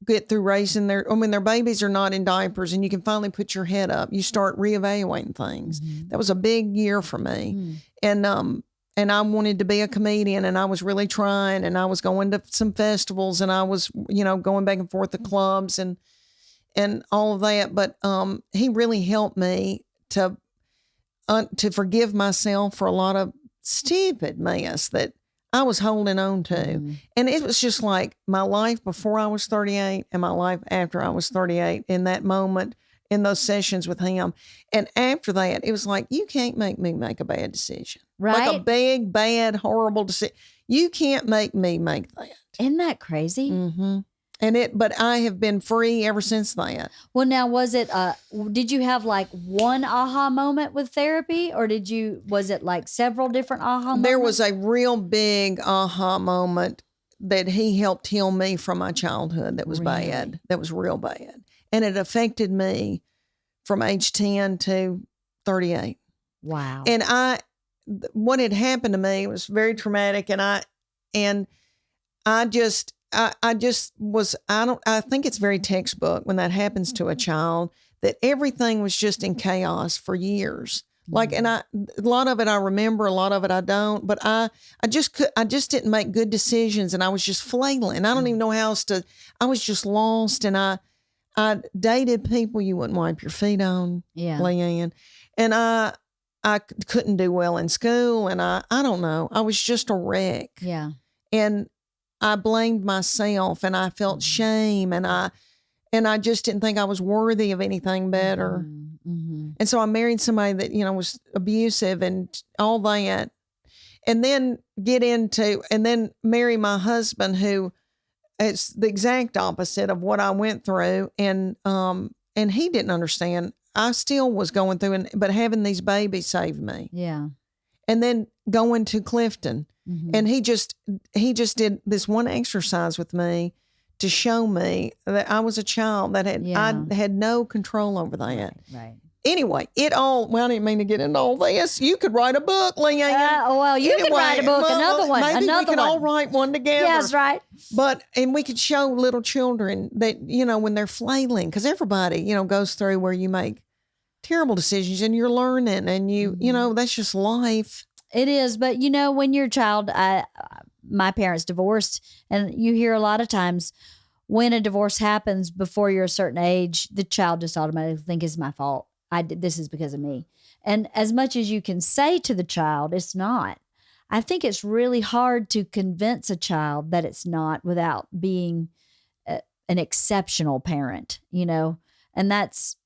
get through raising when their babies are not in diapers and you can finally put your head up, you start reevaluating things. Mm-hmm. That was a big year for me. Mm. And I wanted to be a comedian, and I was really trying, and I was going to some festivals, and I was, going back and forth to clubs and all of that. But he really helped me to forgive myself for a lot of stupid mess that I was holding on to. Mm. And it was just like my life before I was 38 and my life after I was 38 in that moment, in those sessions with him. And after that, it was like, you can't make me make a bad decision. Right. Like a big, bad, horrible decision. You can't make me make that. Isn't that crazy? Mm-hmm. But I have been free ever since that. Well, now, did you have like one aha moment with therapy, or was it like several different aha moments? There was a real big aha moment that he helped heal me from my childhood that was bad. That was real bad. And it affected me from age 10 to 38. Wow. And what had happened to me was very traumatic. And I think it's very textbook when that happens to a child, that everything was just in chaos for years Like, and a lot of it I remember, a lot of it I don't, but I just didn't make good decisions, and I was just flailing. I don't even know how else to, I was just lost, and I dated people you wouldn't wipe your feet on, Leanne. And I couldn't do well in school, and I don't know. I was just a wreck. Yeah. And I blamed myself, and I felt shame, and I just didn't think I was worthy of anything better. And so I married somebody that, was abusive and all that. And then marry my husband, who is the exact opposite of what I went through. And he didn't understand. I still was going through, but having these babies saved me. Yeah. And then going to Clifton, and he just did this one exercise with me to show me that I was a child that I had no control over that. Right. Anyway, I didn't mean to get into all this. You could write a book, Leanne. You could write a book, another one. Maybe we could all write one together. Yes, right. And we could show little children that, when they're flailing, because everybody, goes through where you make terrible decisions and you're learning, and that's just life. It is. But, when you're a child, my parents divorced, and you hear a lot of times when a divorce happens before you're a certain age, the child just automatically thinks it's my fault. This is because of me. And as much as you can say to the child, it's not. I think it's really hard to convince a child that it's not without being an exceptional parent, and that's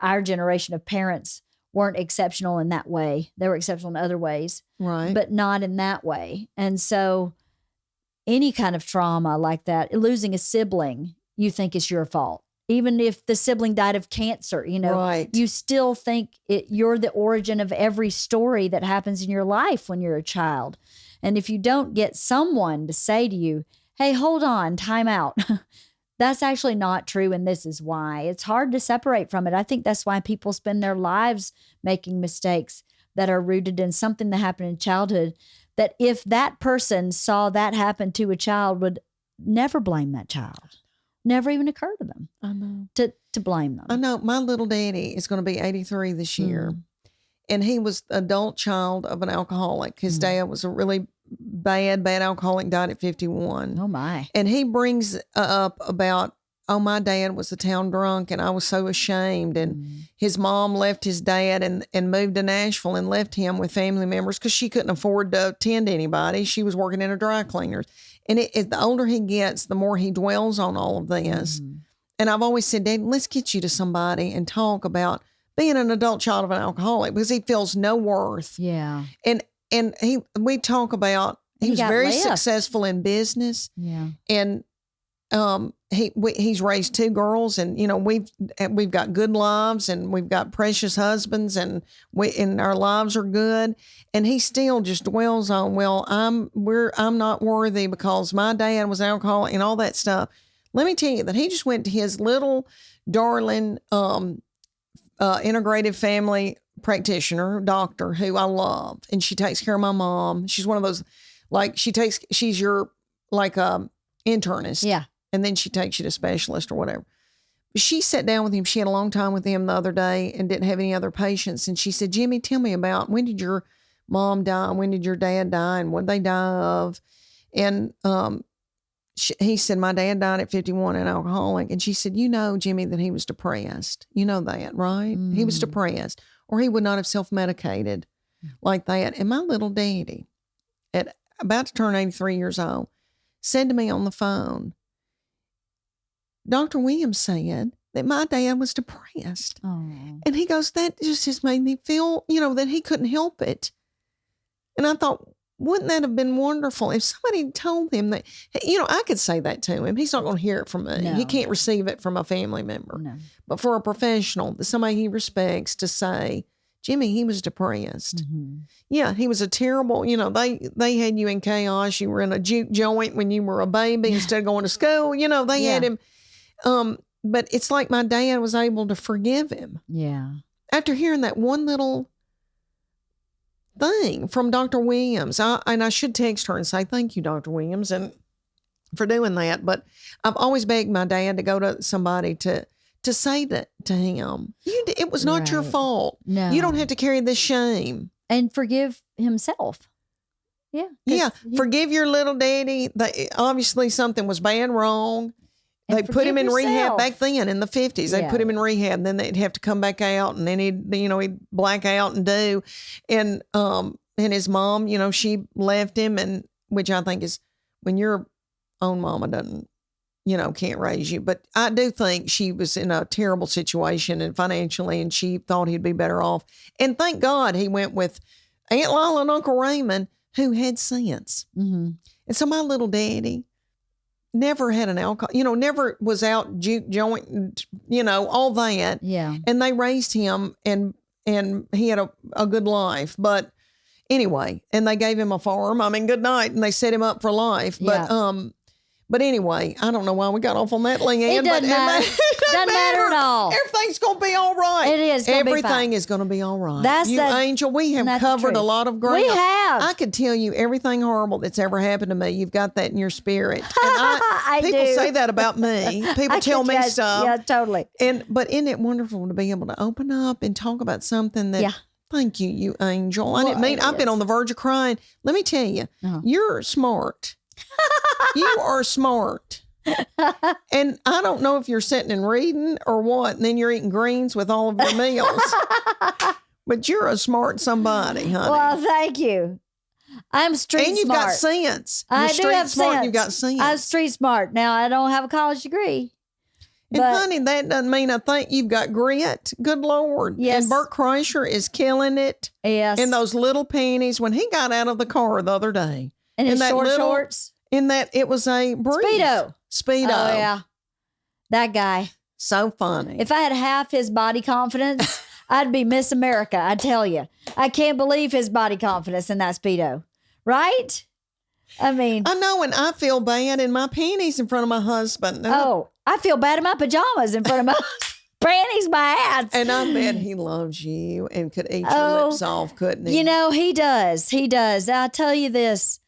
our generation of parents weren't exceptional in that way. They were exceptional in other ways, right? But not in that way. And so any kind of trauma like that, losing a sibling, you think it's your fault. Even if the sibling died of cancer, right. You still think you're the origin of every story that happens in your life when you're a child. And if you don't get someone to say to you, hey, hold on, time out. That's actually not true, and this is why. It's hard to separate from it. I think that's why people spend their lives making mistakes that are rooted in something that happened in childhood, that if that person saw that happen to a child, would never blame that child. Never even occur to them. I know. To blame them. I know. My little daddy is going to be 83 this year. And he was an adult child of an alcoholic. His dad was a really bad alcoholic, died at 51. Oh, my. And he brings up about, my dad was a town drunk, and I was so ashamed. And his mom left his dad and moved to Nashville and left him with family members because she couldn't afford to tend to anybody. She was working in a dry cleaner's. And the older he gets, the more he dwells on all of this. And I've always said, Dad, let's get you to somebody and talk about being an adult child of an alcoholic, because he feels no worth. Yeah. And we talk about, he was very successful in business. Yeah. And he's raised 2 girls, and we've got good lives, and we've got precious husbands, and our lives are good. And he still just dwells on, well, I'm not worthy because my dad was an alcoholic and all that stuff. Let me tell you that he just went to his little darling integrative family practitioner, doctor, who I love, and she takes care of my mom. She's one of those, she's your internist. Yeah. And then she takes you to specialist or whatever. She sat down with him. She had a long time with him the other day and didn't have any other patients. And she said, Jimmy, tell me about, when did your mom die? When did your dad die? And what did they die of? And he said, my dad died at 51, an alcoholic. And she said, Jimmy, that he was depressed. You know that, right? He was depressed, or he would not have self-medicated like that. And my little daddy, at about to turn 83 years old, said to me on the phone, Dr. Williams said that my dad was depressed. Oh. And he goes, that just made me feel, that he couldn't help it. And I thought, wouldn't that have been wonderful if somebody told him that, I could say that to him. He's not going to hear it from me. No. He can't receive it from a family member. No. But for a professional, somebody he respects, to say, Jimmy, he was depressed. Yeah, he was a terrible, they had you in chaos. You were in a juke joint when you were a baby instead of going to school. They had him. But it's like my dad was able to forgive him. Yeah. After hearing that one little thing from Dr. Williams. I should text her and say, thank you, Dr. Williams, and for doing that. But I've always begged my dad to go to somebody to to say that to him. It was not your Right. fault. No. You don't have to carry this shame. And forgive himself. Yeah. 'cause Yeah. he- Forgive your little daddy. Obviously, something was bad wrong. And They put him in forgive rehab yourself. back then in the 50s. They Yeah. put him in rehab, and then they'd have to come back out, and then he'd black out and do. And his mom, she left him, and which I think is when your own mama doesn't, can't raise you. But I do think she was in a terrible situation and financially, and she thought he'd be better off. And thank God he went with Aunt Lila and Uncle Raymond, who had sense. Mm-hmm. And so my little daddy never had an alcohol, never was out juke joint, all that. Yeah. And they raised him, and he had a good life. But anyway, and they gave him a farm. I mean, good night. And they set him up for life. But anyway, I don't know why we got off on that, Leanne. It doesn't matter. Doesn't matter at all. Everything's going to be all right. It is gonna be Everything fine. is going to be all right. That's you, Angel, we have that's the covered a truth. lot of ground. We have. I could tell you everything horrible that's ever happened to me. You've got that in your spirit. And people do. say that about me. People I tell could me just- stuff. Yeah, totally. But isn't it wonderful to be able to open up and talk about something that, Yeah. thank you, you angel. I Well, didn't mean, it I've been is. on the verge of crying. Let me tell you, Uh-huh. you're smart. You are smart. And I don't know if you're sitting and reading or what, and then you're eating greens with all of your meals. But you're a smart somebody, honey. Well, thank you. I'm street and you've smart. got sense. I You're do street have smart. sense. You've got sense. I'm street smart. Now, I don't have a college degree. And But honey, that doesn't mean I think you've got grit. Good Lord. Yes. And Bert Kreischer is killing it yes. in those little panties when he got out of the car the other day. and his in that short little- shorts. In that it was a brief. Speedo. Speedo. Oh, yeah. That guy. So funny. If I had half his body confidence, I'd be Miss America, I tell you. I can't believe his body confidence in that Speedo. Right? I mean, I know, and I feel bad in my panties in front of my husband. I feel bad in my pajamas in front of my panties, my ass. And I bet he loves you and could eat your Oh, lips off, couldn't he? You know, he does. He does. I'll tell you this.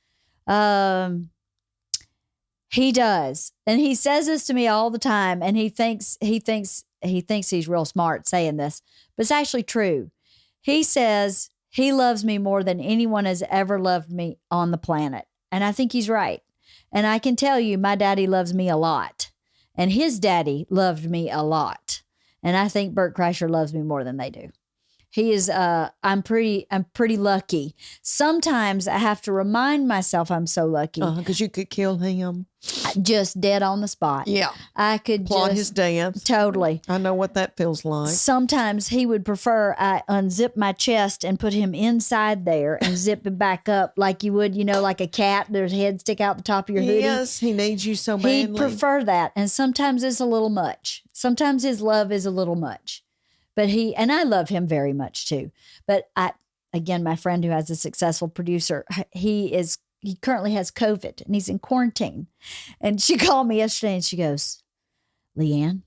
He does. And he says this to me all the time. And he thinks he's real smart saying this, but it's actually true. He says he loves me more than anyone has ever loved me on the planet. And I think he's right. And I can tell you, my daddy loves me a lot. And his daddy loved me a lot. And I think Bert Kreischer loves me more than they do. He is, I'm pretty lucky. Sometimes I have to remind myself I'm so lucky. Because you could kill him. Just dead on the spot. Yeah. I could Plot just his death. totally. I know what that feels like. Sometimes he would prefer I unzip my chest and put him inside there and zip it back up like you would, like a cat. Their head stick out the top of your hoodie. Yes, he needs you so badly. He'd prefer that. And sometimes it's a little much. Sometimes his love is a little much. But and I love him very much too. But again, my friend who has a successful producer, he currently has COVID and he's in quarantine. And she called me yesterday and she goes, Leanne,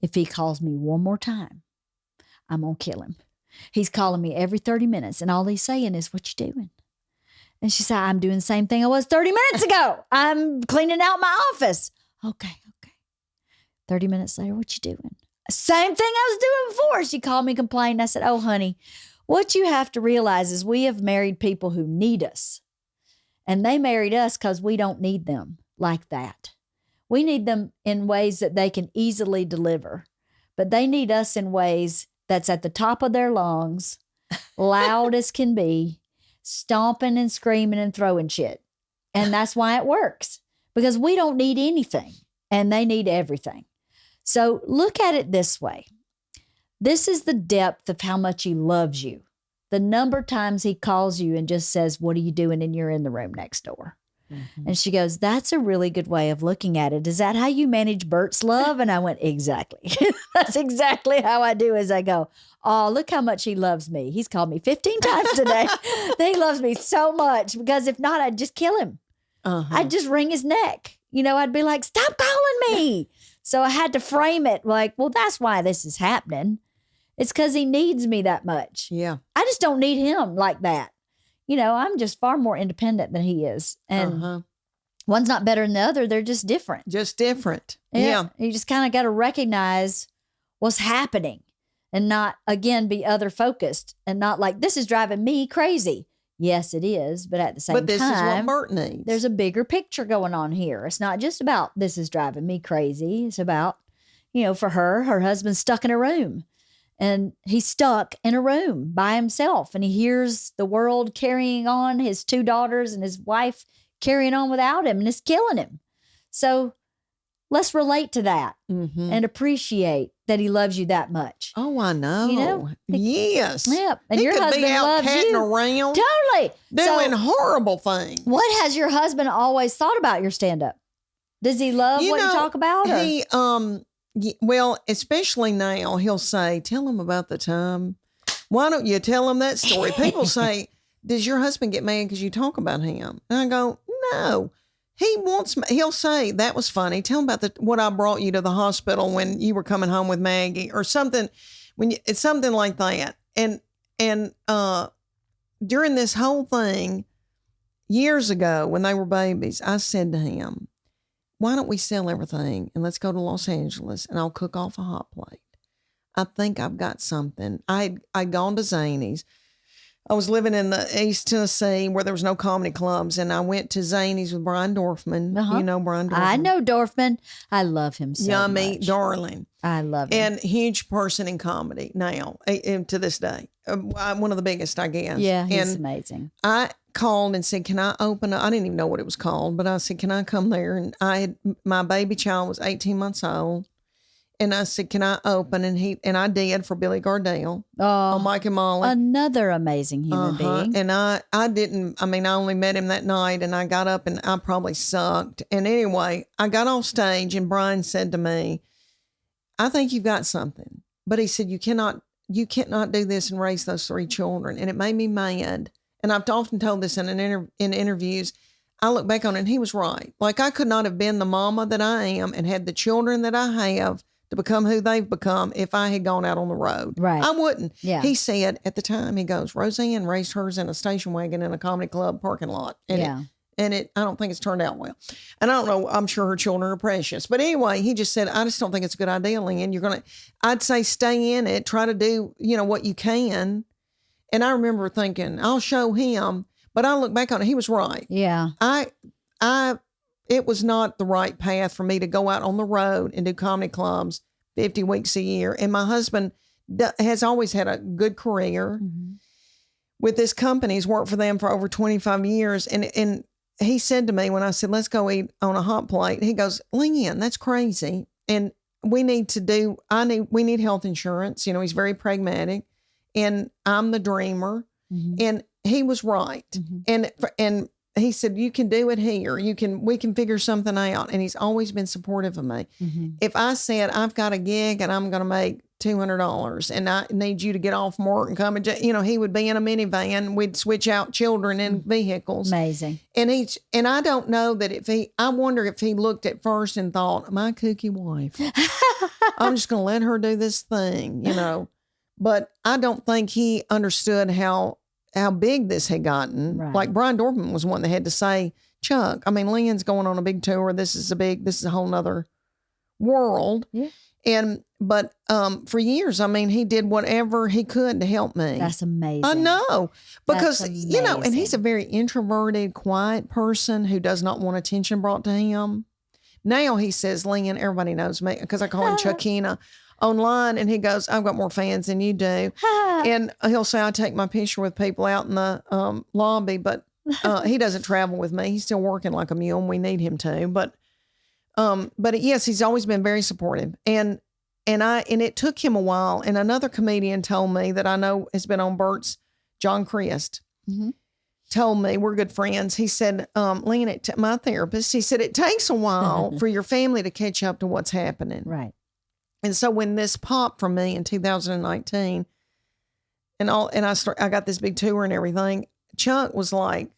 if he calls me one more time, I'm going to kill him. He's calling me every 30 minutes and all he's saying is, what you doing? And she said, I'm doing the same thing I was 30 minutes ago. I'm cleaning out my office. Okay. 30 minutes later, what you doing? Same thing I was doing before. She called me complaining. I said, oh, honey, what you have to realize is we have married people who need us. And they married us because we don't need them like that. We need them in ways that they can easily deliver. But they need us in ways that's at the top of their lungs, loud as can be, stomping and screaming and throwing shit. And that's why it works. Because we don't need anything. And they need everything. So look at it this way. This is the depth of how much he loves you. The number of times he calls you and just says, what are you doing? And you're in the room next door. Mm-hmm. And she goes, that's a really good way of looking at it. Is that how you manage Bert's love? And I went, exactly. That's exactly how I do as I go, oh, look how much he loves me. He's called me 15 times today. He loves me so much because if not, I'd just kill him. I'd just wring his neck. I'd be like, stop calling me. So I had to frame it like, well, that's why this is happening. It's because he needs me that much. Yeah. I just don't need him like that. I'm just far more independent than he is. And one's not better than the other. They're just different. Just different. Yeah. You just kind of got to recognize what's happening and not, again, be other focused and not like, this is driving me crazy. Yes, it is. But at the same time, this is what Bert needs. There's a bigger picture going on here. It's not just about this is driving me crazy. It's about, for her husband's stuck in a room. And he's stuck in a room by himself. And he hears the world carrying on, his 2 daughters and his wife carrying on without him, and it's killing him. So let's relate to that and appreciate that he loves you that much. Oh, I know. Yes. Yep. And he your could husband be out loves catting you. around. Totally. Doing horrible things. What has your husband always thought about your stand-up? Does he love what you talk about? Or? He, well, especially now, he'll say, tell him about the time. Why don't you tell him that story? People say, does your husband get mad because you talk about him? And I go, no. He'll say, that was funny. Tell him about what I brought you to the hospital when you were coming home with Maggie or something. It's something like that. And during this whole thing, years ago when they were babies, I said to him, why don't we sell everything and let's go to Los Angeles and I'll cook off a hot plate. I think I've got something. I'd gone to Zany's. I was living in the East Tennessee where there was no comedy clubs, and I went to Zany's with Brian Dorfman. You know Brian Dorfman? I know Dorfman. I love him so Yummy, much. darling. I love him. And huge person in comedy now, and to this day. One of the biggest, I guess. Yeah, he's amazing. I called and said, can I open I didn't even know what it was called, but I said, can I come there? And my baby child was 18 months old. And I said, can I open? And I did for Billy Gardell on Mike and Molly. Another amazing human being. And I only met him that night, and I got up and I probably sucked. And anyway, I got off stage and Brian said to me, I think you've got something. But he said, you cannot do this and raise those 3 children. And it made me mad. And I've often told this in interviews. I look back on it and he was right. Like, I could not have been the mama that I am and had the children that I have to become who they've become if I had gone out on the road. Right. I wouldn't. Yeah. He said at the time, he goes, Roseanne raised hers in a station wagon in a comedy club parking lot. And I don't think it's turned out well. And I don't know, I'm sure her children are precious. But anyway, he just said, I just don't think it's a good idea, Leanne. I'd say stay in it, try to do, what you can. And I remember thinking, I'll show him. But I look back on it, he was right. Yeah. It was not the right path for me to go out on the road and do comedy clubs 50 weeks a year. And my husband has always had a good career with this company. He's worked for them for over 25 years. And he said to me when I said, let's go eat on a hot plate, he goes, Leanne, that's crazy. And we need health insurance. He's very pragmatic, and I'm the dreamer. And he was right. And he said, you can do it here. We can figure something out. And he's always been supportive of me. If I said, I've got a gig and I'm going to make $200 and I need you to get off from work and come and, he would be in a minivan. We'd switch out children in vehicles. Amazing. And I don't know that I wonder if he looked at first and thought, my kooky wife, I'm just going to let her do this thing, But I don't think he understood how big this had gotten. Right. Like Brian Dorfman was one that had to say, Chuck, Leanne's going on a big tour. This is a whole nother world. Yeah. But for years, he did whatever he could to help me. That's amazing. I know. Because, and he's a very introverted, quiet person who does not want attention brought to him. Now he says, Leanne, everybody knows me, because I call him Chuckina online, and he goes, I've got more fans than you do. And he'll say, I take my picture with people out in the lobby, but he doesn't travel with me. He's still working like a mule, and we need him to. But yes, he's always been very supportive. And it took him a while. And another comedian told me that I know has been on Bert's, John Christ, told me, we're good friends. He said, Leanne, my therapist, he said, it takes a while for your family to catch up to what's happening. Right. And so when this popped from me in 2019 and I got this big tour and everything, Chuck was like,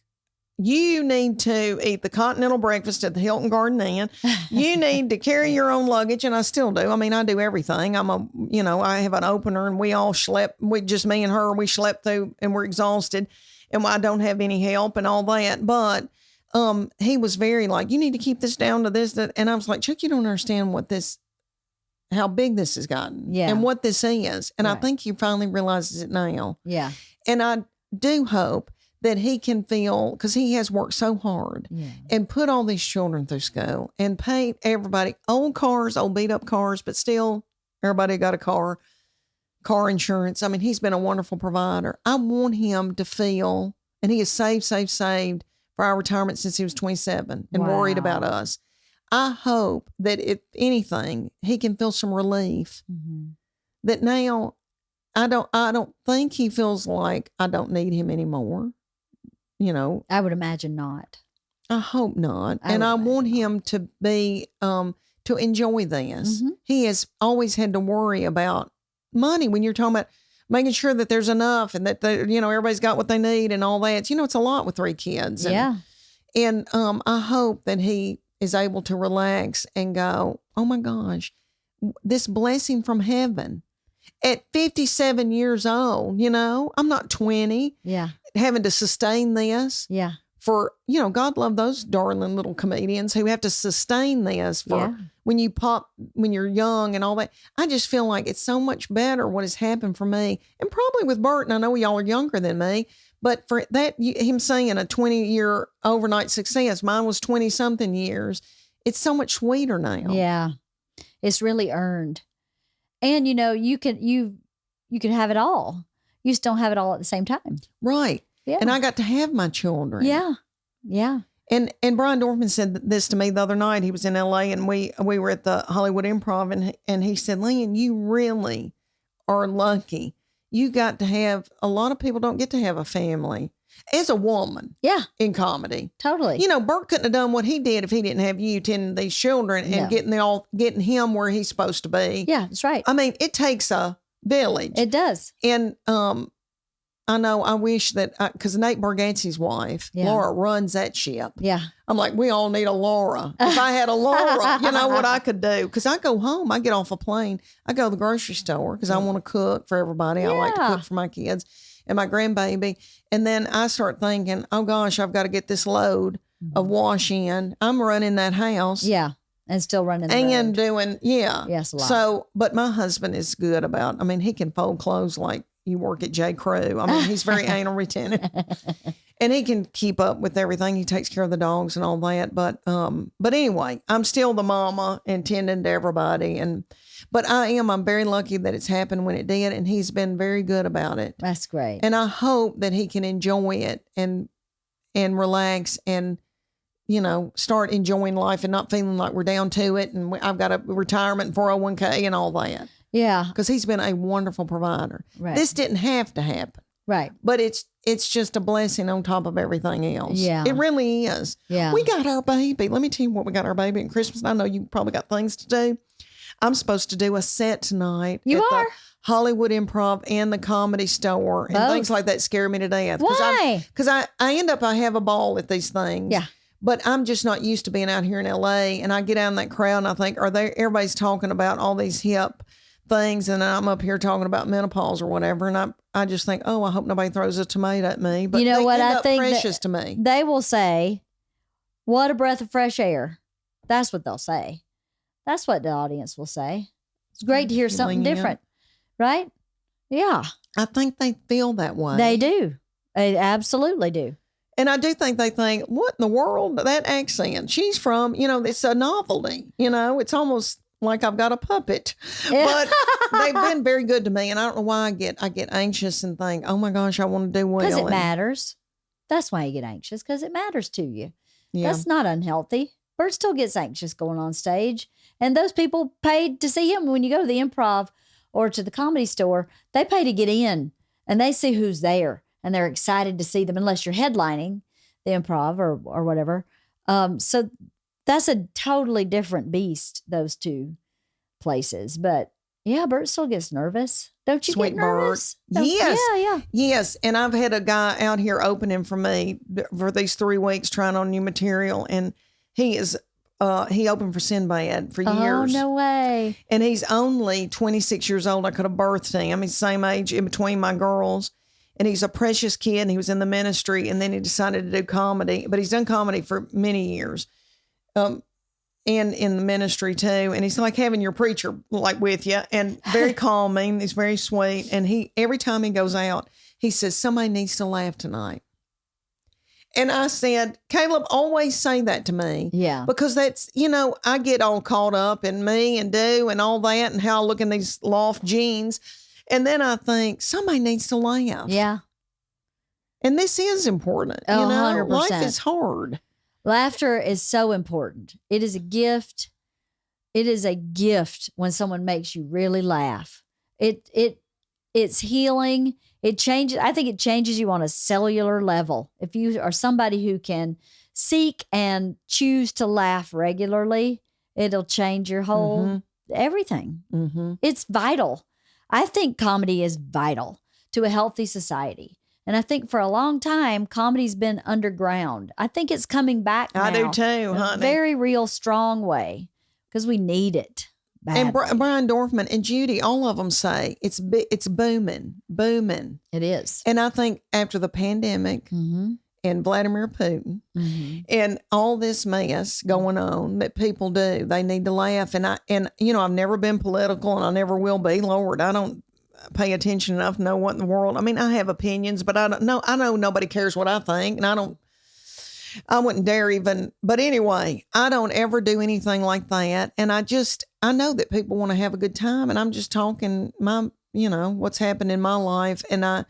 you need to eat the continental breakfast at the Hilton Garden Inn. You need to carry your own luggage. And I still do. I do everything. I have an opener, and we all me and her, we slept through, and we're exhausted, and I don't have any help and all that. But he was very like, you need to keep this down to this, that. And I was like, Chuck, you don't understand what this how big this has gotten and what this is. And I think he finally realizes it now. Yeah. And I do hope that he can feel, because he has worked so hard and put all these children through school and paid everybody old cars, old beat up cars, but still everybody got a car insurance. I mean, he's been a wonderful provider. I want him to feel, and he has saved for our retirement since he was 27 and worried about us. I hope that if anything, he can feel some relief that now I don't think he feels like I don't need him anymore. You know, I would imagine not. I hope not. And I want him to be, to enjoy this. He has always had to worry about money when you're talking about making sure that there's enough and that, everybody's got what they need and all that. It's a lot with 3 kids. And I hope that he is able to relax and go, oh my gosh, this blessing from heaven at 57 years old, I'm not 20. Yeah. Having to sustain this. Yeah. For, God love those darling little comedians who have to sustain this for when you're young and all that. I just feel like it's so much better what has happened for me. And probably with Bert, and I know y'all are younger than me, but for that, him saying a 20-year overnight success, mine was 20 something years. It's so much sweeter now. Yeah. It's really earned. And you can have it all. You just don't have it all at the same time. Right. Yeah. And I got to have my children. Yeah. Yeah. And Brian Dorfman said this to me the other night. He was in LA and we were at the Hollywood Improv and he said, Leanne, you really are lucky. You got to have, a lot of people don't get to have a family as a woman. Yeah. In comedy. Totally. Bert couldn't have done what he did if he didn't have you tending these children and getting him where he's supposed to be. Yeah, that's right. I mean, it takes a village. It does. And, I know, I wish that, because Nate Bargatze's wife, Laura, runs that ship. Yeah. I'm like, we all need a Laura. If I had a Laura, you know what I could do? Because I go home, I get off a plane, I go to the grocery store because I want to cook for everybody. I like to cook for my kids and my grandbaby. And then I start thinking, oh gosh, I've got to get this load of wash in. I'm running that house. Yeah. And still running the and road. Doing, Yes, a lot. So, but my husband is good about, he can fold clothes like you work at J. Crew. He's very anal retentive. And he can keep up with everything. He takes care of the dogs and all that. But anyway, I'm still the mama and tending to everybody. But I'm very lucky that it's happened when it did. And he's been very good about it. That's great. And I hope that he can enjoy it and relax and, start enjoying life and not feeling like we're down to it. And I've got a retirement 401k and all that. Yeah. Because he's been a wonderful provider. Right. This didn't have to happen. Right. But it's just a blessing on top of everything else. Yeah. It really is. Yeah. We got our baby. Let me tell you what we got our baby at Christmas. I know you probably got things to do. I'm supposed to do a set tonight. You are? The Hollywood Improv and the Comedy Store. And things like that scare me to death. Why? Because I have a ball at these things. Yeah. But I'm just not used to being out here in LA. And I get out in that crowd and I think, everybody's talking about all these hip things, and I'm up here talking about menopause or whatever, and I just think, oh, I hope nobody throws a tomato at me. But what I think precious to me. They will say, "What a breath of fresh air." That's what they'll say. That's what the audience will say. It's great to hear something different, right? Yeah, I think they feel that way. They do. They absolutely do. And I do think they think, "What in the world? That accent? She's from, it's a novelty. It's almost." Like I've got a puppet, but they've been very good to me. And I don't know why I get anxious and think, oh my gosh, I want to do well. Because it matters. That's why you get anxious, because it matters to you. Yeah. That's not unhealthy. Bert still gets anxious going on stage. And those people paid to see him. When you go to the Improv or to the Comedy Store, they pay to get in and they see who's there and they're excited to see them, unless you're headlining the Improv or whatever. So that's a totally different beast, those two places. But yeah, Bert still gets nervous. Don't you Sweet get nervous? Bert. Yes. Yeah. Yes. And I've had a guy out here opening for me for these 3 weeks trying on new material. And he opened for Sinbad for years. Oh, no way. And he's only 26 years old. I could have birthed him. He's the same age in between my girls. And he's a precious kid. And he was in the ministry. And then he decided to do comedy. But he's done comedy for many years. and in the ministry too. And he's like having your preacher like with you, and very calming. He's very sweet. And every time he goes out, he says, somebody needs to laugh tonight. And I said, Caleb, always say that to me. Yeah. Because that's, I get all caught up in me and and all that and how I look in these loft jeans. And then I think somebody needs to laugh. Yeah. And this is important. 100%. Life is hard. Laughter is so important. It is a gift. It is a gift when someone makes you really laugh. It's healing. It changes. I think it changes you on a cellular level. If you are somebody who can seek and choose to laugh regularly, it'll change your whole everything. Mm-hmm. It's vital. I think comedy is vital to a healthy society. And I think for a long time, comedy's been underground. I think it's coming back now. I do too, honey. In a very real, strong way, because we need it badly. And Brian Dorfman and Judy, all of them say it's booming. It is. And I think after the pandemic and Vladimir Putin and all this mess going on that people do, they need to laugh. And I've never been political, and I never will be. Lord, I don't pay attention enough to know what in the world. I mean, I have opinions, but I know nobody cares what I think, and I wouldn't dare even, but anyway, I don't ever do anything like that. And I know that people want to have a good time, and I'm just talking what's happened in my life. And I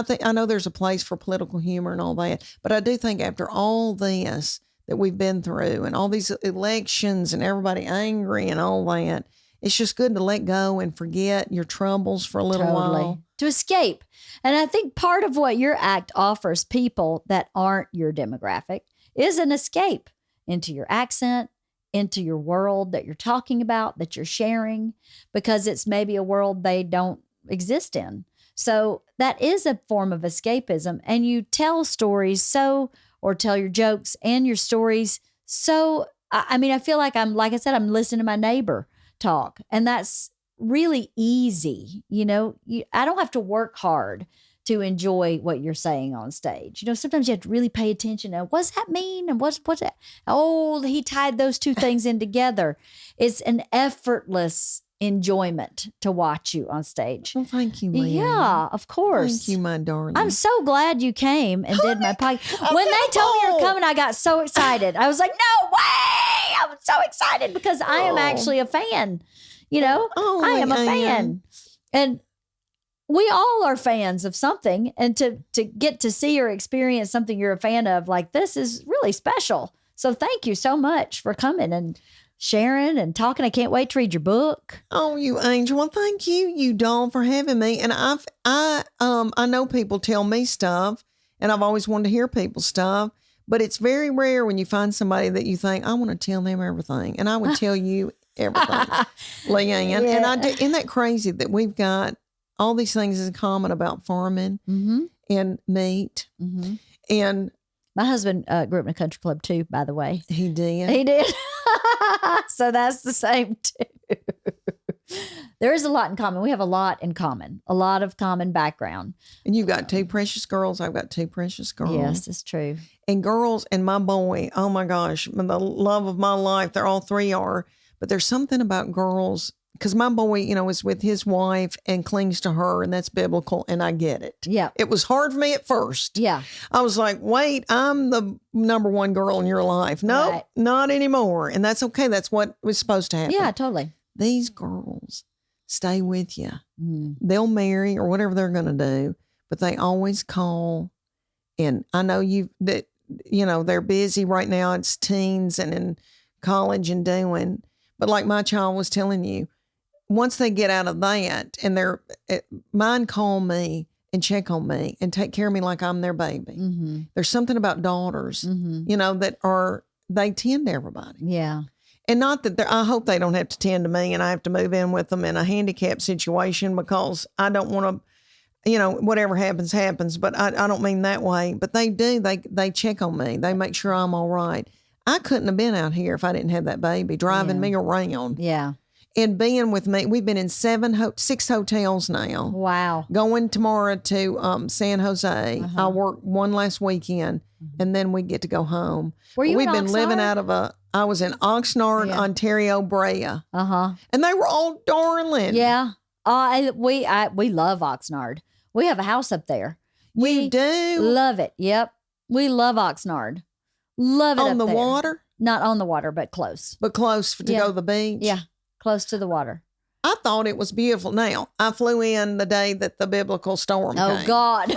think, I know there's a place for political humor and all that, but I do think after all this that we've been through and all these elections and everybody angry and all that, it's just good to let go and forget your troubles for a little while. To escape. And I think part of what your act offers people that aren't your demographic is an escape into your accent, into your world that you're talking about, that you're sharing, because it's maybe a world they don't exist in. So that is a form of escapism. And you tell stories or tell your jokes and your stories. So, I feel like I'm listening to my neighbor talk, and that's really easy. I don't have to work hard to enjoy what you're saying on stage. Sometimes you have to really pay attention to what's that mean and what's that. Oh, he tied those two things in together. It's an effortless enjoyment to watch you on stage. Well, thank you, Leanne. Yeah, of course. Thank you, my darling. I'm so glad you came and did my podcast. When they told me you're coming, I got so excited. I was like, no way! I was so excited because I am actually a fan. I am a fan. And we all are fans of something. And to get to see or experience something you're a fan of like this is really special. So thank you so much for coming and sharing and talking. I can't wait to read your book. Oh, you angel. Well, thank you doll, for having me. And I know people tell me stuff, and I've always wanted to hear people's stuff, but it's very rare when you find somebody that you think, I want to tell them everything. And I would tell you everything, Leanne. Yeah. And isn't that crazy that we've got all these things in common about farming and meat and my husband grew up in a country club too, by the way. He did. He did. So that's the same too. There is a lot in common. We have a lot in common, a lot of common background. And you've got two precious girls. I've got two precious girls. Yes, it's true. And girls and my boy, oh my gosh, the love of my life. They're all three are. But there's something about girls, because my boy, is with his wife and clings to her, and that's biblical, and I get it. Yeah. It was hard for me at first. Yeah. I was like, wait, I'm the number one girl in your life. No, nope, not anymore. And that's okay. That's what was supposed to happen. Yeah, totally. These girls stay with you. They'll marry or whatever they're going to do, but they always call. And I know they're busy right now. It's teens and in college and doing. But like my child was telling you, once they get out of that and mine call me and check on me and take care of me like I'm their baby. Mm-hmm. There's something about daughters, that they tend to everybody. Yeah. And not that I hope they don't have to tend to me and I have to move in with them in a handicap situation because I don't want to, whatever happens, happens. But I don't mean that way. But they do. They check on me. They make sure I'm all right. I couldn't have been out here if I didn't have that baby driving me around. Yeah. and being with me. We've been in 6 hotels now. Wow. Going tomorrow to San Jose. I work one last weekend, and then we get to go home. We've been living out of I was in Oxnard, Ontario, Brea. And they were all darling. Yeah. We love Oxnard. We have a house up there. We do? Love it. Yep. We love Oxnard. Love it on up the there. water? Not on the water, but close. But close to go to the beach? Yeah. Close to the water. I thought it was beautiful. Now, I flew in the day that the biblical storm came. Oh, God.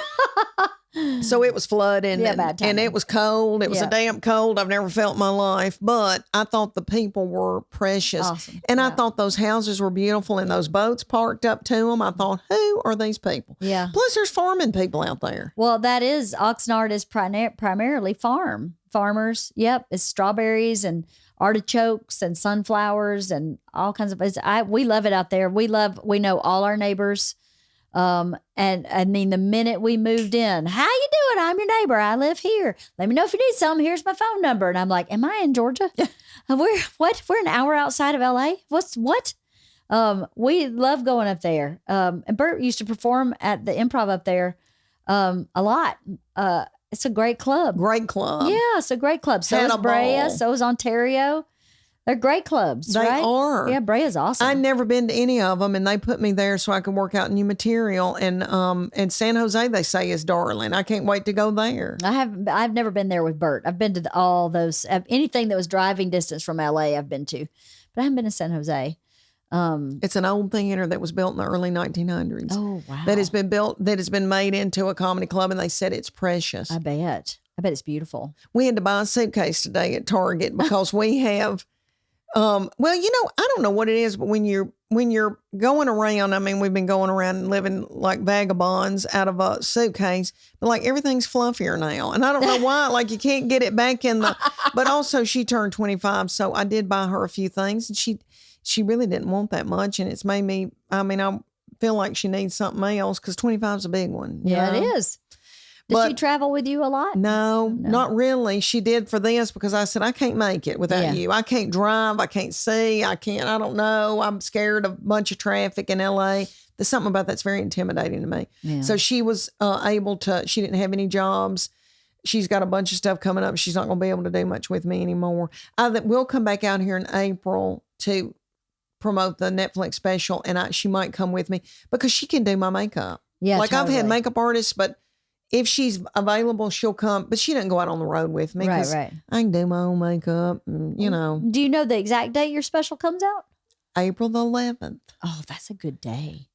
So it was flooding bad timing. and it was cold. It was a damp cold I've never felt in my life. But I thought the people were precious. Awesome. And I thought those houses were beautiful and those boats parked up to them. I thought, who are these people? Yeah. Plus, there's farming people out there. Well, Oxnard is primarily farmers. Yep. It's strawberries and artichokes and sunflowers and all kinds of, we love it out there. We know all our neighbors. And I mean, the minute we moved in, how you doing? I'm your neighbor. I live here. Let me know if you need something. Here's my phone number. And I'm like, am I in Georgia? We're an hour outside of LA. What? We love going up there. And Bert used to perform at the Improv up there, a lot. It's a great club. Great club. Yeah, it's a great club. So is Brea. So is Ontario. They're great clubs, They right? are. Yeah, Brea's awesome. I've never been to any of them, and they put me there so I could work out new material. And San Jose, they say, is darling. I can't wait to go there. I've never been there with Bert. I've been to all those, anything that was driving distance from LA I've been to, but I haven't been to San Jose. It's an old theater that was built in the early 1900s. Oh, wow. That has been made into a comedy club, and they said it's precious. I bet it's beautiful. We had to buy a suitcase today at Target because we have, well, I don't know what it is, but when you're going around, I mean, we've been going around and living like vagabonds out of a suitcase, but like everything's fluffier now. And I don't know why, like you can't get it back in but also she turned 25. So I did buy her a few things, and she really didn't want that much. And it's made me, I feel like she needs something else because 25 is a big one. Yeah, it is. Did she travel with you a lot? No, not really. She did for this because I said, I can't make it without you. I can't drive. I can't see. I don't know. I'm scared of a bunch of traffic in LA. There's something about that's very intimidating to me. Yeah. So she was she didn't have any jobs. She's got a bunch of stuff coming up. She's not going to be able to do much with me anymore. We'll come back out here in April to promote the Netflix special, and she might come with me because she can do my makeup. Yeah, like totally. I've had makeup artists, but if she's available, she'll come, but she doesn't go out on the road with me. Right. I can do my own makeup, and, Do you know the exact date your special comes out? April the 11th. Oh, that's a good day.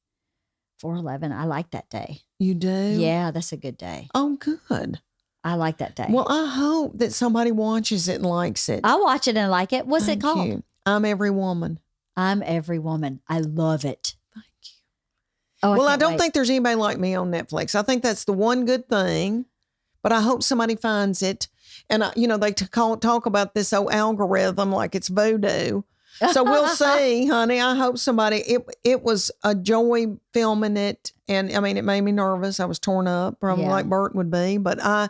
4/11. I like that day. You do? Yeah, that's a good day. Oh, good. I like that day. Well, I hope that somebody watches it and likes it. I'll watch it and like it. What's it called? You. I'm Every Woman. I'm Every Woman. I love it. Thank you. Oh, well, I don't think there's anybody like me on Netflix. I think that's the one good thing, but I hope somebody finds it. And, they talk about this old algorithm like it's voodoo. So we'll see, honey. I hope somebody, it was a joy filming it. And it made me nervous. I was torn up, probably like Bert would be, but I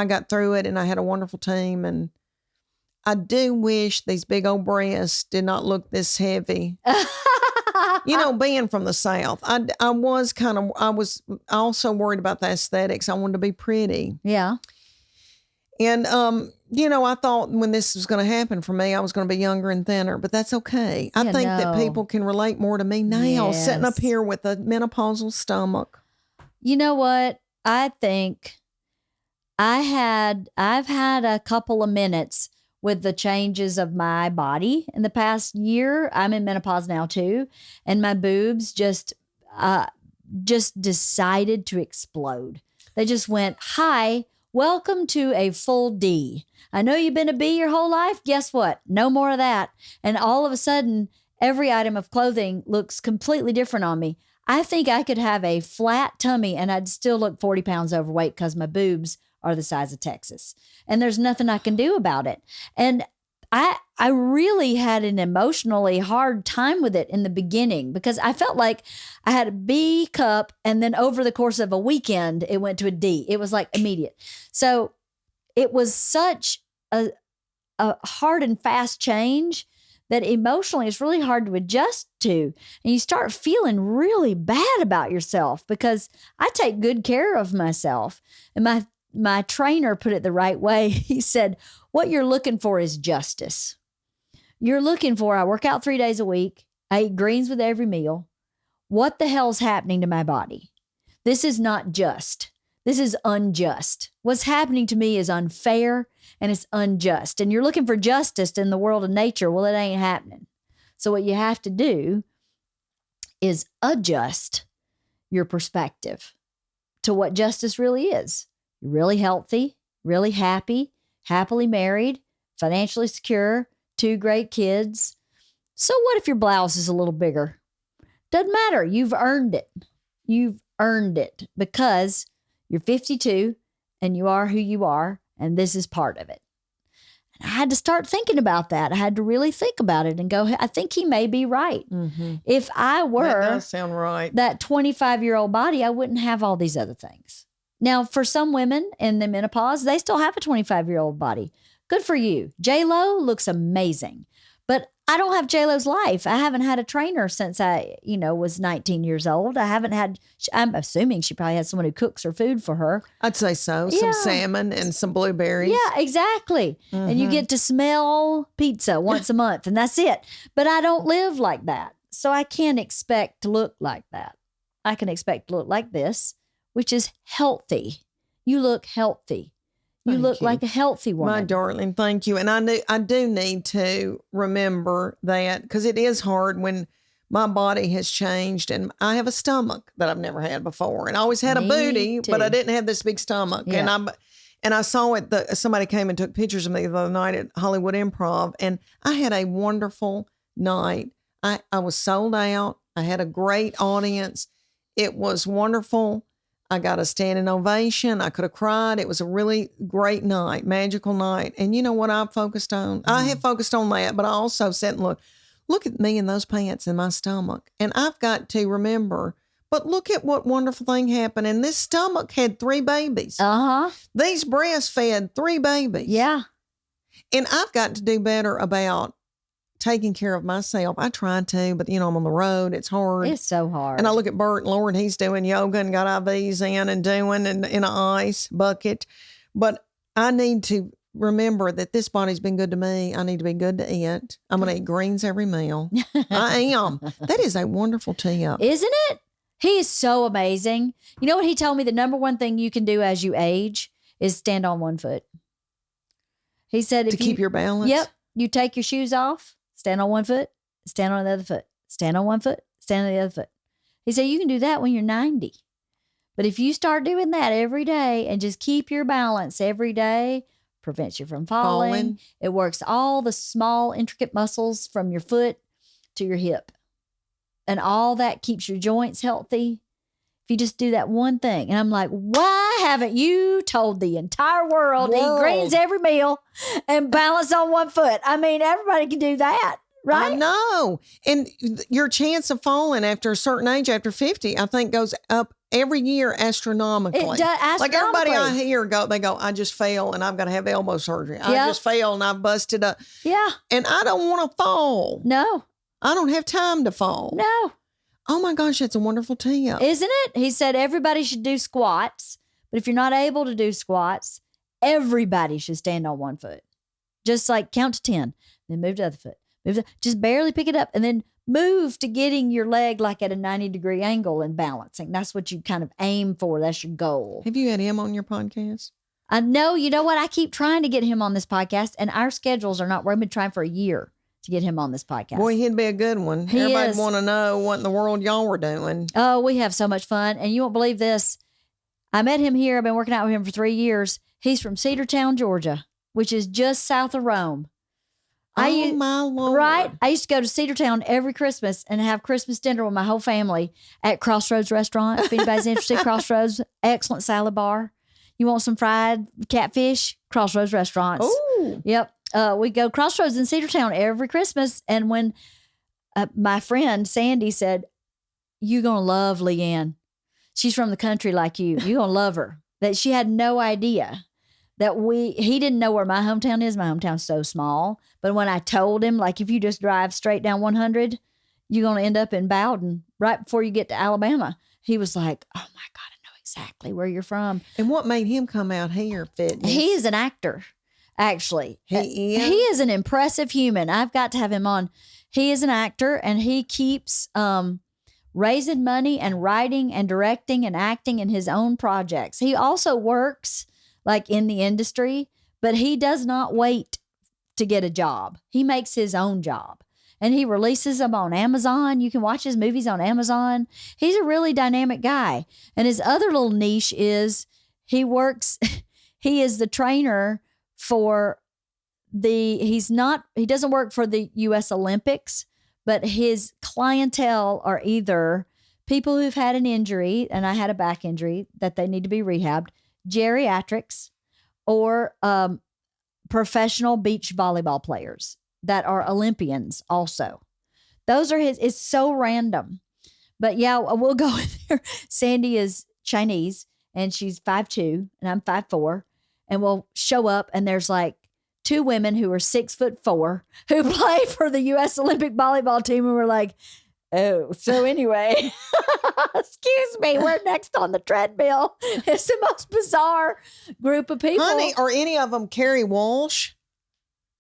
got through it and I had a wonderful team. And I do wish these big old breasts did not look this heavy. Being from the South, I was also worried about the aesthetics. I wanted to be pretty. Yeah. And, I thought when this was going to happen for me, I was going to be younger and thinner, but that's okay. I think that people can relate more to me now, sitting up here with a menopausal stomach. You know what? I think I've had a couple of minutes with the changes of my body in the past year. I'm in menopause now too. And my boobs just decided to explode. They just went, hi, welcome to a full D. I know you've been a B your whole life. Guess what? No more of that. And all of a sudden, every item of clothing looks completely different on me. I think I could have a flat tummy and I'd still look 40 pounds overweight because my boobs are the size of Texas. And there's nothing I can do about it. And I really had an emotionally hard time with it in the beginning because I felt like I had a B cup and then over the course of a weekend, it went to a D. It was like immediate. So it was such a hard and fast change that emotionally it's really hard to adjust to. And you start feeling really bad about yourself because I take good care of myself. And my trainer put it the right way. He said, what you're looking for is justice. You're looking for, I work out 3 days a week. I eat greens with every meal. What the hell's happening to my body? This is not just. This is unjust. What's happening to me is unfair and it's unjust. And you're looking for justice in the world of nature. Well, it ain't happening. So what you have to do is adjust your perspective to what justice really is. You're really healthy, really happy, happily married, financially secure, 2 great kids. So what if your blouse is a little bigger? Doesn't matter. You've earned it. You've earned it because you're 52 and you are who you are, and this is part of it. And I had to start thinking about that. I had to really think about it and go, I think he may be right. Mm-hmm. If I were that does sound right. That 25-year-old body, I wouldn't have all these other things. Now, for some women in the menopause, they still have a 25-year-old body. Good for you. J-Lo looks amazing. But I don't have J-Lo's life. I haven't had a trainer since I, was 19 years old. I'm assuming she probably has someone who cooks her food for her. I'd say so. Yeah. Some salmon and some blueberries. Yeah, exactly. Mm-hmm. And you get to smell pizza once a month and that's it. But I don't live like that. So I can't expect to look like that. I can expect to look like this, which is healthy. You look healthy. You look like a healthy woman. My darling, thank you. And I do need to remember that because it is hard when my body has changed and I have a stomach that I've never had before. And I always had a booty, but I didn't have this big stomach. Yeah. And I saw it, somebody came and took pictures of me the other night at Hollywood Improv and I had a wonderful night. I was sold out. I had a great audience. It was wonderful. I got a standing ovation. I could have cried. It was a really great night, magical night. And you know what I focused on? I have focused on that, but I also said, look at me in those pants in my stomach. And I've got to remember, but look at what wonderful thing happened. And this stomach had 3 babies. Uh-huh. These breasts fed 3 babies. Yeah. And I've got to do better about taking care of myself. I try to, but I'm on the road. It's hard. It's so hard. And I look at Bert, Lord, he's doing yoga and got IVs in and doing in an ice bucket. But I need to remember that this body's been good to me. I need to be good to it. I'm going to eat greens every meal. I am. That is a wonderful tip. Isn't it? He is so amazing. You know what he told me? The number one thing you can do as you age is stand on one foot. He said, to keep your balance? Yep. You take your shoes off. Stand on one foot, stand on the other foot, stand on one foot, stand on the other foot. He said, you can do that when you're 90. But if you start doing that every day and just keep your balance every day, prevents you from falling. It works all the small, intricate muscles from your foot to your hip. And all that keeps your joints healthy. If you just do that one thing. And I'm like, why haven't you told the entire world to eat greens every meal and balance on one foot? I mean, everybody can do that, right? I know. And your chance of falling after a certain age, after 50, I think goes up every year astronomically. It does, like everybody I hear they go, I just fell and I've got to have elbow surgery. I just fell and I busted up. Yeah. And I don't want to fall. No. I don't have time to fall. No. Oh my gosh, that's a wonderful tip. Isn't it? He said everybody should do squats, but if you're not able to do squats, everybody should stand on one foot. Just like count to 10, then move to the other foot. Just barely pick it up and then move to getting your leg like at a 90-degree angle and balancing. That's what you kind of aim for. That's your goal. Have you had him on your podcast? I know. You know what? I keep trying to get him on this podcast and our schedules are not, we've been trying for a year to get him on this podcast. Boy, he'd be a good one. Everybody'd want to know what in the world y'all were doing. Oh, we have so much fun. And you won't believe this. I met him here. I've been working out with him for 3 years. He's from Cedartown, Georgia, which is just south of Rome. My Lord. Right? I used to go to Cedartown every Christmas and have Christmas dinner with my whole family at Crossroads Restaurant. If anybody's interested, Crossroads, excellent salad bar. You want some fried catfish? Crossroads Restaurants. Oh. Yep. We go Crossroads in Cedartown every Christmas. And when my friend Sandy said, you're going to love Leanne. She's from the country like you. You're going to love her. That she had no idea that he didn't know where my hometown is. My hometown's so small. But when I told him, like, if you just drive straight down 100, you're going to end up in Bowden right before you get to Alabama. He was like, oh my God, I know exactly where you're from. And what made him come out here, fitness? He is an actor, actually. He is? He is an impressive human. I've got to have him on. He is an actor, and he keeps raising money and writing and directing and acting in his own projects. He also works like in the industry, but he does not wait to get a job. He makes his own job, and he releases them on Amazon. You can watch his movies on Amazon. He's a really dynamic guy. And his other little niche is he is the trainer for he doesn't work for the U.S. Olympics, but his clientele are either people who've had an injury, and I had a back injury that they need to be rehabbed, geriatrics, or professional beach volleyball players that are Olympians also. Those are it's so random. But yeah, we'll go in there. Sandy is Chinese, and she's 5'2", and I'm 5'4", and we'll show up, and there's like 2 women who are 6'4" who play for the U.S. Olympic volleyball team, and we're like, oh, so anyway, excuse me, we're next on the treadmill. It's the most bizarre group of people. Honey, are any of them Carrie Walsh?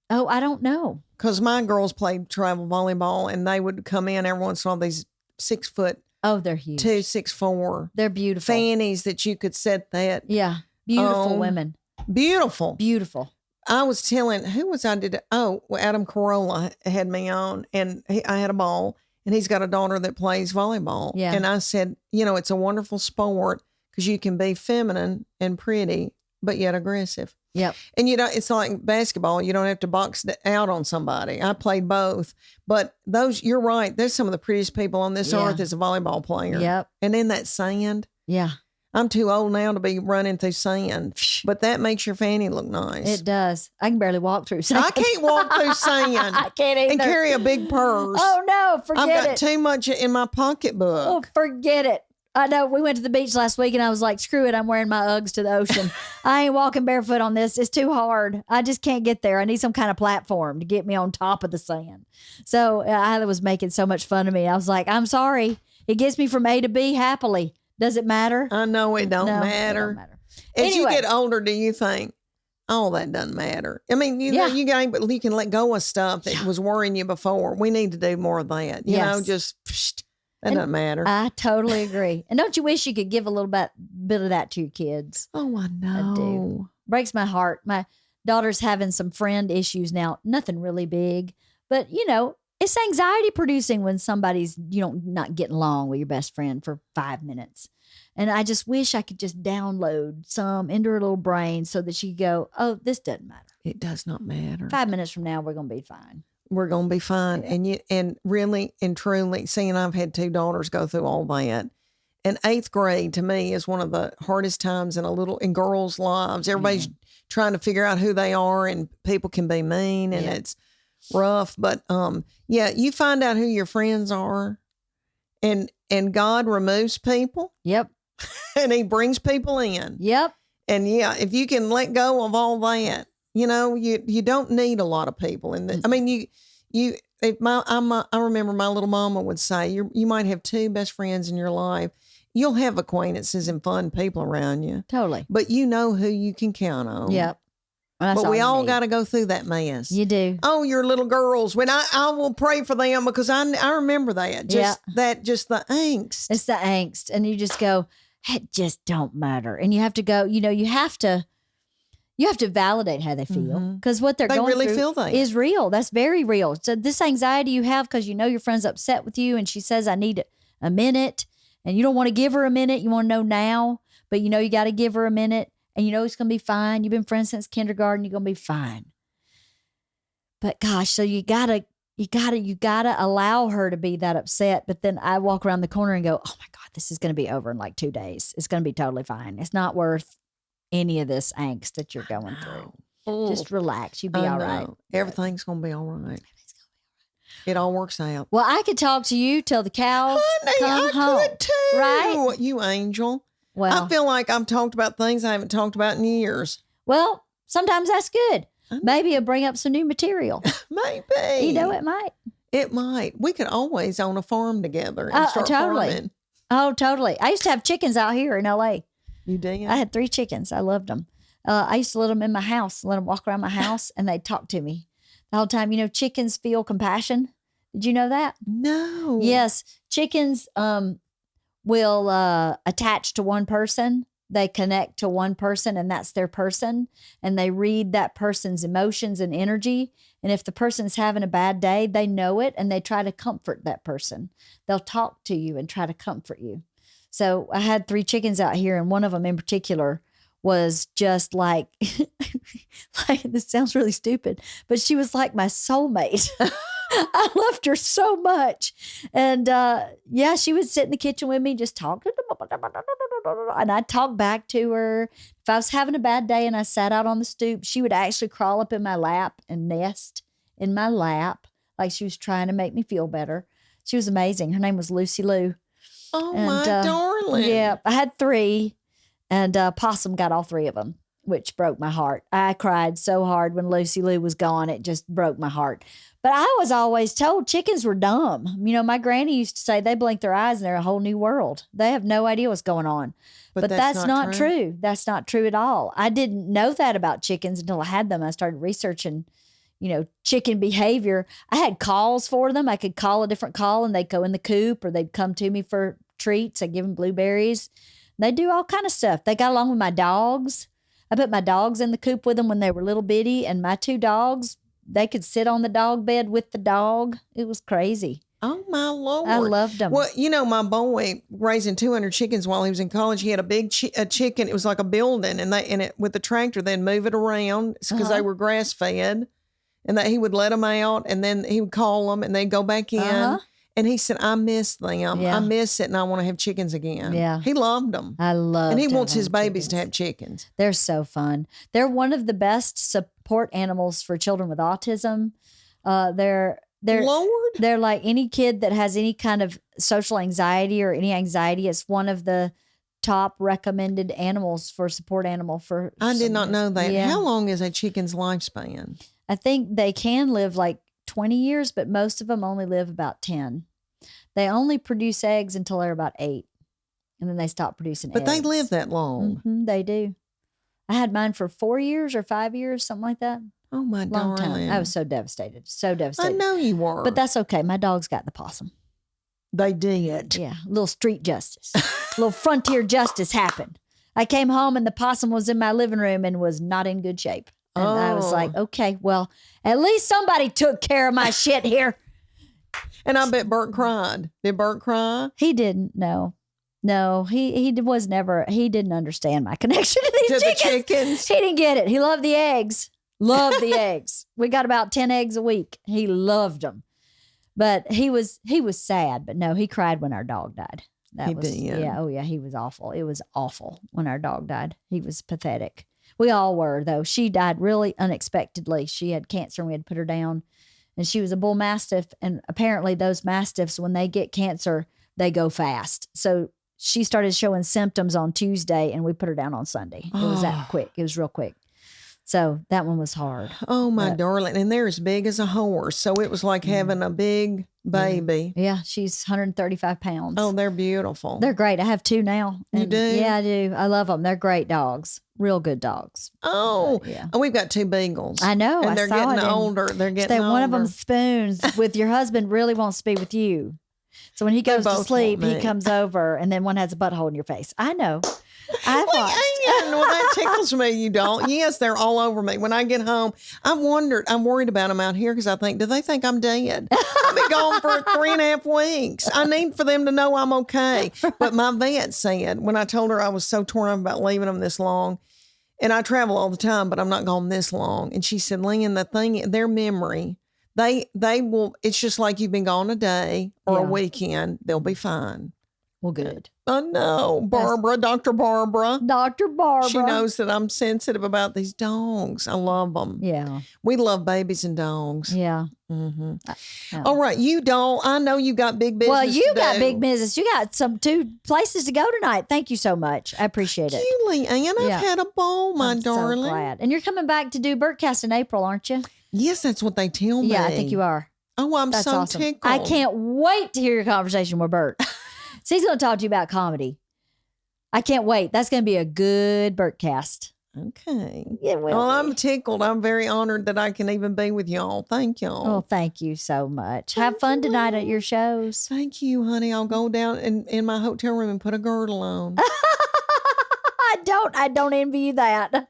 Oh, I don't know. Because my girls played travel volleyball, and they would come in every once in a while, these 6 foot. Oh, they're huge. 2, 6'4". They're beautiful. Fannies that you could set that. Yeah. Beautiful women. Beautiful. Beautiful. I was telling, who was I did? Oh, well, Adam Carolla had me on, and I had a ball, and he's got a daughter that plays volleyball. Yeah. And I said, it's a wonderful sport because you can be feminine and pretty, but yet aggressive. Yep. And it's like basketball. You don't have to box out on somebody. I played both, but you're right. There's some of the prettiest people on this earth as a volleyball player. Yep. And then that sand. Yeah. I'm too old now to be running through sand, but that makes your fanny look nice. It does. I can barely walk through sand. I can't walk through sand. I can't either. And carry a big purse. Oh, no, forget it. I've got too much in my pocketbook. Oh, forget it. I know. We went to the beach last week, and I was like, screw it. I'm wearing my Uggs to the ocean. I ain't walking barefoot on this. It's too hard. I just can't get there. I need some kind of platform to get me on top of the sand. So I was making so much fun of me. I was like, I'm sorry. It gets me from A to B happily. Does it matter? I know it don't matter. It don't matter. As you get older, do you think, that doesn't matter? I mean, you can let go of stuff that was worrying you before. We need to do more of that. You know, just that doesn't matter. I totally agree. And don't you wish you could give a little bit of that to your kids? Oh, I know. I do. Breaks my heart. My daughter's having some friend issues now. Nothing really big, but it's anxiety producing when somebody's, not getting along with your best friend for 5 minutes. And I just wish I could just download some into her little brain so that she could go, oh, this doesn't matter. It does not matter. 5 minutes from now, we're going to be fine. We're going to be fine. Yeah. And really and truly, seeing I've had 2 daughters go through all that. And 8th grade to me is one of the hardest times in girls' lives. Everybody's trying to figure out who they are, and people can be mean, and it's rough. But you find out who your friends are, and God removes people. Yep. And he brings people in. Yep. And if you can let go of all that, you don't need a lot of people. And I mean, I remember my little mama would say, you might have 2 best friends in your life. You'll have acquaintances and fun people around you. Totally. But you know who you can count on. Yep. But we all got to go through that mess. You do. Oh, your little girls. When I will pray for them because I remember that. Just the angst. It's the angst. And you just go, it just don't matter. And you have to go, you have to validate how they feel, because what they're going really through feel that. Is real. That's very real. So this anxiety you have because your friend's upset with you, and she says, I need a minute, and you don't want to give her a minute. You want to know now, but you got to give her a minute. And it's going to be fine. You've been friends since kindergarten. You're going to be fine. But gosh, so you gotta allow her to be that upset. But then I walk around the corner and go, oh my God, this is going to be over in like 2 days. It's going to be totally fine. It's not worth any of this angst that you're going through. Just relax. You'll be all right. Everything's going to be all right. It all works out. Well, I could talk to you till the cows come home. I could too. Right? You angel. Well, I feel like I've talked about things I haven't talked about in years. Well, Sometimes that's good. Maybe it'll bring up some new material. Maybe. You know, it might. It might. We could always own a farm together and start farming. Oh, totally. I used to have chickens out here in L.A. You did? I had 3 chickens. I loved them. I used to let them in my house, let them walk around my house, and they'd talk to me the whole time. You know, chickens feel compassion. Did you know that? No. Yes. Chickens will attach to one person. They connect to one person, and that's their person. And they read that person's emotions and energy. And if the person's having a bad day, they know it, and they try to comfort that person. They'll talk to you and try to comfort you. So I had 3 chickens out here, and one of them in particular was just like, this sounds really stupid, but she was like my soulmate. I loved her so much. And she would sit in the kitchen with me, just talking. And I'd talk back to her. If I was having a bad day and I sat out on the stoop, she would actually crawl up in my lap and nest in my lap like she was trying to make me feel better. She was amazing. Her name was Lucy Lou. Oh, my darling. Yeah, I had 3, and Possum got all 3 of them, which broke my heart. I cried so hard when Lucy Lou was gone. It just broke my heart. But I was always told chickens were dumb. You know, my granny used to say they blink their eyes and they're a whole new world. They have no idea what's going on. But that's not true. That's not true at all. I didn't know that about chickens until I had them. I started researching, you know, chicken behavior. I had calls for them. I could call a different call and they'd go in the coop, or they'd come to me for treats. I'd give them blueberries. They do all kind of stuff. They got along with my dogs. I put my dogs in the coop with them when they were little bitty, and my 2 dogs, they could sit on the dog bed with the dog. It was crazy. Oh, my Lord. I loved them. Well, you know, my boy raising 200 chickens while he was in college, he had a big chicken. It was like a building, and with the tractor, they'd move it around because they were grass fed, and that he would let them out, and then he would call them, and they'd go back in. And he said, I miss them. Yeah. I miss it, and I want to have chickens again. Yeah. He loved them. I love them. And he wants his babies to have chickens. They're so fun. They're one of the best support animals for children with autism. They're like any kid that has any kind of social anxiety or any anxiety. It's one of the top recommended animals for support animal for. I did not know that. Yeah. How long is a chicken's lifespan? I think they can live like 20 years, but most of them only live about 10. They only produce eggs until they're about 8, and then they stop producing eggs. But they live that long. Mm-hmm, they do. I had mine for 4 years or 5 years, something like that. Oh, my Long darling. time. I was so devastated. So devastated. I know you were. But that's okay. My dogs got the possum. They did. Yeah. A little street justice. A little frontier justice happened. I came home and the possum was in my living room and was not in good shape. And I was like, okay, well, at least somebody took care of my shit here. And I bet Bert cried. Did Bert cry? He didn't. No, he was never, he didn't understand my connection to these chickens. He didn't get it. He loved the eggs. Loved the eggs. We got about 10 eggs a week. He loved them. But he was sad. But no, he cried when our dog died. He did. Yeah. Oh, yeah. He was awful. It was awful when our dog died. He was pathetic. We all were, though. She died really unexpectedly. She had cancer and we had to put her down. And she was a bull mastiff. And apparently those mastiffs, when they get cancer, they go fast. So she started showing symptoms on Tuesday and we put her down on Sunday. It was that quick. It was real quick. So that one was hard. Oh, my darling. And they're as big as a horse. So it was like having a big baby. Yeah, she's 135 pounds. Oh, they're beautiful. They're great. I have 2 now. You do? Yeah, I do. I love them. They're great dogs. Real good dogs. Oh, yeah. And we've got 2 beagles. I know. And they're getting older. They're getting older. One of them spoons with your husband really wants to be with you. So when he goes to sleep, he comes over and then one has a butthole in your face. I know. I've watched. Well, that tickles me. You don't. Yes, they're all over me. When I get home, I'm worried about them out here because I think, do they think I'm dead? I've been gone for 3.5 weeks. I need for them to know I'm okay. But my vet said, when I told her I was so torn up about leaving them this long, and I travel all the time, but I'm not gone this long. And she said, Leanne, their memory, they will, it's just like you've been gone a day or a weekend, they'll be fine. Well, good. I know. Barbara, Dr. Barbara. Dr. Barbara. She knows that I'm sensitive about these dogs. I love them. Yeah. We love babies and dogs. Yeah. Mm-hmm. Yeah. All right. You don't. I know you got big business. Well, you to got do. big business. You got 2 places to go tonight. Thank you so much. I appreciate it. You, Leanne. I've Yeah. had a ball, my I'm darling. so glad. And you're coming back to do Birdcast in April, aren't you? Yes, that's what they tell me. Yeah, I think you are. Oh, I'm That's so awesome. tickled. I can't wait to hear your conversation with Bert. So he's going to talk to you about comedy. I can't wait. That's going to be a good Birdcast. Okay. Yeah, well, I'm tickled. I'm very honored that I can even be with y'all. Thank y'all. Well, thank you so much. Have fun tonight at your shows. Thank you, honey. I'll go down in my hotel room and put a girdle on. I don't envy you that.